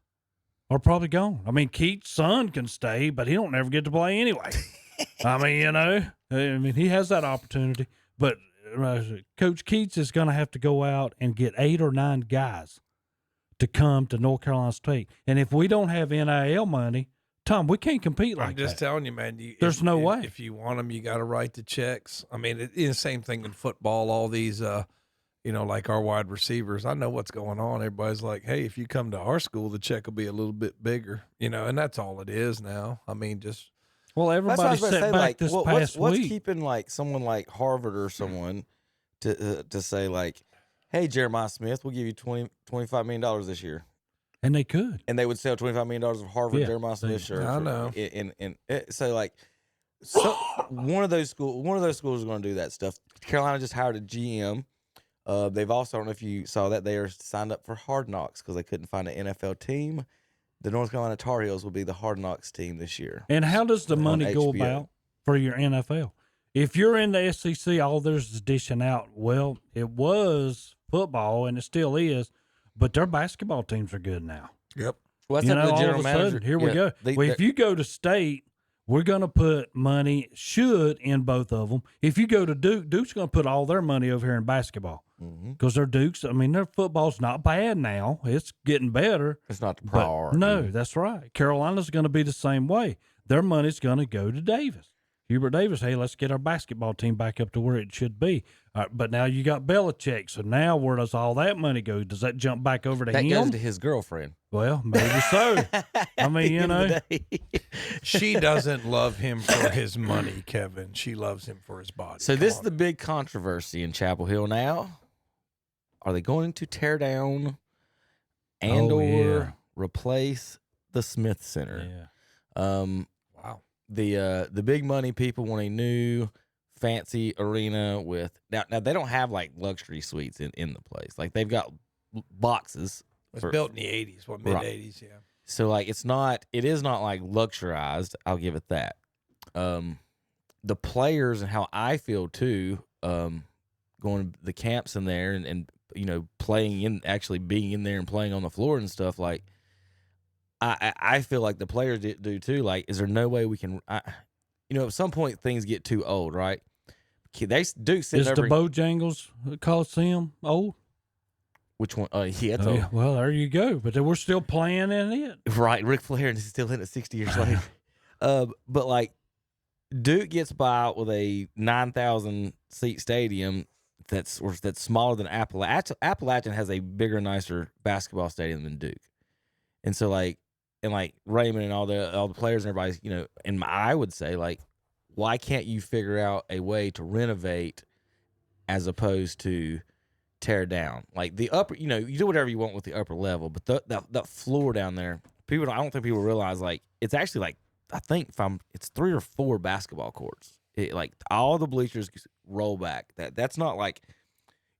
Speaker 13: are probably gone. I mean, Keats' son can stay, but he don't ever get to play anyway. I mean, he has that opportunity. But Coach Keats is going to have to go out and get 8 or 9 guys to come to North Carolina State. And if we don't have NIL money, Tom, we can't compete like that.
Speaker 12: I'm just telling you, man.
Speaker 13: There's no way.
Speaker 12: If you want them, you got to write the checks. I mean, it's the same thing in football. All these, like our wide receivers. I know what's going on. Everybody's like, hey, if you come to our school, the check will be a little bit bigger, and that's all it is now. I mean, just.
Speaker 13: Well, everybody sat back this past week.
Speaker 14: What's keeping like someone like Harvard or someone to say like, hey, Jeremiah Smith, we'll give you $25 million this year.
Speaker 13: And they could.
Speaker 14: And they would sell $25 million of Harvard Jeremiah Smith shirts.
Speaker 12: I know.
Speaker 14: So one of those schools is going to do that stuff. Carolina just hired a GM. They've also, I don't know if you saw that, they are signed up for Hard Knocks because they couldn't find an NFL team. The North Carolina Tar Heels will be the Hard Knocks team this year.
Speaker 13: And how does the money go about for your NFL? If you're in the SEC, all there's is dishing out. Well, it was football, and it still is, but their basketball teams are good now.
Speaker 12: Yep.
Speaker 14: Well, that's
Speaker 13: you
Speaker 14: up
Speaker 13: know,
Speaker 14: to the
Speaker 13: all
Speaker 14: general
Speaker 13: of a
Speaker 14: manager.
Speaker 13: sudden, here we
Speaker 14: Yeah,
Speaker 13: go. Well, if you go to state, we're going to put money, should, in both of them. If you go to Duke, Duke's going to put all their money over here in basketball because they're Dukes. I mean, their football's not bad now. It's getting better.
Speaker 14: It's not the
Speaker 13: But
Speaker 14: priority.
Speaker 13: no, that's right. Carolina's going to be the same way. Their money's going to go to Davis. Hubert Davis, hey, let's get our basketball team back up to where it should be. But now you got Belichick. So now where does all that money go? Does that jump back over to
Speaker 14: That
Speaker 13: him?
Speaker 14: goes to his girlfriend.
Speaker 13: Well, maybe so. I mean, you know.
Speaker 12: She doesn't love him for his money, Kevin. She loves him for his body.
Speaker 14: So this is the big controversy in Chapel Hill now. Are they going to tear down and/or replace the Smith Center?
Speaker 12: Wow.
Speaker 14: The big money people want a new fancy arena with now they don't have like luxury suites in the place. Like they've got boxes.
Speaker 12: It was built in the 80s, mid 80s, yeah.
Speaker 14: So like it is not like luxurized, I'll give it that. The players and how I feel too, going to the camps in there and you know, actually being in there and playing on the floor and stuff, like I feel like the players do too. Like, is there no way we can, you know, at some point things get too old, right? They do sit
Speaker 13: Is the Bojangles Coliseum old?
Speaker 14: Which one? Yeah, it's old.
Speaker 13: Well, there you go. But we're still playing in it.
Speaker 14: Right. Ric Flair is still in it 60 years later. But like Duke gets by with a 9,000 seat stadium that's smaller than Appalachian. Appalachian has a bigger, nicer basketball stadium than Duke. And so like Raymond and all the players and everybody, you know, and I would say, like, why can't you figure out a way to renovate as opposed to tear down? Like the upper, you know, you do whatever you want with the upper level, but that floor down there, I don't think people realize, like, it's actually like, I think it's 3 or 4 basketball courts. Like all the bleachers roll back. That's not like,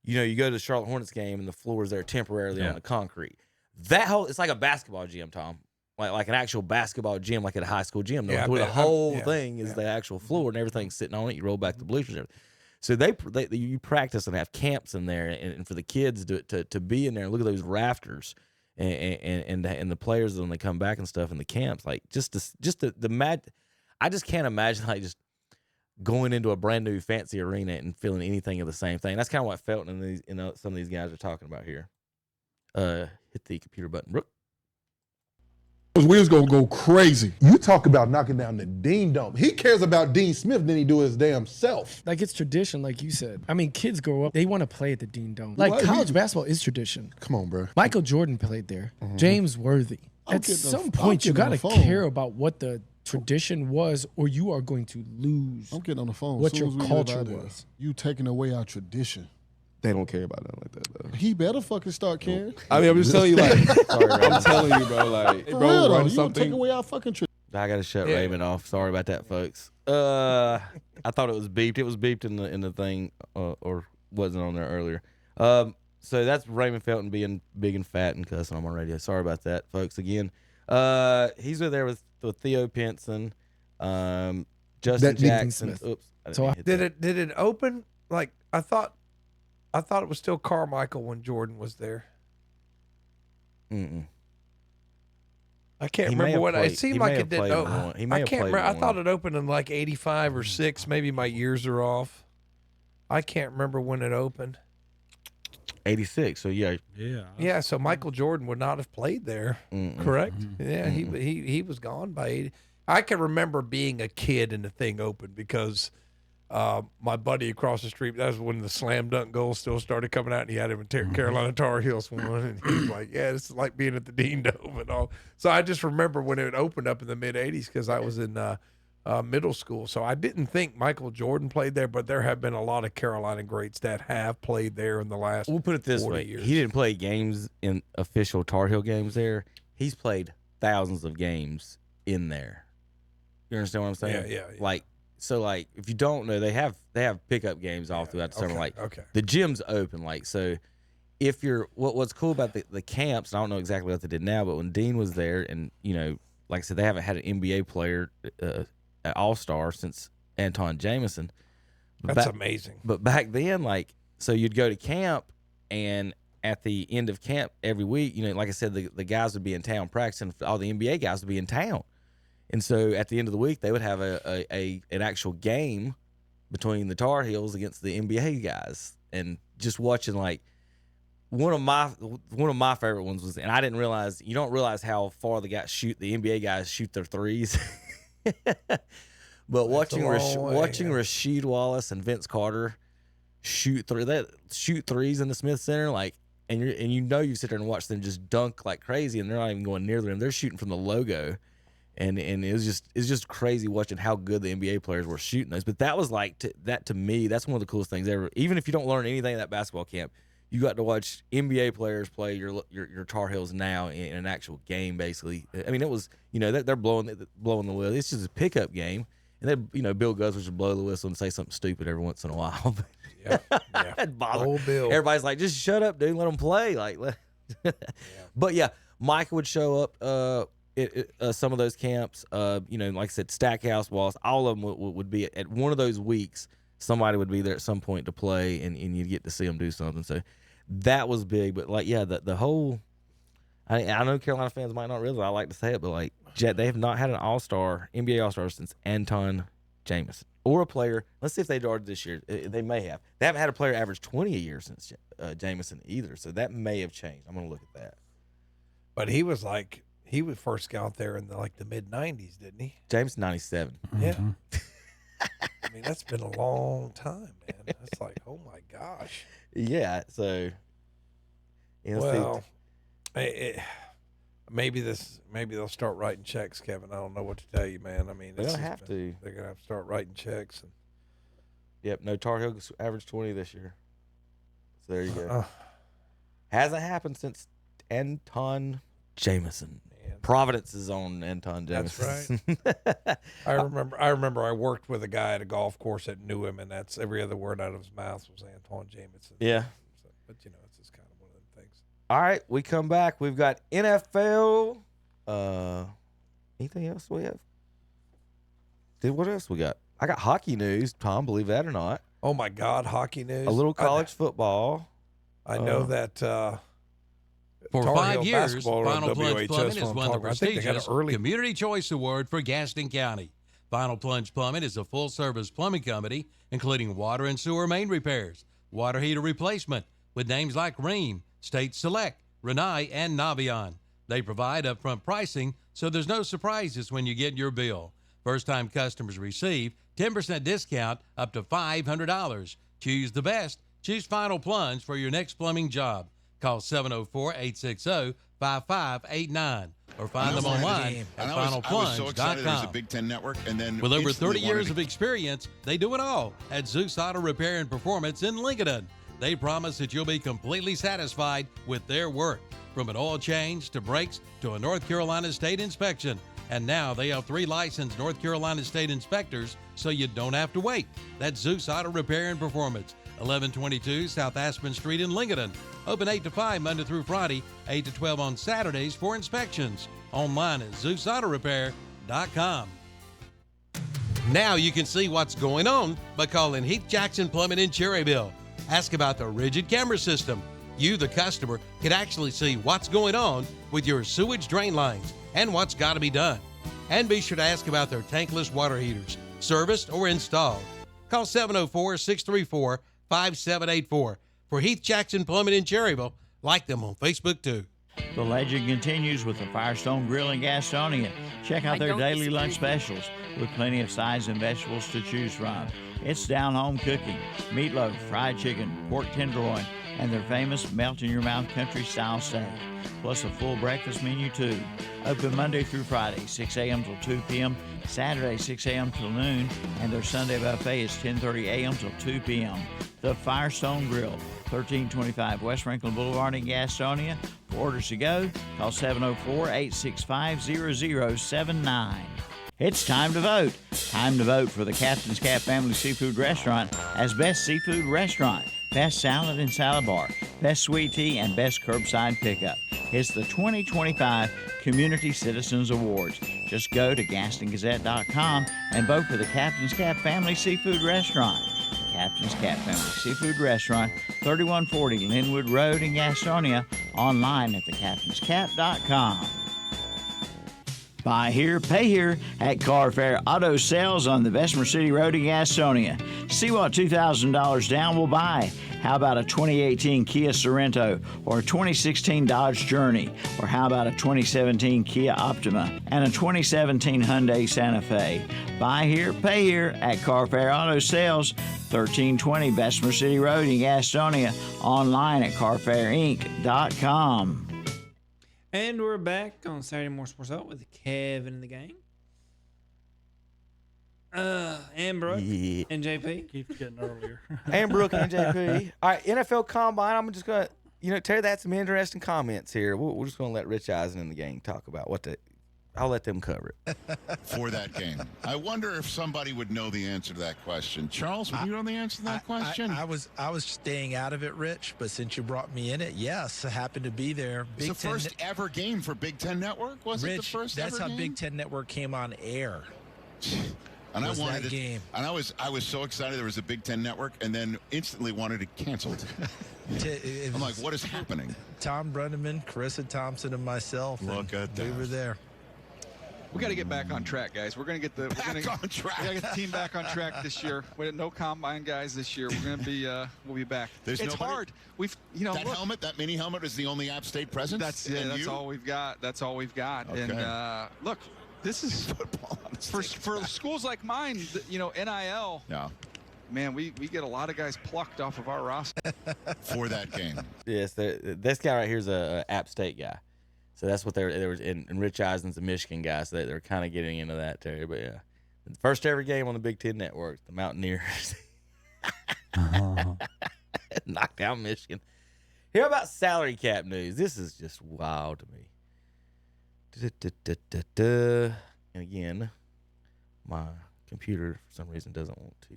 Speaker 14: you know, you go to the Charlotte Hornets game and the floor is there temporarily on the concrete. It's like a basketball gym, Tom. Like an actual basketball gym, like at a high school gym.
Speaker 12: Yeah,
Speaker 14: where the whole thing is the actual floor and everything's sitting on it. You roll back the bleachers and everything. So you practice and have camps in there, and for the kids to be in there and look at those rafters and the players when they come back and stuff in the camps, like I just can't imagine like just going into a brand new fancy arena and feeling anything of the same thing. That's kind of what Felton and some of these guys are talking about here. Hit the computer button, Brooke.
Speaker 4: We was gonna go crazy. You talk about knocking down the Dean Dome. He cares about Dean Smith than he do his damn self.
Speaker 6: Like, it's tradition, like you said. I mean, kids grow up, they want to play at the Dean Dome. Like, college basketball is tradition.
Speaker 4: Come on, bro.
Speaker 6: Michael Jordan played there. James Worthy. At some point, you got to care about what the tradition was, or you are going to lose.
Speaker 4: I'm getting on the phone.
Speaker 6: What your culture was.
Speaker 4: You taking away our tradition.
Speaker 10: They don't care about nothing like that, though.
Speaker 4: He better fucking start caring.
Speaker 10: I mean, I'm just telling you, like, I'm telling you, bro, like,
Speaker 4: For
Speaker 10: bro,
Speaker 4: real, though,
Speaker 10: run
Speaker 4: you
Speaker 10: something.
Speaker 4: take away our fucking tradition.
Speaker 14: I got to shut Raymond off. Sorry about that, folks. I thought it was beeped. It was beeped in the thing, or wasn't on there earlier. So that's Raymond Felton being big and fat and cussing on my radio. Sorry about that, folks. Again, he's there with Theo Pinson, Justin Jackson. Oops.
Speaker 12: So did it open? Like, I thought it was still Carmichael when Jordan was there.
Speaker 14: Mm-mm.
Speaker 12: I can't remember what it seemed like. It didn't open. I can't remember. I thought it opened in like 85 or 6. Maybe my years are off. I can't remember when it opened.
Speaker 14: 86. So yeah.
Speaker 12: So Michael Jordan would not have played there. Correct? Yeah, he was gone by 80. I can remember being a kid and the thing opened because my buddy across the street, that was when the slam dunk goals still started coming out, and he had him in Carolina Tar Heels one, and he was like, yeah, this is like being at the Dean Dome and all. So I just remember when it opened up in the mid-'80s because I was in middle school. So I didn't think Michael Jordan played there, but there have been a lot of Carolina greats that have played there in the last
Speaker 14: We'll put it this
Speaker 12: 40
Speaker 14: way.
Speaker 12: years.
Speaker 14: He didn't play games in official Tar Heel games there. He's played thousands of games in there. You understand what I'm saying?
Speaker 12: Yeah.
Speaker 14: Like, so, like, if you don't know, they have pickup games all throughout the summer. Like, the gym's open. Like, so if you're what's cool about the camps, and I don't know exactly what they did now, but when Dean was there, and you know, like I said, they haven't had an NBA player all-star since Anton Jameson.
Speaker 12: That's amazing.
Speaker 14: But back then, like, so you'd go to camp, and at the end of camp every week, like I said, the guys would be in town practicing. All the NBA guys would be in town. And so at the end of the week, they would have an actual game between the Tar Heels against the NBA guys. And just watching, like, one of my favorite ones was, and I didn't realize, you don't realize how far the NBA guys shoot their threes. But watching Rasheed Wallace and Vince Carter shoot threes in the Smith Center, like, and you sit there and watch them just dunk like crazy, and they're not even going near the rim. They're shooting from the logo, and it's just crazy watching how good the NBA players were shooting those. But that was to me, that's one of the coolest things ever. Even if you don't learn anything at that basketball camp, you got to watch NBA players play your Tar Heels now in an actual game. Basically, I mean, it was they're blowing the whistle. It's just a pickup game, and then Bill Guthridge would blow the whistle and say something stupid every once in a while.
Speaker 12: Yeah.
Speaker 14: Old Bill. Everybody's like, just shut up, dude. Let them play. But yeah, Micah would show up. Some of those camps, like I said, Stackhouse, Wallace, all of them would be at one of those weeks. Somebody would be there at some point to play, and you'd get to see them do something. So that was big. But the whole, I know Carolina fans might not realize I like to say it, but they have not had an NBA All-Star since Anton Jamison. Or a player. Let's see if they started this year. They may have. They haven't had a player average 20 a year since Jamison either. So that may have changed. I'm going to look at that.
Speaker 12: But he was first out there in the mid 90s, didn't he?
Speaker 14: James 97.
Speaker 12: Yeah. I mean, that's been a long time, man. It's like, oh my gosh.
Speaker 14: Yeah. So.
Speaker 12: Maybe they'll start writing checks, Kevin. I don't know what to tell you, man. I mean,
Speaker 14: they're gonna have to.
Speaker 12: They're gonna have to start writing checks. And
Speaker 14: yep, no, Tar Heels averaged 20 this year. So there you go. Hasn't happened since Anton Jamison. Man. Providence is on Anton Jamison.
Speaker 12: That's right. I remember I worked with a guy at a golf course that knew him, and that's every other word out of his mouth was Anton Jamison.
Speaker 14: Yeah.
Speaker 12: So, but it's just kind of one of them things.
Speaker 14: All right, we come back. We've got NFL. Anything else we have? What else we got? I got hockey news, Tom, believe that or not.
Speaker 12: Oh, my God, hockey news.
Speaker 14: A little college football.
Speaker 12: I know that
Speaker 1: for
Speaker 12: Tar
Speaker 1: 5
Speaker 12: Heel
Speaker 1: years,
Speaker 12: basketball
Speaker 1: Final
Speaker 12: on
Speaker 1: Plunge Plumbing
Speaker 12: WHS
Speaker 1: has won the prestigious
Speaker 12: early
Speaker 1: Community Choice Award for Gaston County. Final Plunge Plumbing is a full-service plumbing company, including water and sewer main repairs, water heater replacement, with names like Ream, State Select, Renai, and Navion. They provide upfront pricing, so there's no surprises when you get your bill. First-time customers receive 10% discount up to $500. Choose the best. Choose Final Plunge for your next plumbing job. Call 704-860-5589 or find them online at finalplunge.com.
Speaker 15: I was so excited there was a Big Ten network, and then
Speaker 1: with over 30 years of experience, they do it all at Zeus Auto Repair and Performance in Lincoln. They promise that you'll be completely satisfied with their work, from an oil change to brakes to a North Carolina state inspection. And now they have 3 licensed North Carolina state inspectors, so you don't have to wait. That's Zeus Auto Repair and Performance, 1122 South Aspen Street in Lincoln. Open 8 to 5 Monday through Friday, 8 to 12 on Saturdays for inspections. Online at ZeusAutoRepair.com. Now you can see what's going on by calling Heath Jackson Plumbing in Cherryville. Ask about the rigid camera system. You, the customer, can actually see what's going on with your sewage drain lines and what's got to be done. And be sure to ask about their tankless water heaters, serviced or installed. Call 704-634-5784 for Heath Jackson Plumbing in Cherryville. Like them on Facebook too.
Speaker 17: The legend continues with the Firestone Grill in Gastonia. Check out their daily lunch specials with plenty of sides and vegetables to choose from. It's down-home cooking, meatloaf, fried chicken, pork tenderloin, and their famous melt-in-your-mouth country-style steak, plus a full breakfast menu too. Open Monday through Friday, 6 a.m. till 2 p.m., Saturday, 6 a.m. till noon, and their Sunday buffet is 10:30 a.m. till 2 p.m. The Firestone Grill, 1325 West Franklin Boulevard in Gastonia. For orders to go, call 704-865-0079. It's time to vote. Time to vote for the Captain's Cap Family Seafood Restaurant as Best Seafood Restaurant, Best Salad and Salad Bar, Best Sweet Tea, and Best Curbside Pickup. It's the 2025 Community Citizens Awards. Just go to GastonGazette.com and vote for the Captain's Cap Family Seafood Restaurant. The Captain's Cat Family Seafood Restaurant, 3140 Linwood Road in Gastonia, online at thecaptainscap.com. Buy here, pay here at Carfair Auto Sales on the Bessemer City Road in Gastonia. See what $2,000 down will buy. How about a 2018 Kia Sorento or a 2016 Dodge Journey? Or how about a 2017 Kia Optima and a 2017 Hyundai Santa Fe? Buy here, pay here at Carfair Auto Sales, 1320 Bessemer City Road in Gastonia, online at carfairinc.com.
Speaker 11: And we're back on Saturday Morning Sports Up with Kevin in the game. And Brooke and JP.
Speaker 13: Keeps getting earlier.
Speaker 14: And Brooke and JP. All right, NFL Combine. I'm just going to, Terry, that's some interesting comments here. We're just going to let Rich Eisen in the gang talk about I'll let them cover it.
Speaker 15: For that game. I wonder if somebody would know the answer to that question. Charles, would you know the answer to that question?
Speaker 18: I was staying out of it, Rich, but since you brought me in it, yes, I happened to be there.
Speaker 15: It's the first ever game for Big Ten Network? Was it the first ever game?
Speaker 18: That's how Big Ten Network came on air.
Speaker 15: And I wanted
Speaker 18: that game.
Speaker 15: And I was so excited there was a Big Ten Network, and then instantly wanted it canceled. I'm like, what is happening?
Speaker 18: Tom Brenneman, Carissa Thompson, and myself.
Speaker 15: Look at that.
Speaker 18: We were there.
Speaker 19: We got to get back on track, guys. We're going to get the
Speaker 15: on track.
Speaker 19: We got to get the team back on track this year. We had no combine guys this year. We're going to be we'll be back. It's hard. We've
Speaker 15: that mini helmet is the only App State presence.
Speaker 19: That's all we've got. That's all we've got.
Speaker 15: Okay.
Speaker 19: And look, this is
Speaker 15: football
Speaker 19: for schools like mine. NIL.
Speaker 15: Yeah.
Speaker 19: Man, we get a lot of guys plucked off of our roster
Speaker 15: for that game.
Speaker 14: Yes, this guy right here is a App State guy. So that's what there was. And Rich Eisen's a Michigan guy, so they're kind of getting into that, Terry. But yeah, the first ever game on the Big Ten Network, the Mountaineers knocked down Michigan. Here about salary cap news. This is just wild to me. And again, my computer for some reason doesn't want to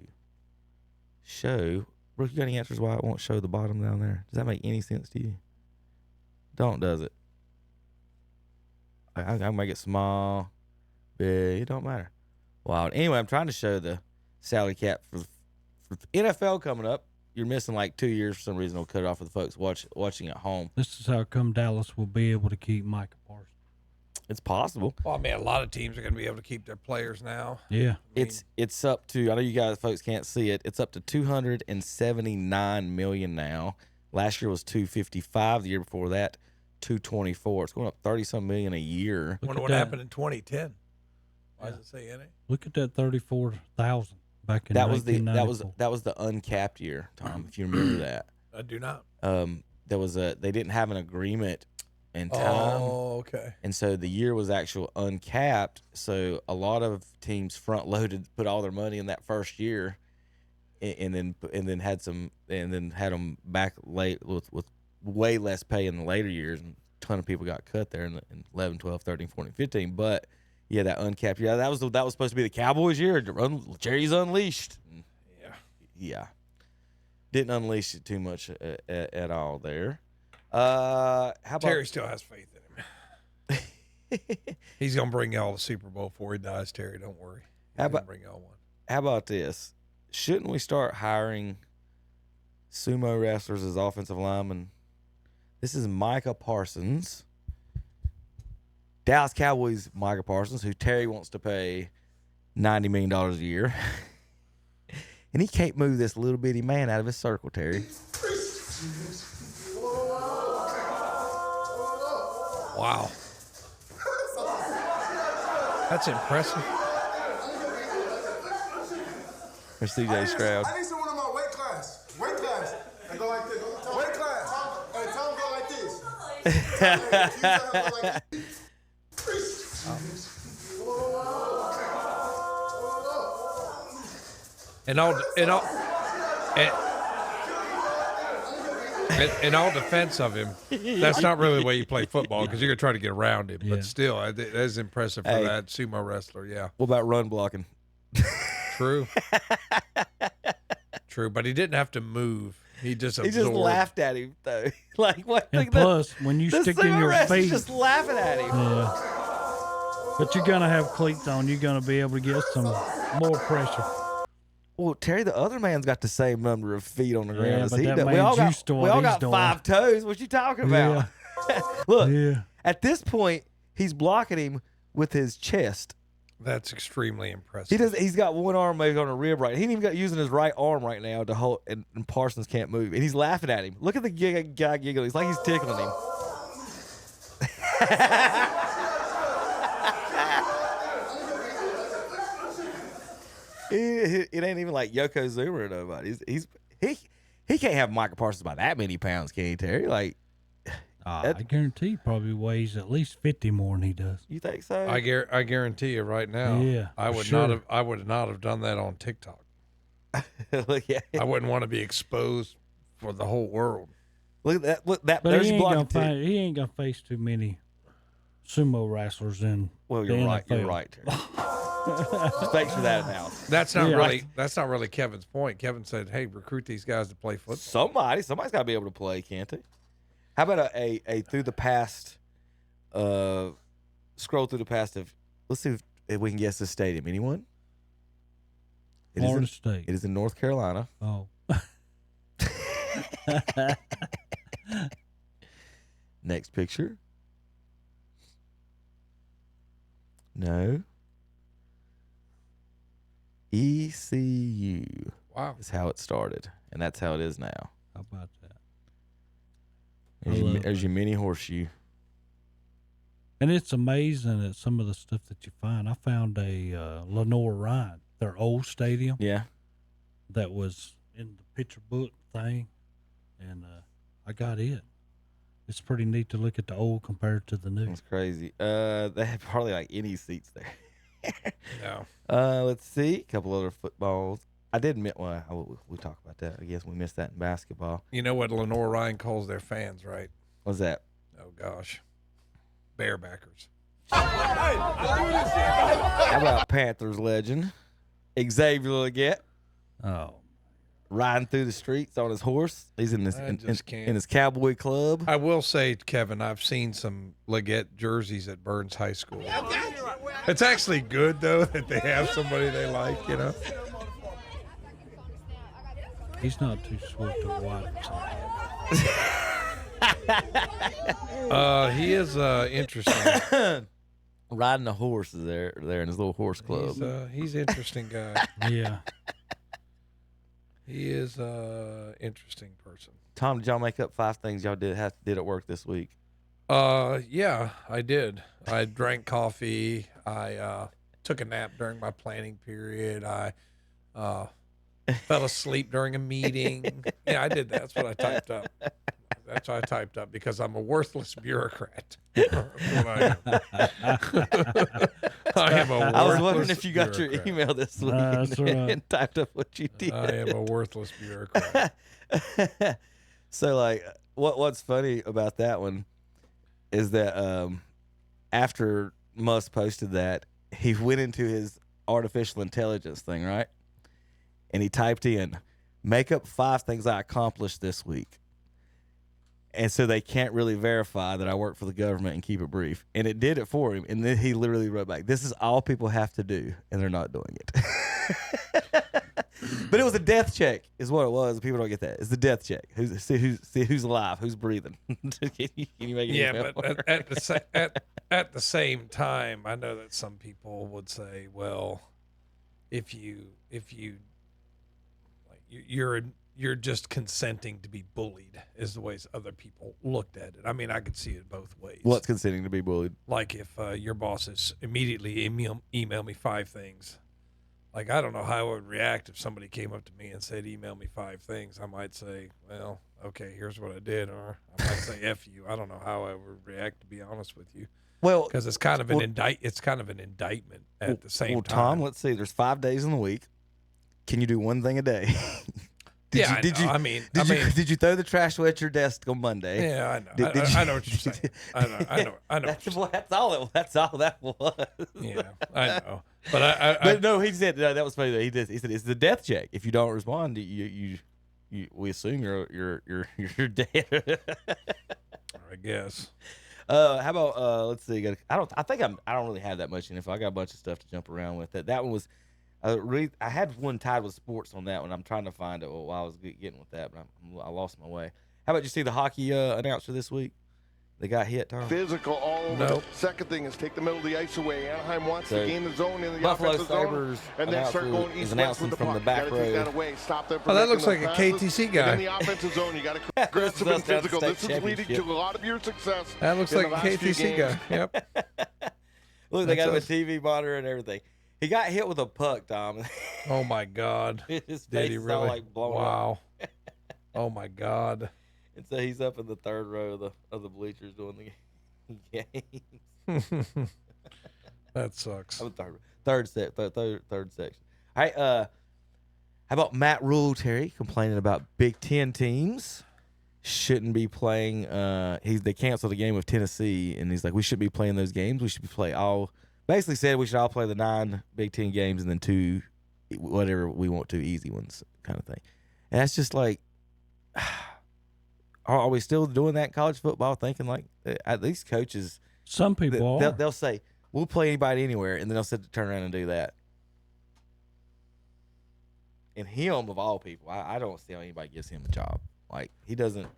Speaker 14: show. Brooke, you got any answers why it won't show the bottom down there? Does that make any sense to you? Don't, does it? I can make it small, big, it don't matter. Wow. Anyway, I'm trying to show the salary cap for NFL coming up. You're missing like 2 years for some reason. They'll cut it off for the folks watching at home.
Speaker 13: This is how come Dallas will be able to keep Micah Parsons.
Speaker 14: It's possible.
Speaker 12: Well, I mean, a lot of teams are going to be able to keep their players now.
Speaker 13: Yeah.
Speaker 14: It's up to, I know you guys folks can't see it. It's up to $279 million now. Last year was $255. The year before that, $224. It's going up 30-some million a year.
Speaker 12: I wonder what happened in 2010. Why does it say in it?
Speaker 13: Look at that 34,000 back in
Speaker 14: that was
Speaker 13: 1994.
Speaker 14: that was the uncapped year, Tom. If you remember that.
Speaker 12: I do not.
Speaker 14: They didn't have an agreement in time.
Speaker 12: Oh, okay.
Speaker 14: And so the year was actual uncapped. So a lot of teams front loaded, put all their money in that first year, and then had them back late with way less pay in the later years, and a ton of people got cut there in 11, 12, 13, 14, 15. But yeah, that uncapped year, that was supposed to be the Cowboys' year. Jerry's unleashed. Yeah. Didn't unleash it too much at all there. How about
Speaker 12: Terry still has faith in him. He's gonna bring y'all the Super Bowl before he dies, Terry. Don't worry. He's gonna bring y'all one.
Speaker 14: How about this? Shouldn't we start hiring sumo wrestlers as offensive linemen? This is Micah Parsons, Dallas Cowboys Micah Parsons, who Terry wants to pay $90 million a year. And he can't move this little bitty man out of his circle, Terry.
Speaker 12: Wow. That's impressive.
Speaker 14: For CJ Stroud.
Speaker 4: I need someone in my weight class. Weight class. I go like this. Weight class. Hey, tell him go like this.
Speaker 12: In all defense of him, that's not really the way you play football, because you're going to try to get around him. But still, that is impressive for that sumo wrestler, yeah.
Speaker 14: What about run blocking?
Speaker 12: True. True, but he didn't have to move. He just
Speaker 14: laughed at him, though. Like, what?
Speaker 13: And plus, when you stick in your feet,
Speaker 14: just laughing at him.
Speaker 13: Yeah. But you're going to have cleats on. You're going to be able to get some more pressure.
Speaker 14: Well, Terry, the other man's got the same number of feet on the ground
Speaker 13: Yeah,
Speaker 14: as
Speaker 13: but
Speaker 14: he
Speaker 13: that
Speaker 14: does.
Speaker 13: man's used to
Speaker 14: We
Speaker 13: what
Speaker 14: all
Speaker 13: he's
Speaker 14: got
Speaker 13: doing.
Speaker 14: 5 toes. What you talking about? Look,
Speaker 13: Yeah.
Speaker 14: at this point, he's blocking him with his chest.
Speaker 12: That's extremely impressive.
Speaker 14: He does. He's got one arm maybe on a rib right. He ain't even got using his right arm right now to hold, and Parsons can't move. And he's laughing at him. Look at the guy giggling. It's like he's tickling him. It ain't even like Yokozuna or nobody. He can't have Michael Parsons by that many pounds, can he, Terry? Like,
Speaker 13: I guarantee he probably weighs at least 50 more than he does.
Speaker 14: You think so?
Speaker 12: I guarantee you right now.
Speaker 13: Yeah,
Speaker 12: I would
Speaker 13: sure.
Speaker 12: not have. I would not have done that on TikTok.
Speaker 14: Yeah.
Speaker 12: I wouldn't want to be exposed for the whole world.
Speaker 14: Look at that. Look that.
Speaker 13: But
Speaker 14: There's
Speaker 13: he
Speaker 14: your
Speaker 13: ain't,
Speaker 14: blocking
Speaker 13: he ain't gonna face too many sumo wrestlers in.
Speaker 14: Well,
Speaker 13: the
Speaker 14: you're right.
Speaker 13: NFL.
Speaker 14: You're right, Terry. Thanks for that analysis.
Speaker 12: That's not
Speaker 13: Yeah,
Speaker 12: really. That's not really Kevin's point. Kevin said, "Hey, recruit these guys to play football."
Speaker 14: Somebody's got to be able to play, can't they? How about a through the past? Scroll through the past of. Let's see if we can guess the stadium. Anyone?
Speaker 13: Florida State.
Speaker 14: It is in North Carolina.
Speaker 13: Oh.
Speaker 14: Next picture. No. ECU.
Speaker 12: Wow.
Speaker 14: Is how it started, and that's how it is now.
Speaker 13: How about that?
Speaker 14: There's your mini horseshoe.
Speaker 13: And it's amazing at some of the stuff that you find. I found a Lenore Ryan, their old stadium.
Speaker 14: Yeah.
Speaker 13: That was in the picture book thing, and I got it. It's pretty neat to look at the old compared to the new.
Speaker 14: That's crazy. They have hardly like any seats there.
Speaker 12: No.
Speaker 14: Let's see. A couple other footballs. I did admit we'll talk about that. I guess we missed that in basketball.
Speaker 12: You know what Lenore Ryan calls their fans, right?
Speaker 14: What's that?
Speaker 12: Oh gosh, barebackers.
Speaker 14: How about Panthers legend Xavier Legette?
Speaker 13: Oh,
Speaker 14: riding through the streets on his horse. He's in his in his cowboy club.
Speaker 12: I will say, Kevin, I've seen some Legette jerseys at Burns High School. It's actually good though that they have somebody they like, you know.
Speaker 13: He's not too swift to watch.
Speaker 12: He is interesting.
Speaker 14: Riding a horse is there in his little horse club.
Speaker 12: He's an interesting guy.
Speaker 13: Yeah.
Speaker 12: He is an interesting person.
Speaker 14: Tom, did y'all make up 5 things y'all did at work this week?
Speaker 12: Yeah, I did. I drank coffee. I took a nap during my planning period. I fell asleep during a meeting. Yeah, I did that. That's what I typed up. That's what I typed up because I'm a worthless bureaucrat. That's what I am. I am a worthless
Speaker 14: I was wondering if you got
Speaker 12: bureaucrat.
Speaker 14: your email this week and typed up what you did.
Speaker 12: I am a worthless bureaucrat.
Speaker 14: So, like, what's funny about that one is that after Musk posted that, he went into his artificial intelligence thing, right? And he typed in, make up 5 things I accomplished this week. And so they can't really verify that I work for the government and keep it brief. And it did it for him. And then he literally wrote back, this is all people have to do, and they're not doing it. But it was a death check is what it was. People don't get that. It's the death check. Who's alive? Who's breathing? Can you make it
Speaker 12: Yeah, but at the same time, I know that some people would say, well, if you like you're just consenting to be bullied is the ways other people looked at it. I mean, I could see it both ways.
Speaker 14: What's consenting to be bullied?
Speaker 12: Like if your bosses immediately email me 5 things. Like, I don't know how I would react if somebody came up to me and said, email me 5 things. I might say, well, okay, here's what I did. Or I might say, F you. I don't know how I would react, to be honest with you.
Speaker 14: Well,
Speaker 12: because it's kind of an indictment at the same time.
Speaker 14: Tom, let's see. There's 5 days in the week. Can you do one thing a day? Did you throw the trash away at your desk on Monday?
Speaker 12: Yeah, I know. I know what you're saying. I know.
Speaker 14: That's all that was.
Speaker 12: Yeah, I know. But
Speaker 14: no, he said that was funny. Though. He said it's the death check. If you don't respond, we assume you're dead.
Speaker 12: I guess.
Speaker 14: How about let's see. I don't really have that much info. I got a bunch of stuff to jump around with. That one was I had one tied with sports on that one. I'm trying to find it while I was getting with that, but I lost my way. How about you see the hockey announcer this week? They got hit, Tom.
Speaker 3: Physical all over.
Speaker 14: Nope.
Speaker 3: Second thing is take the middle of the ice away. Anaheim wants
Speaker 14: So,
Speaker 3: to gain the zone in the
Speaker 14: Buffalo
Speaker 3: offensive
Speaker 14: Sabres
Speaker 3: zone, and then start going
Speaker 14: is
Speaker 3: east-west
Speaker 14: announcing
Speaker 3: with the
Speaker 14: from
Speaker 3: puck.
Speaker 14: the back
Speaker 3: You gotta take
Speaker 14: row.
Speaker 3: that away. Stop them
Speaker 12: Oh,
Speaker 3: from
Speaker 12: that
Speaker 3: making
Speaker 12: looks
Speaker 3: those
Speaker 12: like a
Speaker 3: passes.
Speaker 12: KTC guy.
Speaker 3: And in the offensive zone, you got to aggressive and physical. This is leading to a lot of your success.
Speaker 12: That looks
Speaker 3: in
Speaker 12: like
Speaker 3: the
Speaker 12: a
Speaker 3: last few
Speaker 12: KTC guy.
Speaker 3: games.
Speaker 12: Yep.
Speaker 14: Look, they got him a
Speaker 12: That's
Speaker 14: TV monitor and everything. He got hit with a puck, Tom.
Speaker 12: Oh my God!
Speaker 14: His
Speaker 12: Did
Speaker 14: face
Speaker 12: he
Speaker 14: is all,
Speaker 12: really?
Speaker 14: like blown
Speaker 12: Wow.
Speaker 14: up.
Speaker 12: Oh my God!
Speaker 14: And so he's up in the third row of the bleachers doing the games.
Speaker 12: That sucks.
Speaker 14: Oh, third section. All right. How about Matt Rule, Terry, complaining about Big Ten teams shouldn't be playing? They canceled a game with Tennessee, and he's like, we shouldn't be playing those games. We should play all. Basically said we should all play the 9 Big Ten games and then 2, whatever we want to, easy ones, kind of thing. And that's just like, are we still doing that in college football? Thinking like these coaches.
Speaker 13: Some people are.
Speaker 14: They'll say we'll play anybody anywhere, and then they'll turn around and do that. And him of all people, I don't see how anybody gives him a job. Like he doesn't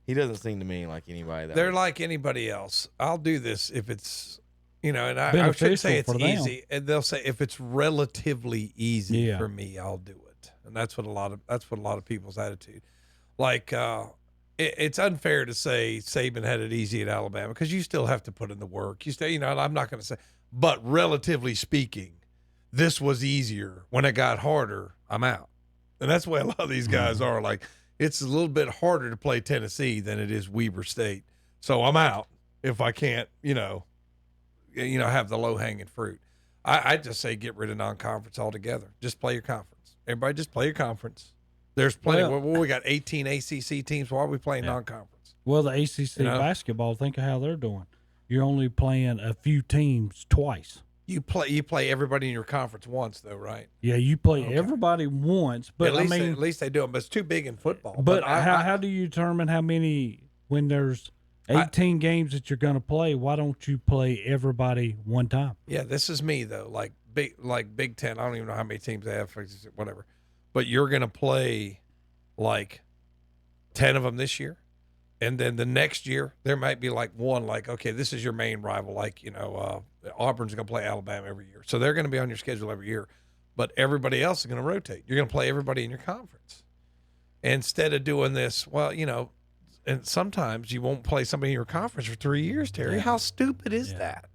Speaker 14: seem to me like anybody that
Speaker 12: They're like anybody else. I'll do this if it's, and I should say it's
Speaker 13: for them.
Speaker 12: easy. And they'll say if it's relatively easy
Speaker 13: Yeah.
Speaker 12: for me, I'll do it. And that's what a lot of people's attitude. Like it's unfair to say Saban had it easy at Alabama because you still have to put in the work. You still, I'm not going to say, but relatively speaking, this was easier. When it got harder, I'm out. And that's the way a lot of these guys are. Like, it's a little bit harder to play Tennessee than it is Weber State. So I'm out if I can't, have the low-hanging fruit. I just say get rid of non-conference altogether. Just play your conference. Everybody just play your conference. There's plenty. We got 18 ACC teams. Why are we playing non-conference?
Speaker 13: Well, the ACC basketball, think of how they're doing. You're only playing a few teams twice.
Speaker 12: You play everybody in your conference once, though, right?
Speaker 13: Yeah, you play everybody once, but
Speaker 12: at least they do it. But it's too big in football.
Speaker 13: But how do you determine how many when there's 18 games that you're going to play? Why don't you play everybody one time?
Speaker 12: Yeah, this is me though. Like Big Ten. I don't even know how many teams they have. Whatever. But you're going to play like 10 of them this year. And then the next year, there might be like one, like, okay, this is your main rival. Like, Auburn's going to play Alabama every year. So they're going to be on your schedule every year. But everybody else is going to rotate. You're going to play everybody in your conference. Instead of doing this, and sometimes you won't play somebody in your conference for 3 years, Terry. How stupid is that?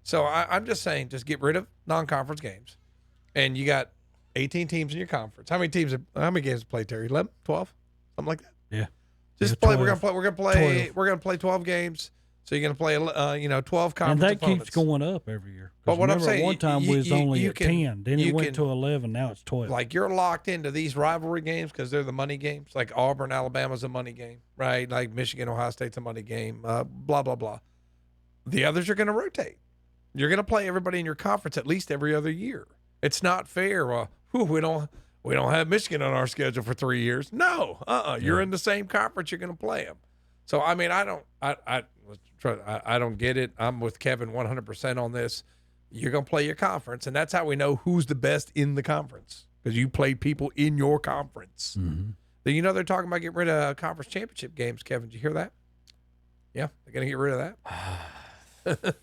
Speaker 12: So I'm just saying, just get rid of non-conference games. And you got 18 teams in your conference. How many games play, Terry? 11, 12? Something like that?
Speaker 13: Yeah.
Speaker 12: Just play. 12. We're gonna play 12 games. So you're gonna play 12 conference
Speaker 13: and that
Speaker 12: opponents.
Speaker 13: keeps going up every year.
Speaker 12: But what I'm saying,
Speaker 13: one time we was only at 10, then it went
Speaker 12: can,
Speaker 13: to 11. Now it's 12.
Speaker 12: Like you're locked into these rivalry games because they're the money games. Like Auburn, Alabama's a money game, right? Like Michigan, Ohio State's a money game. Blah blah blah. The others are gonna rotate. You're gonna play everybody in your conference at least every other year. It's not fair. We don't have Michigan on our schedule for 3 years. No, You're in the same conference. You're going to play them. So I mean, I don't get it. I'm with Kevin 100% on this. You're going to play your conference, and that's how we know who's the best in the conference because you played people in your conference.
Speaker 13: Mm-hmm.
Speaker 12: Then they're talking about getting rid of conference championship games. Kevin, did you hear that? Yeah, they're going to get rid of that.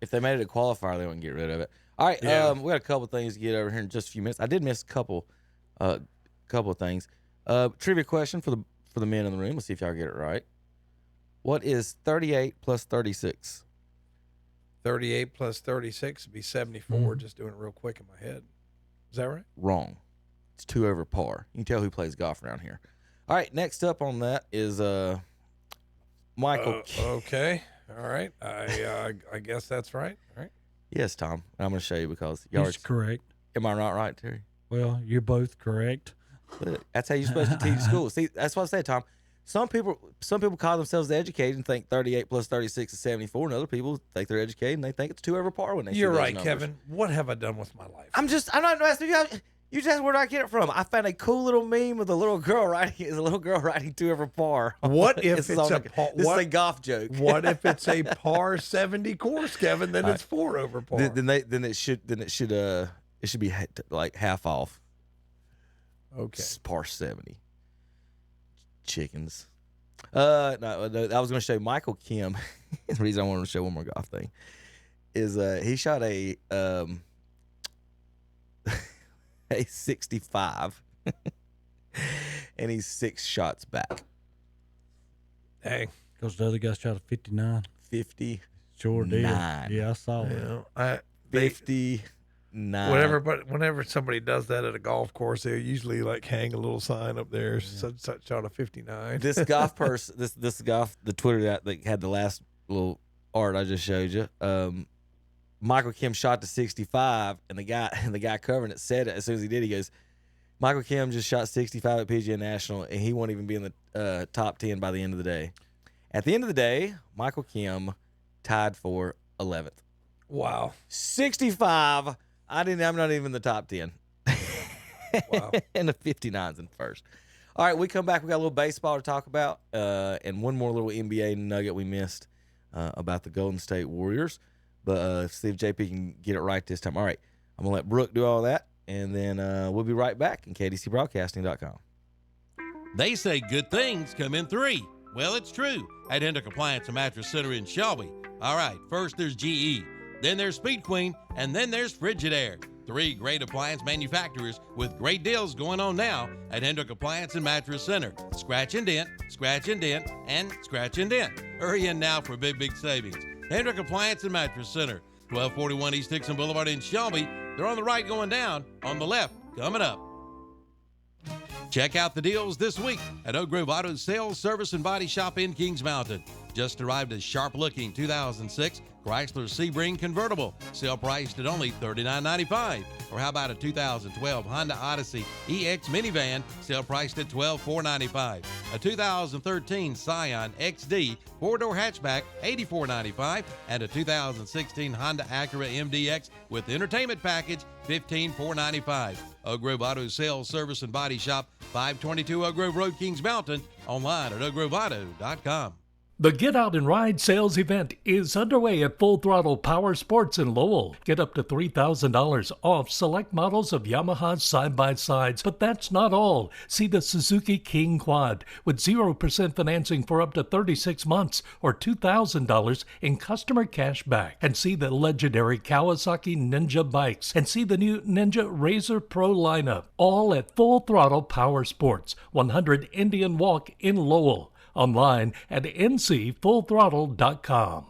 Speaker 14: If they made it a qualifier, they wouldn't get rid of it. All right, we got a couple things to get over here in just a few minutes. I did miss a couple of things. Trivia question for the men in the room. Let's see if y'all get it right. What is 38 plus 36?
Speaker 12: 38 plus 36 would be 74. Just doing it real quick in my head. Is that right?
Speaker 14: Wrong. It's 2 over par. You can tell who plays golf around here. All right, next up on that is Michael.
Speaker 12: Okay. All right. I guess that's right. All right.
Speaker 14: Yes, Tom. I'm going to show you because
Speaker 13: He's correct.
Speaker 14: Am I not right, Terry?
Speaker 13: Well, you're both correct.
Speaker 14: Look, that's how you're supposed to teach school. See, that's what I say, Tom. Some people call themselves educated and think 38 plus 36 is 74, and other people think they're educated and they think it's 2 over par when they see those
Speaker 12: right,
Speaker 14: numbers.
Speaker 12: Kevin. What have I done with my life?
Speaker 14: I'm not asking you. You just asked where did I get it from? I found a cool little meme with a little girl writing 2 over par.
Speaker 12: What if it's a par?
Speaker 14: This is a golf joke.
Speaker 12: What if it's a par 70 course, Kevin? Then it's 4 over par.
Speaker 14: Then it should It should be like half off.
Speaker 12: Okay.
Speaker 14: Par 70. Chickens. No, I was going to show Michael Kim. The reason I wanted to show one more golf thing is he shot a 65, and he's 6 shots back.
Speaker 12: Dang.
Speaker 13: Because the other guy shot a 59.
Speaker 14: 50.
Speaker 13: Sure did. Yeah, I saw it.
Speaker 14: 59.
Speaker 12: Whenever somebody does that at a golf course, they usually like hang a little sign up there, such shot a 59.
Speaker 14: This golf person, the Twitter that had the last little art I just showed you. Michael Kim shot to 65, and the guy covering it said it as soon as he did. He goes, Michael Kim just shot 65 at PGA National, and he won't even be in the top 10 by the end of the day. At the end of the day, Michael Kim tied for 11th.
Speaker 12: Wow.
Speaker 14: 65. I'm not even in the top 10.
Speaker 12: Wow.
Speaker 14: And the 59's in first. All right, we come back. We got a little baseball to talk about, and one more little NBA nugget we missed about the Golden State Warriors. But see if JP can get it right this time. All right, I'm going to let Brooke do all that, and then we'll be right back in KDCBroadcasting.com.
Speaker 1: They say good things come in 3. Well, it's true at Hendrick Appliance and Mattress Center in Shelby. All right, first there's GE, then there's Speed Queen, and then there's Frigidaire. 3 great appliance manufacturers with great deals going on now at Hendrick Appliance and Mattress Center. Scratch and dent, scratch and dent, and scratch and dent. Hurry in now for big savings. Hendrick Appliance and Mattress Center, 1241 East Dixon Boulevard in Shelby. They're on the right going down, on the left coming up. Check out the deals this week at Oak Grove Auto Sales, Service, and Body Shop in Kings Mountain. Just arrived a sharp-looking 2006 Chrysler Sebring convertible, sale priced at only $39.95. Or how about a 2012 Honda Odyssey EX minivan, sale priced at $12,495. A 2013 Scion XD 4-door hatchback, $84.95. And a 2016 Honda Acura MDX with entertainment package, $15,495. Oak Grove Auto Sales, Service, and Body Shop, 522 Oak Grove Road, Kings Mountain. Online at oakgroveauto.com.
Speaker 2: The Get Out and Ride sales event is underway at Full Throttle Power Sports in Lowell. Get up to $3,000 off select models of Yamaha side-by-sides. But that's not all. See the Suzuki King Quad with 0% financing for up to 36 months or $2,000 in customer cash back. And see the legendary Kawasaki Ninja bikes. And see the new Ninja Razor Pro lineup. All at Full Throttle Power Sports, 100 Indian Walk in Lowell. Online at ncfullthrottle.com.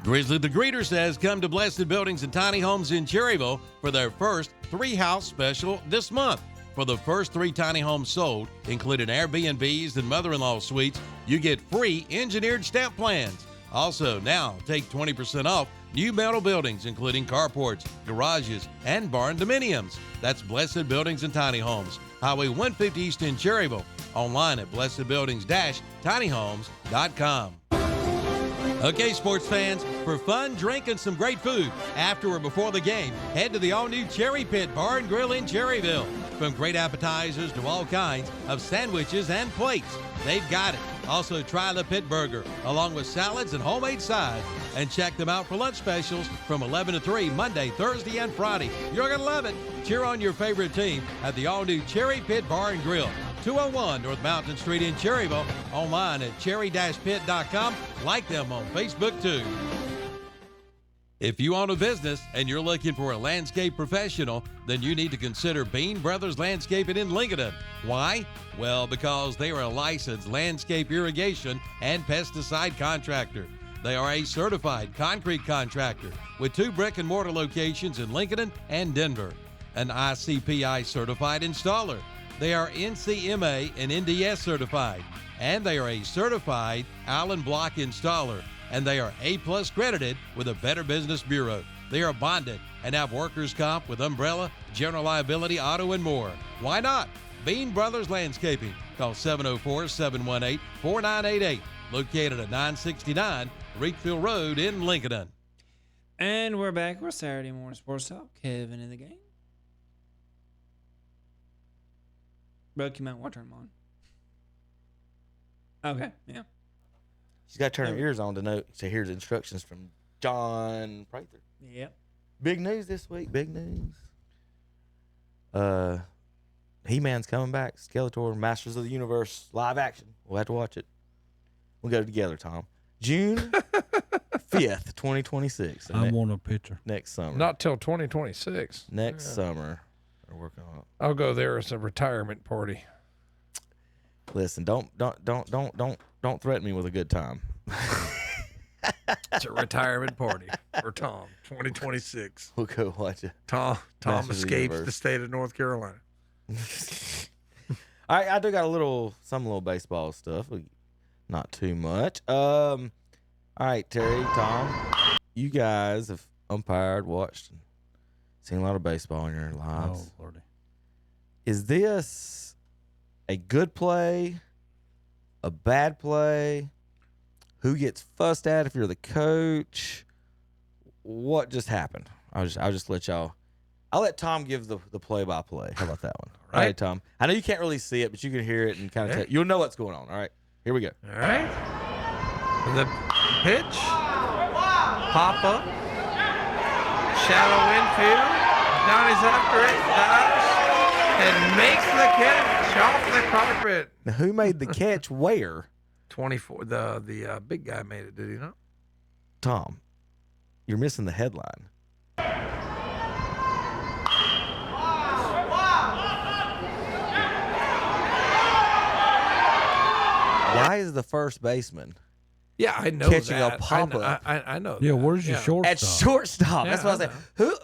Speaker 1: Grizzly the Greeter says come to Blessed Buildings and Tiny Homes in Cherryville for their first 3-house special this month. For the first 3 tiny homes sold, including Airbnbs and mother-in-law suites, you get free engineered stamp plans. Also, now take 20% off new metal buildings, including carports, garages, and barn dominiums. That's Blessed Buildings and Tiny Homes, Highway 150 East in Cherryville. Online at blessedbuildings-tinyhomes.com. Okay, sports fans, for fun, drink, and some great food after or before the game, head to the all-new Cherry Pit Bar and Grill in Cherryville. From great appetizers to all kinds of sandwiches and plates, they've got it. Also, try the Pit Burger, along with salads and homemade sides. And check them out for lunch specials from 11 to 3, Monday, Thursday, and Friday. You're going to love it. Cheer on your favorite team at the all-new Cherry Pit Bar and Grill, 201 North Mountain Street in Cherryville. Online at cherry-pit.com. Like them on Facebook, too. If you own a business and you're looking for a landscape professional, then you need to consider Bean Brothers Landscaping in Lincoln. Why? Well, because they are a licensed landscape irrigation and pesticide contractor. They are a certified concrete contractor with 2 brick-and-mortar locations in Lincoln and Denver. An ICPI certified installer. They are NCMA and NDS certified. And they are a certified Allen Block installer. And they are A+ credited with a Better Business Bureau. They are bonded and have workers' comp with umbrella, general liability, auto, and more. Why not? Bean Brothers Landscaping. Call 704-718-4988. Located at 969 Reedfield Road in Lincoln.
Speaker 11: And we're back. We're Saturday Morning Sports Talk. Kevin in the game. Brooke, you might want to turn them on. Okay, yeah.
Speaker 14: She's got to turn her ears on to know. So here's instructions from John Prather.
Speaker 11: Yep.
Speaker 14: Big news this week. Big news. He-Man's coming back. Skeletor, Masters of the Universe, live action. We'll have to watch it. We'll go together, Tom. June 5th, 2026.
Speaker 13: I want a picture.
Speaker 14: Next summer.
Speaker 12: Not till 2026.
Speaker 14: Next summer. We're working on it.
Speaker 12: I'll go there as a retirement party.
Speaker 14: Listen, don't threaten me with a good time.
Speaker 12: It's a retirement party for Tom, 2026.
Speaker 14: We'll go watch it.
Speaker 12: Tom
Speaker 14: Masters
Speaker 12: escapes the state of North Carolina.
Speaker 14: All right, I do got some little baseball stuff. Not too much. All right, Terry, Tom, you guys have umpired, watched, and seen a lot of baseball in your lives.
Speaker 13: Oh, Lordy.
Speaker 14: Is this a good play, a bad play? Who gets fussed at if you're the coach? What just happened? I'll just let y'all. I'll let Tom give the play-by-play. How about that one? All right, Tom. I know you can't really see it, but you can hear it and kind of you'll know what's going on. All right, here we go.
Speaker 12: All right. The pitch. Pop up. Shallow infield. Johnny's after it. Dives. And makes the catch off the carpet.
Speaker 14: Now, who made the catch where?
Speaker 12: 24. The big guy made it, did he not?
Speaker 14: Tom, you're missing the headline. Why is the first baseman?
Speaker 12: Yeah, I know
Speaker 14: catching
Speaker 12: that.
Speaker 14: a pop up.
Speaker 12: I know.
Speaker 13: Yeah,
Speaker 12: that.
Speaker 13: where's your shortstop?
Speaker 14: At shortstop.
Speaker 12: Yeah,
Speaker 14: That's what I was saying. Who?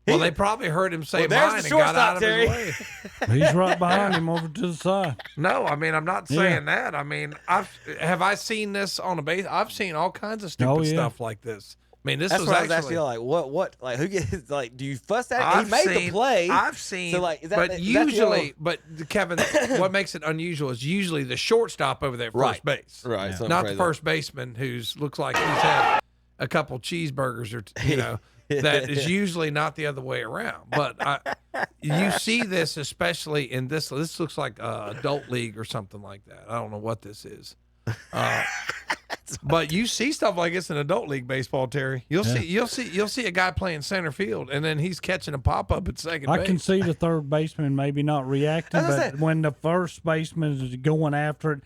Speaker 12: Well, they probably heard him say
Speaker 14: there's
Speaker 12: mine
Speaker 14: the
Speaker 12: and got out
Speaker 14: shortstop,
Speaker 12: of his way.
Speaker 13: He's right behind him over to the side.
Speaker 12: No, I mean, I'm not saying that. I mean, have I seen this on a base? I've seen all kinds of stupid stuff like this. I mean, this
Speaker 14: That's
Speaker 12: was
Speaker 14: what
Speaker 12: actually
Speaker 14: I was asking, like, what, like, who gets, like, do you fuss at him?
Speaker 12: I've
Speaker 14: He made
Speaker 12: seen,
Speaker 14: the play.
Speaker 12: I've seen,
Speaker 14: so, like, is that,
Speaker 12: but
Speaker 14: is
Speaker 12: usually, but Kevin, what makes it unusual is usually the shortstop over there at first base,
Speaker 14: right?
Speaker 12: Yeah. Not the first baseman who's looks like he's had a couple cheeseburgers or you know. That is usually not the other way around. But you see this especially in this. This looks like adult league or something like that. I don't know what this is. But you see stuff like this in adult league baseball, Terry. You'll see a guy playing center field, and then he's catching a pop up at second base.
Speaker 13: I can see the third baseman maybe not reacting, but when the first baseman is going after it,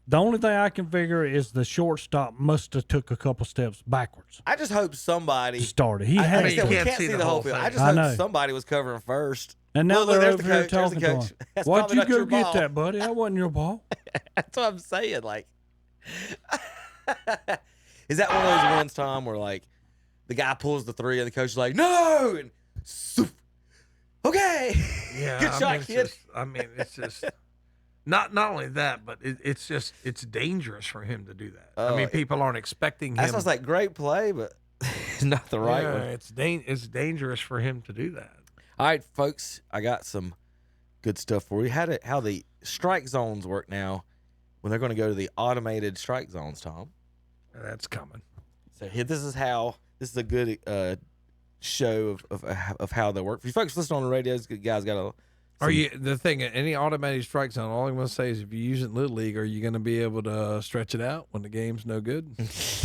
Speaker 13: the only thing I can figure is the shortstop must have took a couple steps backwards.
Speaker 14: I just hope somebody
Speaker 13: started.
Speaker 14: We can't see the whole field. I just hope somebody was covering first.
Speaker 13: And now
Speaker 14: look,
Speaker 13: they're
Speaker 14: there's
Speaker 13: over
Speaker 14: the
Speaker 13: here
Speaker 14: coach.
Speaker 13: talking to him.
Speaker 14: That's
Speaker 13: Why'd
Speaker 14: probably
Speaker 13: you
Speaker 14: not
Speaker 13: go
Speaker 14: your
Speaker 13: get
Speaker 14: ball.
Speaker 13: that, buddy? That wasn't your ball.
Speaker 14: That's what I'm saying. Like, is that one of those ones, Tom, where like the guy pulls the three and the coach is like, no, and okay,
Speaker 12: yeah,
Speaker 14: good shot, kid.
Speaker 12: It's just not only that, but it's dangerous for him to do that. I mean, people aren't expecting him.
Speaker 14: That sounds like great play, but it's not the right one.
Speaker 12: It's dangerous for him to do that.
Speaker 14: All right, folks, I got some good stuff for you. How the strike zones work now when they're going to go to the automated strike zones, Tom.
Speaker 12: That's coming.
Speaker 14: So here, this is a good show of how they work. For you folks listening on the radio, you guys got
Speaker 12: any automatic strike zone? All I'm going to say is if you use it in Little League, are you going to be able to stretch it out when the game's no good?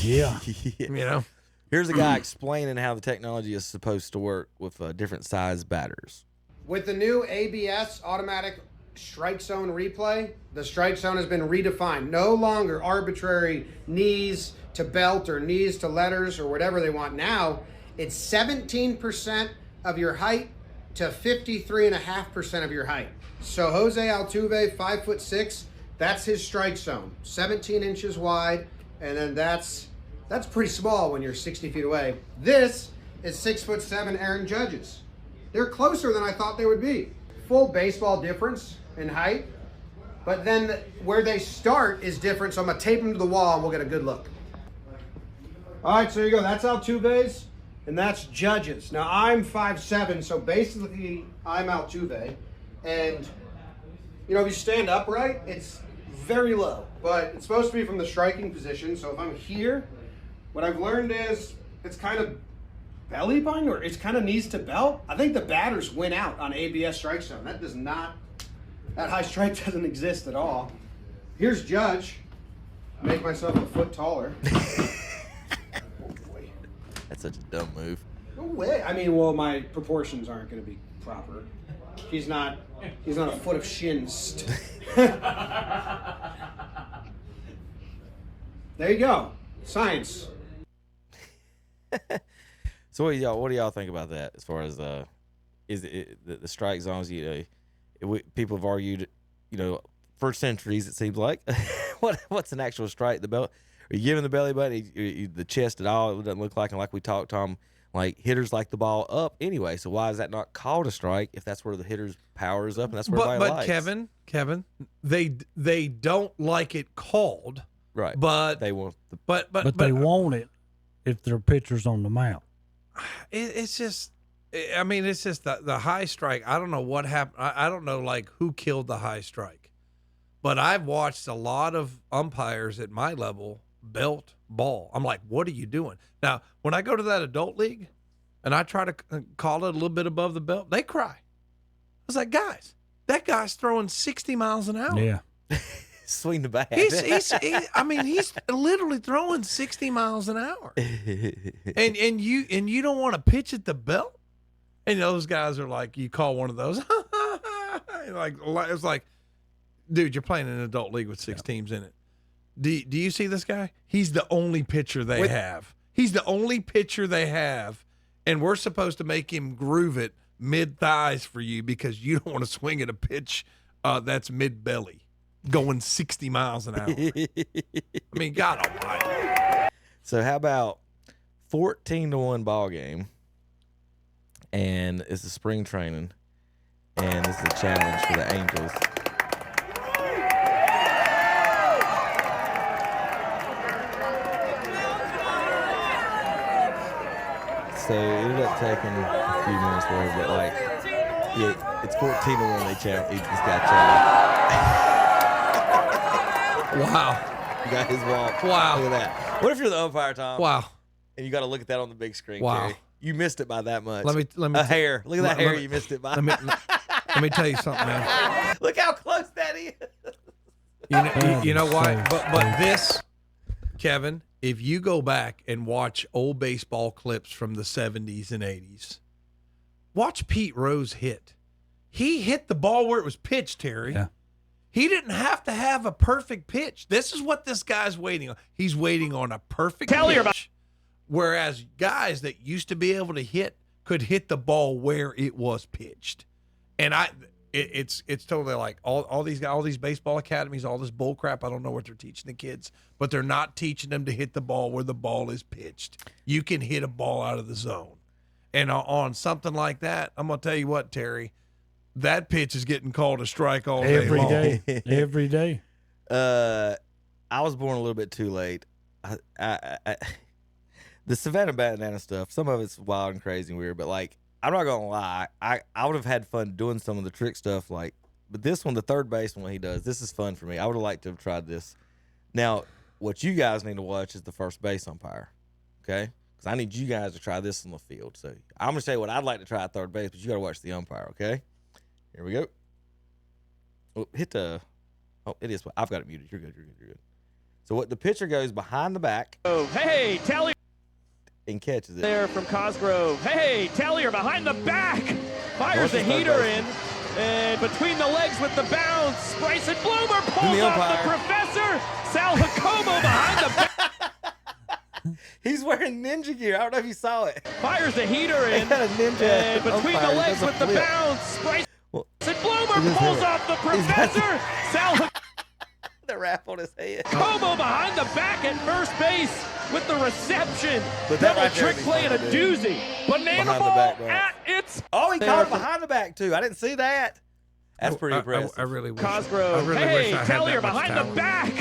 Speaker 13: Yeah.
Speaker 12: You know.
Speaker 14: Here's a guy explaining how the technology is supposed to work with different size batters.
Speaker 5: With the new ABS automatic strike zone replay, the strike zone has been redefined. No longer arbitrary knees to belt or knees to letters or whatever they want. Now it's 17% of your height to 53.5% of your height. So Jose Altuve, 5'6", that's his strike zone, 17 inches wide, and then that's pretty small when you're 60 feet away. This is 6'7" Aaron Judge's. They're closer than I thought they would be. Full baseball difference in height, but then where they start is different, so I'm gonna tape them to the wall and we'll get a good look. All right, so there you go. That's Altuve's, and that's Judge's. Now I'm 5'7", so basically I'm Altuve, and you know, if you stand upright, it's very low, but it's supposed to be from the striking position. So if I'm here, what I've learned is it's kind of belly button, or it's kind of knees to belt. I think the batters win out on ABS strike zone. That high strike doesn't exist at all. Here's Judge. Make myself a foot taller.
Speaker 14: That's such a dumb move.
Speaker 5: No way. I mean, well, my proportions aren't going to be proper. He's not a foot of shins. There you go. Science.
Speaker 14: So what do y'all think about that? As far as is it the strike zones? People have argued, for centuries. It seems like what's an actual strike? The belt? Are you giving the belly button, the chest at all? It doesn't look like. And like we talked, Tom, like hitters like the ball up anyway. So why is that not called a strike if that's where the hitter's power is up and that's where everybody likes?
Speaker 12: Kevin, they don't like it called.
Speaker 14: Right.
Speaker 12: But
Speaker 14: they want
Speaker 13: but they want it if their pitcher's on the mound.
Speaker 12: It's just the high strike. I don't know what happened. I don't know like who killed the high strike. But I've watched a lot of umpires at my level belt ball. I'm like, what are you doing? Now, when I go to that adult league and I try to call it a little bit above the belt, they cry. I was like, guys, that guy's throwing 60 miles an hour.
Speaker 13: Yeah.
Speaker 14: Swing the bat.
Speaker 12: He's literally throwing 60 miles an hour. And you don't want to pitch at the belt? And those guys are like, you call one of those. It's like, dude, you're playing in an adult league with 6 teams in it. Do you see this guy? He's the only pitcher they have. He's the only pitcher they have. And we're supposed to make him groove it mid-thighs for you because you don't want to swing at a pitch that's mid-belly. Going 60 miles an hour. I mean, God almighty.
Speaker 14: So how about 14-1 ball game, and it's a spring training, and it's a challenge for the Angels. So it ended up taking a few minutes, whatever, but it's 14-1. They challenge. This guy challenged.
Speaker 12: Wow.
Speaker 14: You got his walk.
Speaker 12: Wow.
Speaker 14: Look at that. What if you're the umpire, Tom?
Speaker 12: Wow.
Speaker 14: And you got to look at that on the big screen,
Speaker 12: wow.
Speaker 14: Terry. You missed it by that much.
Speaker 12: Let me
Speaker 14: hair. Look at that hair you missed it by.
Speaker 12: Let me tell you something, man.
Speaker 14: Look how close that is.
Speaker 12: You know why? But this, Kevin, if you go back and watch old baseball clips from the 70s and 80s, watch Pete Rose hit. He hit the ball where it was pitched, Terry.
Speaker 13: Yeah.
Speaker 12: He didn't have to have a perfect pitch. This is what this guy's waiting on. He's waiting on a perfect pitch. Whereas guys that used to be able to hit could hit the ball where it was pitched. And it's totally like all these baseball academies, all this bull crap. I don't know what they're teaching the kids, but they're not teaching them to hit the ball where the ball is pitched. You can hit a ball out of the zone. And on something like that, I'm going to tell you what, Terry, that pitch is getting called a strike all day long.
Speaker 13: Every day.
Speaker 14: I was born a little bit too late. The Savannah Banana stuff, some of it's wild and crazy and weird, but like, I'm not gonna lie, I would have had fun doing some of the trick stuff, but this one, the third baseman, what he does, this is fun for me. I would have liked to have tried this. Now, what you guys need to watch is the first base umpire, okay? Because I need you guys to try this on the field. So I'm gonna say what I'd like to try at third base, but you gotta watch the umpire, okay? Here we go. Oh, it is. I've got it muted. You're good. So what the pitcher goes behind the back.
Speaker 7: Oh, hey, Tellier.
Speaker 14: And catches it.
Speaker 7: There from Cosgrove. Hey, Tellier behind the back. Fires the heater in. And between the legs with the bounce. Bryson Bloomer pulls off the professor. Sal Jacobo behind the back.
Speaker 14: He's wearing ninja gear. I don't know if you saw it.
Speaker 7: Fires the heater in.
Speaker 14: Got a ninja
Speaker 7: and between the legs with the bounce. Bryson Bloomer pulls off the professor. Sal
Speaker 14: the wrap on his head.
Speaker 7: Jacobo behind the back at first base with the reception. Double
Speaker 14: right
Speaker 7: trick play and a doozy. Banana ball at its.
Speaker 14: Oh, he caught it behind the back too. I didn't see that. That's pretty impressive.
Speaker 12: I really wish.
Speaker 7: Cosgrove.
Speaker 12: Hey,
Speaker 7: Tellier behind the back.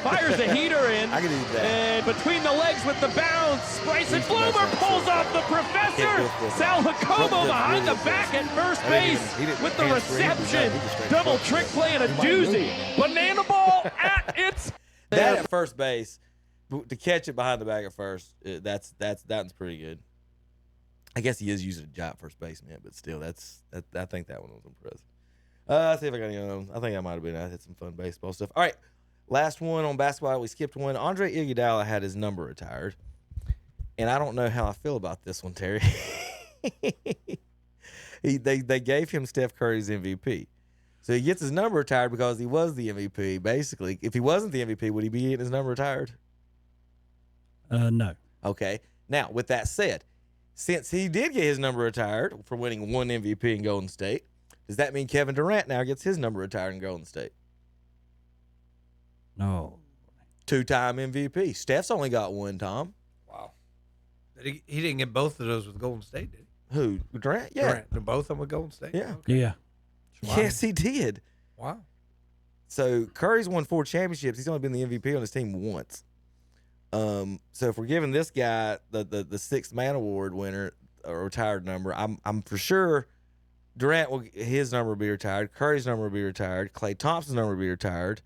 Speaker 7: Fires the heater in.
Speaker 14: I can do that.
Speaker 7: And between the legs with the bounce. Bryson Bloomer pulls off the professor. Sal Jacobo behind the back at first base with the reception. Double trick play and a doozy. Banana ball at its.
Speaker 14: That at first base, to catch it behind the back at first, that's pretty good. I guess he is using a giant first baseman, but still, I think that one was impressive. Let's see if I got any other ones. I think I might have been. I had some fun baseball stuff. All right, last one on basketball. We skipped one. Andre Iguodala had his number retired, and I don't know how I feel about this one, Terry. They gave him Steph Curry's MVP. So he gets his number retired because he was the MVP, basically. If he wasn't the MVP, would he be getting his number retired?
Speaker 13: No.
Speaker 14: Okay. Now, with that said, since he did get his number retired for winning one MVP in Golden State, does that mean Kevin Durant now gets his number retired in Golden State?
Speaker 13: No.
Speaker 14: 2-time MVP. Steph's only got one, Tom.
Speaker 12: Wow. He didn't get both of those with Golden State, did he?
Speaker 14: Who? Durant? Yeah.
Speaker 12: Durant. Both of them with Golden State?
Speaker 14: Yeah.
Speaker 12: Okay.
Speaker 13: Yeah.
Speaker 14: Wow. Yes, he did.
Speaker 12: Wow.
Speaker 14: So Curry's won 4 championships. He's only been the MVP on his team once. So if we're giving this guy the sixth man award winner a retired number, I'm for sure Durant his number will be retired. Curry's number will be retired. Klay Thompson's number will be retired.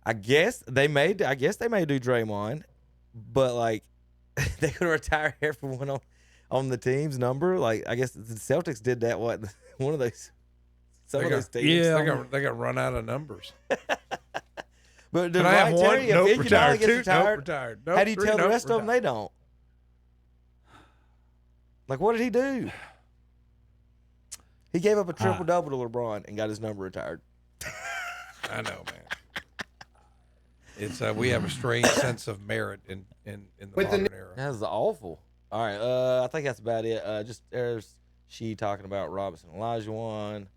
Speaker 14: I guess they may do Draymond, but like they could retire everyone on the team's number. Like I guess the Celtics did that. What one of those? Some of those teams.
Speaker 12: Yeah, they got run out of numbers.
Speaker 14: But
Speaker 12: I have one?
Speaker 14: Terry,
Speaker 12: Nope,
Speaker 14: if
Speaker 12: retired.
Speaker 14: Gets
Speaker 12: Two?
Speaker 14: retired,
Speaker 12: Nope, retired. Nope,
Speaker 14: how do you
Speaker 12: three,
Speaker 14: tell the
Speaker 12: nope,
Speaker 14: rest of them they don't? Like, what did he do? He gave up a triple-double to LeBron and got his number retired.
Speaker 12: I know, man. It's we have a strange sense of merit in the modern era.
Speaker 14: That's awful. All right, I think that's about it. Just there's she talking about Robinson Elijah one.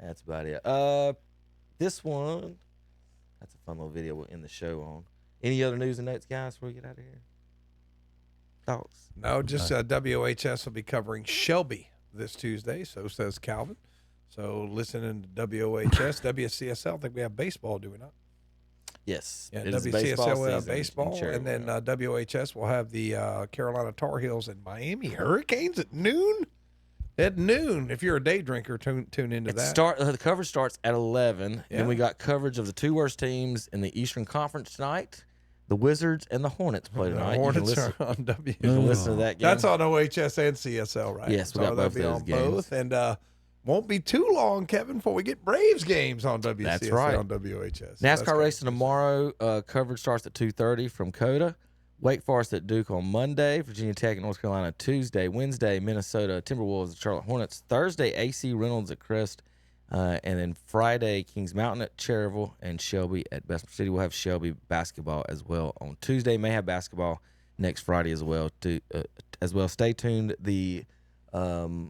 Speaker 14: That's about it. This one, that's a fun little video we'll end the show on. Any other news and notes, guys, before we get out of here? Thoughts?
Speaker 12: No, just WHS will be covering Shelby this Tuesday, so says Calvin. So listening to WHS, WCSL, I think we have baseball, do we not?
Speaker 14: Yes.
Speaker 12: Yeah,
Speaker 14: it is
Speaker 12: WCSL will have
Speaker 14: season
Speaker 12: baseball,
Speaker 14: in
Speaker 12: and then WHS will have the Carolina Tar Heels and Miami Hurricanes at noon. At noon, if you're a day drinker, tune into that.
Speaker 14: The coverage starts at 11.
Speaker 12: Yeah.
Speaker 14: Then we got coverage of the 2 worst teams in the Eastern Conference tonight. The Wizards and the Hornets play tonight.
Speaker 12: The Hornets
Speaker 14: are
Speaker 12: on W.
Speaker 14: You can listen to that game.
Speaker 12: That's on OHS and CSL, right?
Speaker 14: Yes, we got both
Speaker 12: that'll
Speaker 14: those
Speaker 12: be on
Speaker 14: games.
Speaker 12: both, and won't be too long, Kevin, before we get Braves games on WCSL.
Speaker 14: That's right.
Speaker 12: On WHS.
Speaker 14: NASCAR racing tomorrow. Coverage starts at 2:30 from COTA. Wake Forest at Duke on Monday. Virginia Tech and North Carolina Tuesday. Wednesday, Minnesota Timberwolves at Charlotte Hornets. Thursday, AC Reynolds at Crest. And then Friday, Kings Mountain at Cherryville and Shelby at Bessemer City. We'll have Shelby basketball as well on Tuesday. May have basketball next Friday as well. Stay tuned. The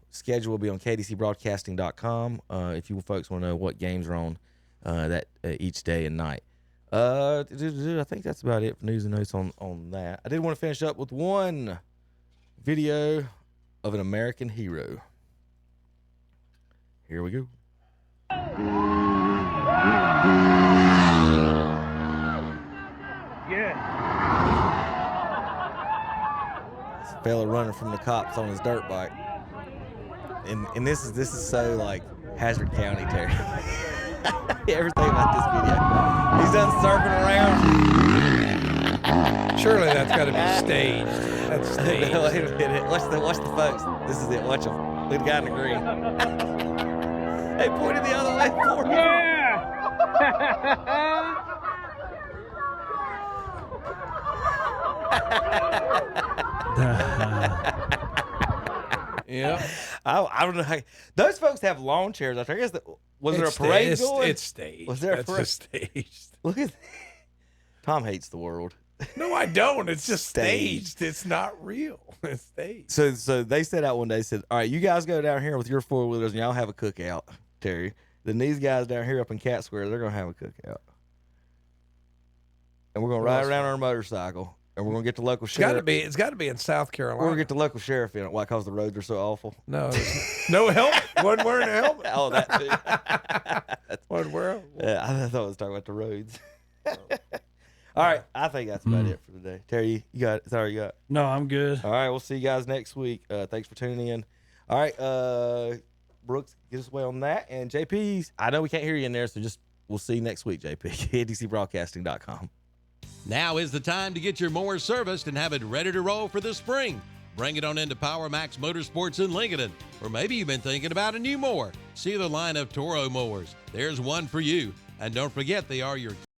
Speaker 14: schedule will be on kdcbroadcasting.com if you folks want to know what games are on each day and night. I think that's about it for news and notes on that. I did want to finish up with one video of an American hero. Here we go.
Speaker 8: Yeah.
Speaker 14: This fella running from the cops on his dirt bike. And this is so like Hazard County, Terry. Everything about this video. He's done circling around.
Speaker 12: Surely that's got to be staged. That's staged.
Speaker 14: Wait a minute. Watch the folks. This is it. Watch them. Look at the guy in the green. They pointed the other way for him.
Speaker 12: Yeah.
Speaker 14: I don't know how. Those folks have lawn chairs out there. I guess was there a parade going?
Speaker 12: It's staged.
Speaker 14: Was there a
Speaker 12: That's
Speaker 14: parade?
Speaker 12: just staged.
Speaker 14: Look at Tom hates the world.
Speaker 12: No, I don't. It's just staged. It's not real. It's staged.
Speaker 14: So they set out one day, said, all right, you guys go down here with your 4-wheelers and y'all have a cookout, Terry. Then these guys down here up in Cat Square, they're going to have a cookout. And we're going to ride around our motorcycle. And we're going to get the local sheriff.
Speaker 12: It's got to be in South Carolina.
Speaker 14: We're going to get the local sheriff in it. Why? Because the roads are so awful.
Speaker 12: No, no helmet. Wasn't wearing a helmet.
Speaker 14: Oh, that too.
Speaker 12: Wasn't wearing.
Speaker 14: I thought I was talking about the roads. All right, I think that's about it for today. Terry, you got it? That's all you got?
Speaker 13: No, I'm good.
Speaker 14: All right, we'll see you guys next week. Thanks for tuning in. All right, Brooks, get us away on that. And JP, I know we can't hear you in there, so we'll see you next week, JP. KDCBroadcasting.com.
Speaker 1: Now is the time to get your mower serviced and have it ready to roll for the spring. Bring it on into Power Max Motorsports in Lincoln. Or maybe you've been thinking about a new mower. See the line of Toro mowers. There's one for you. And don't forget, they are your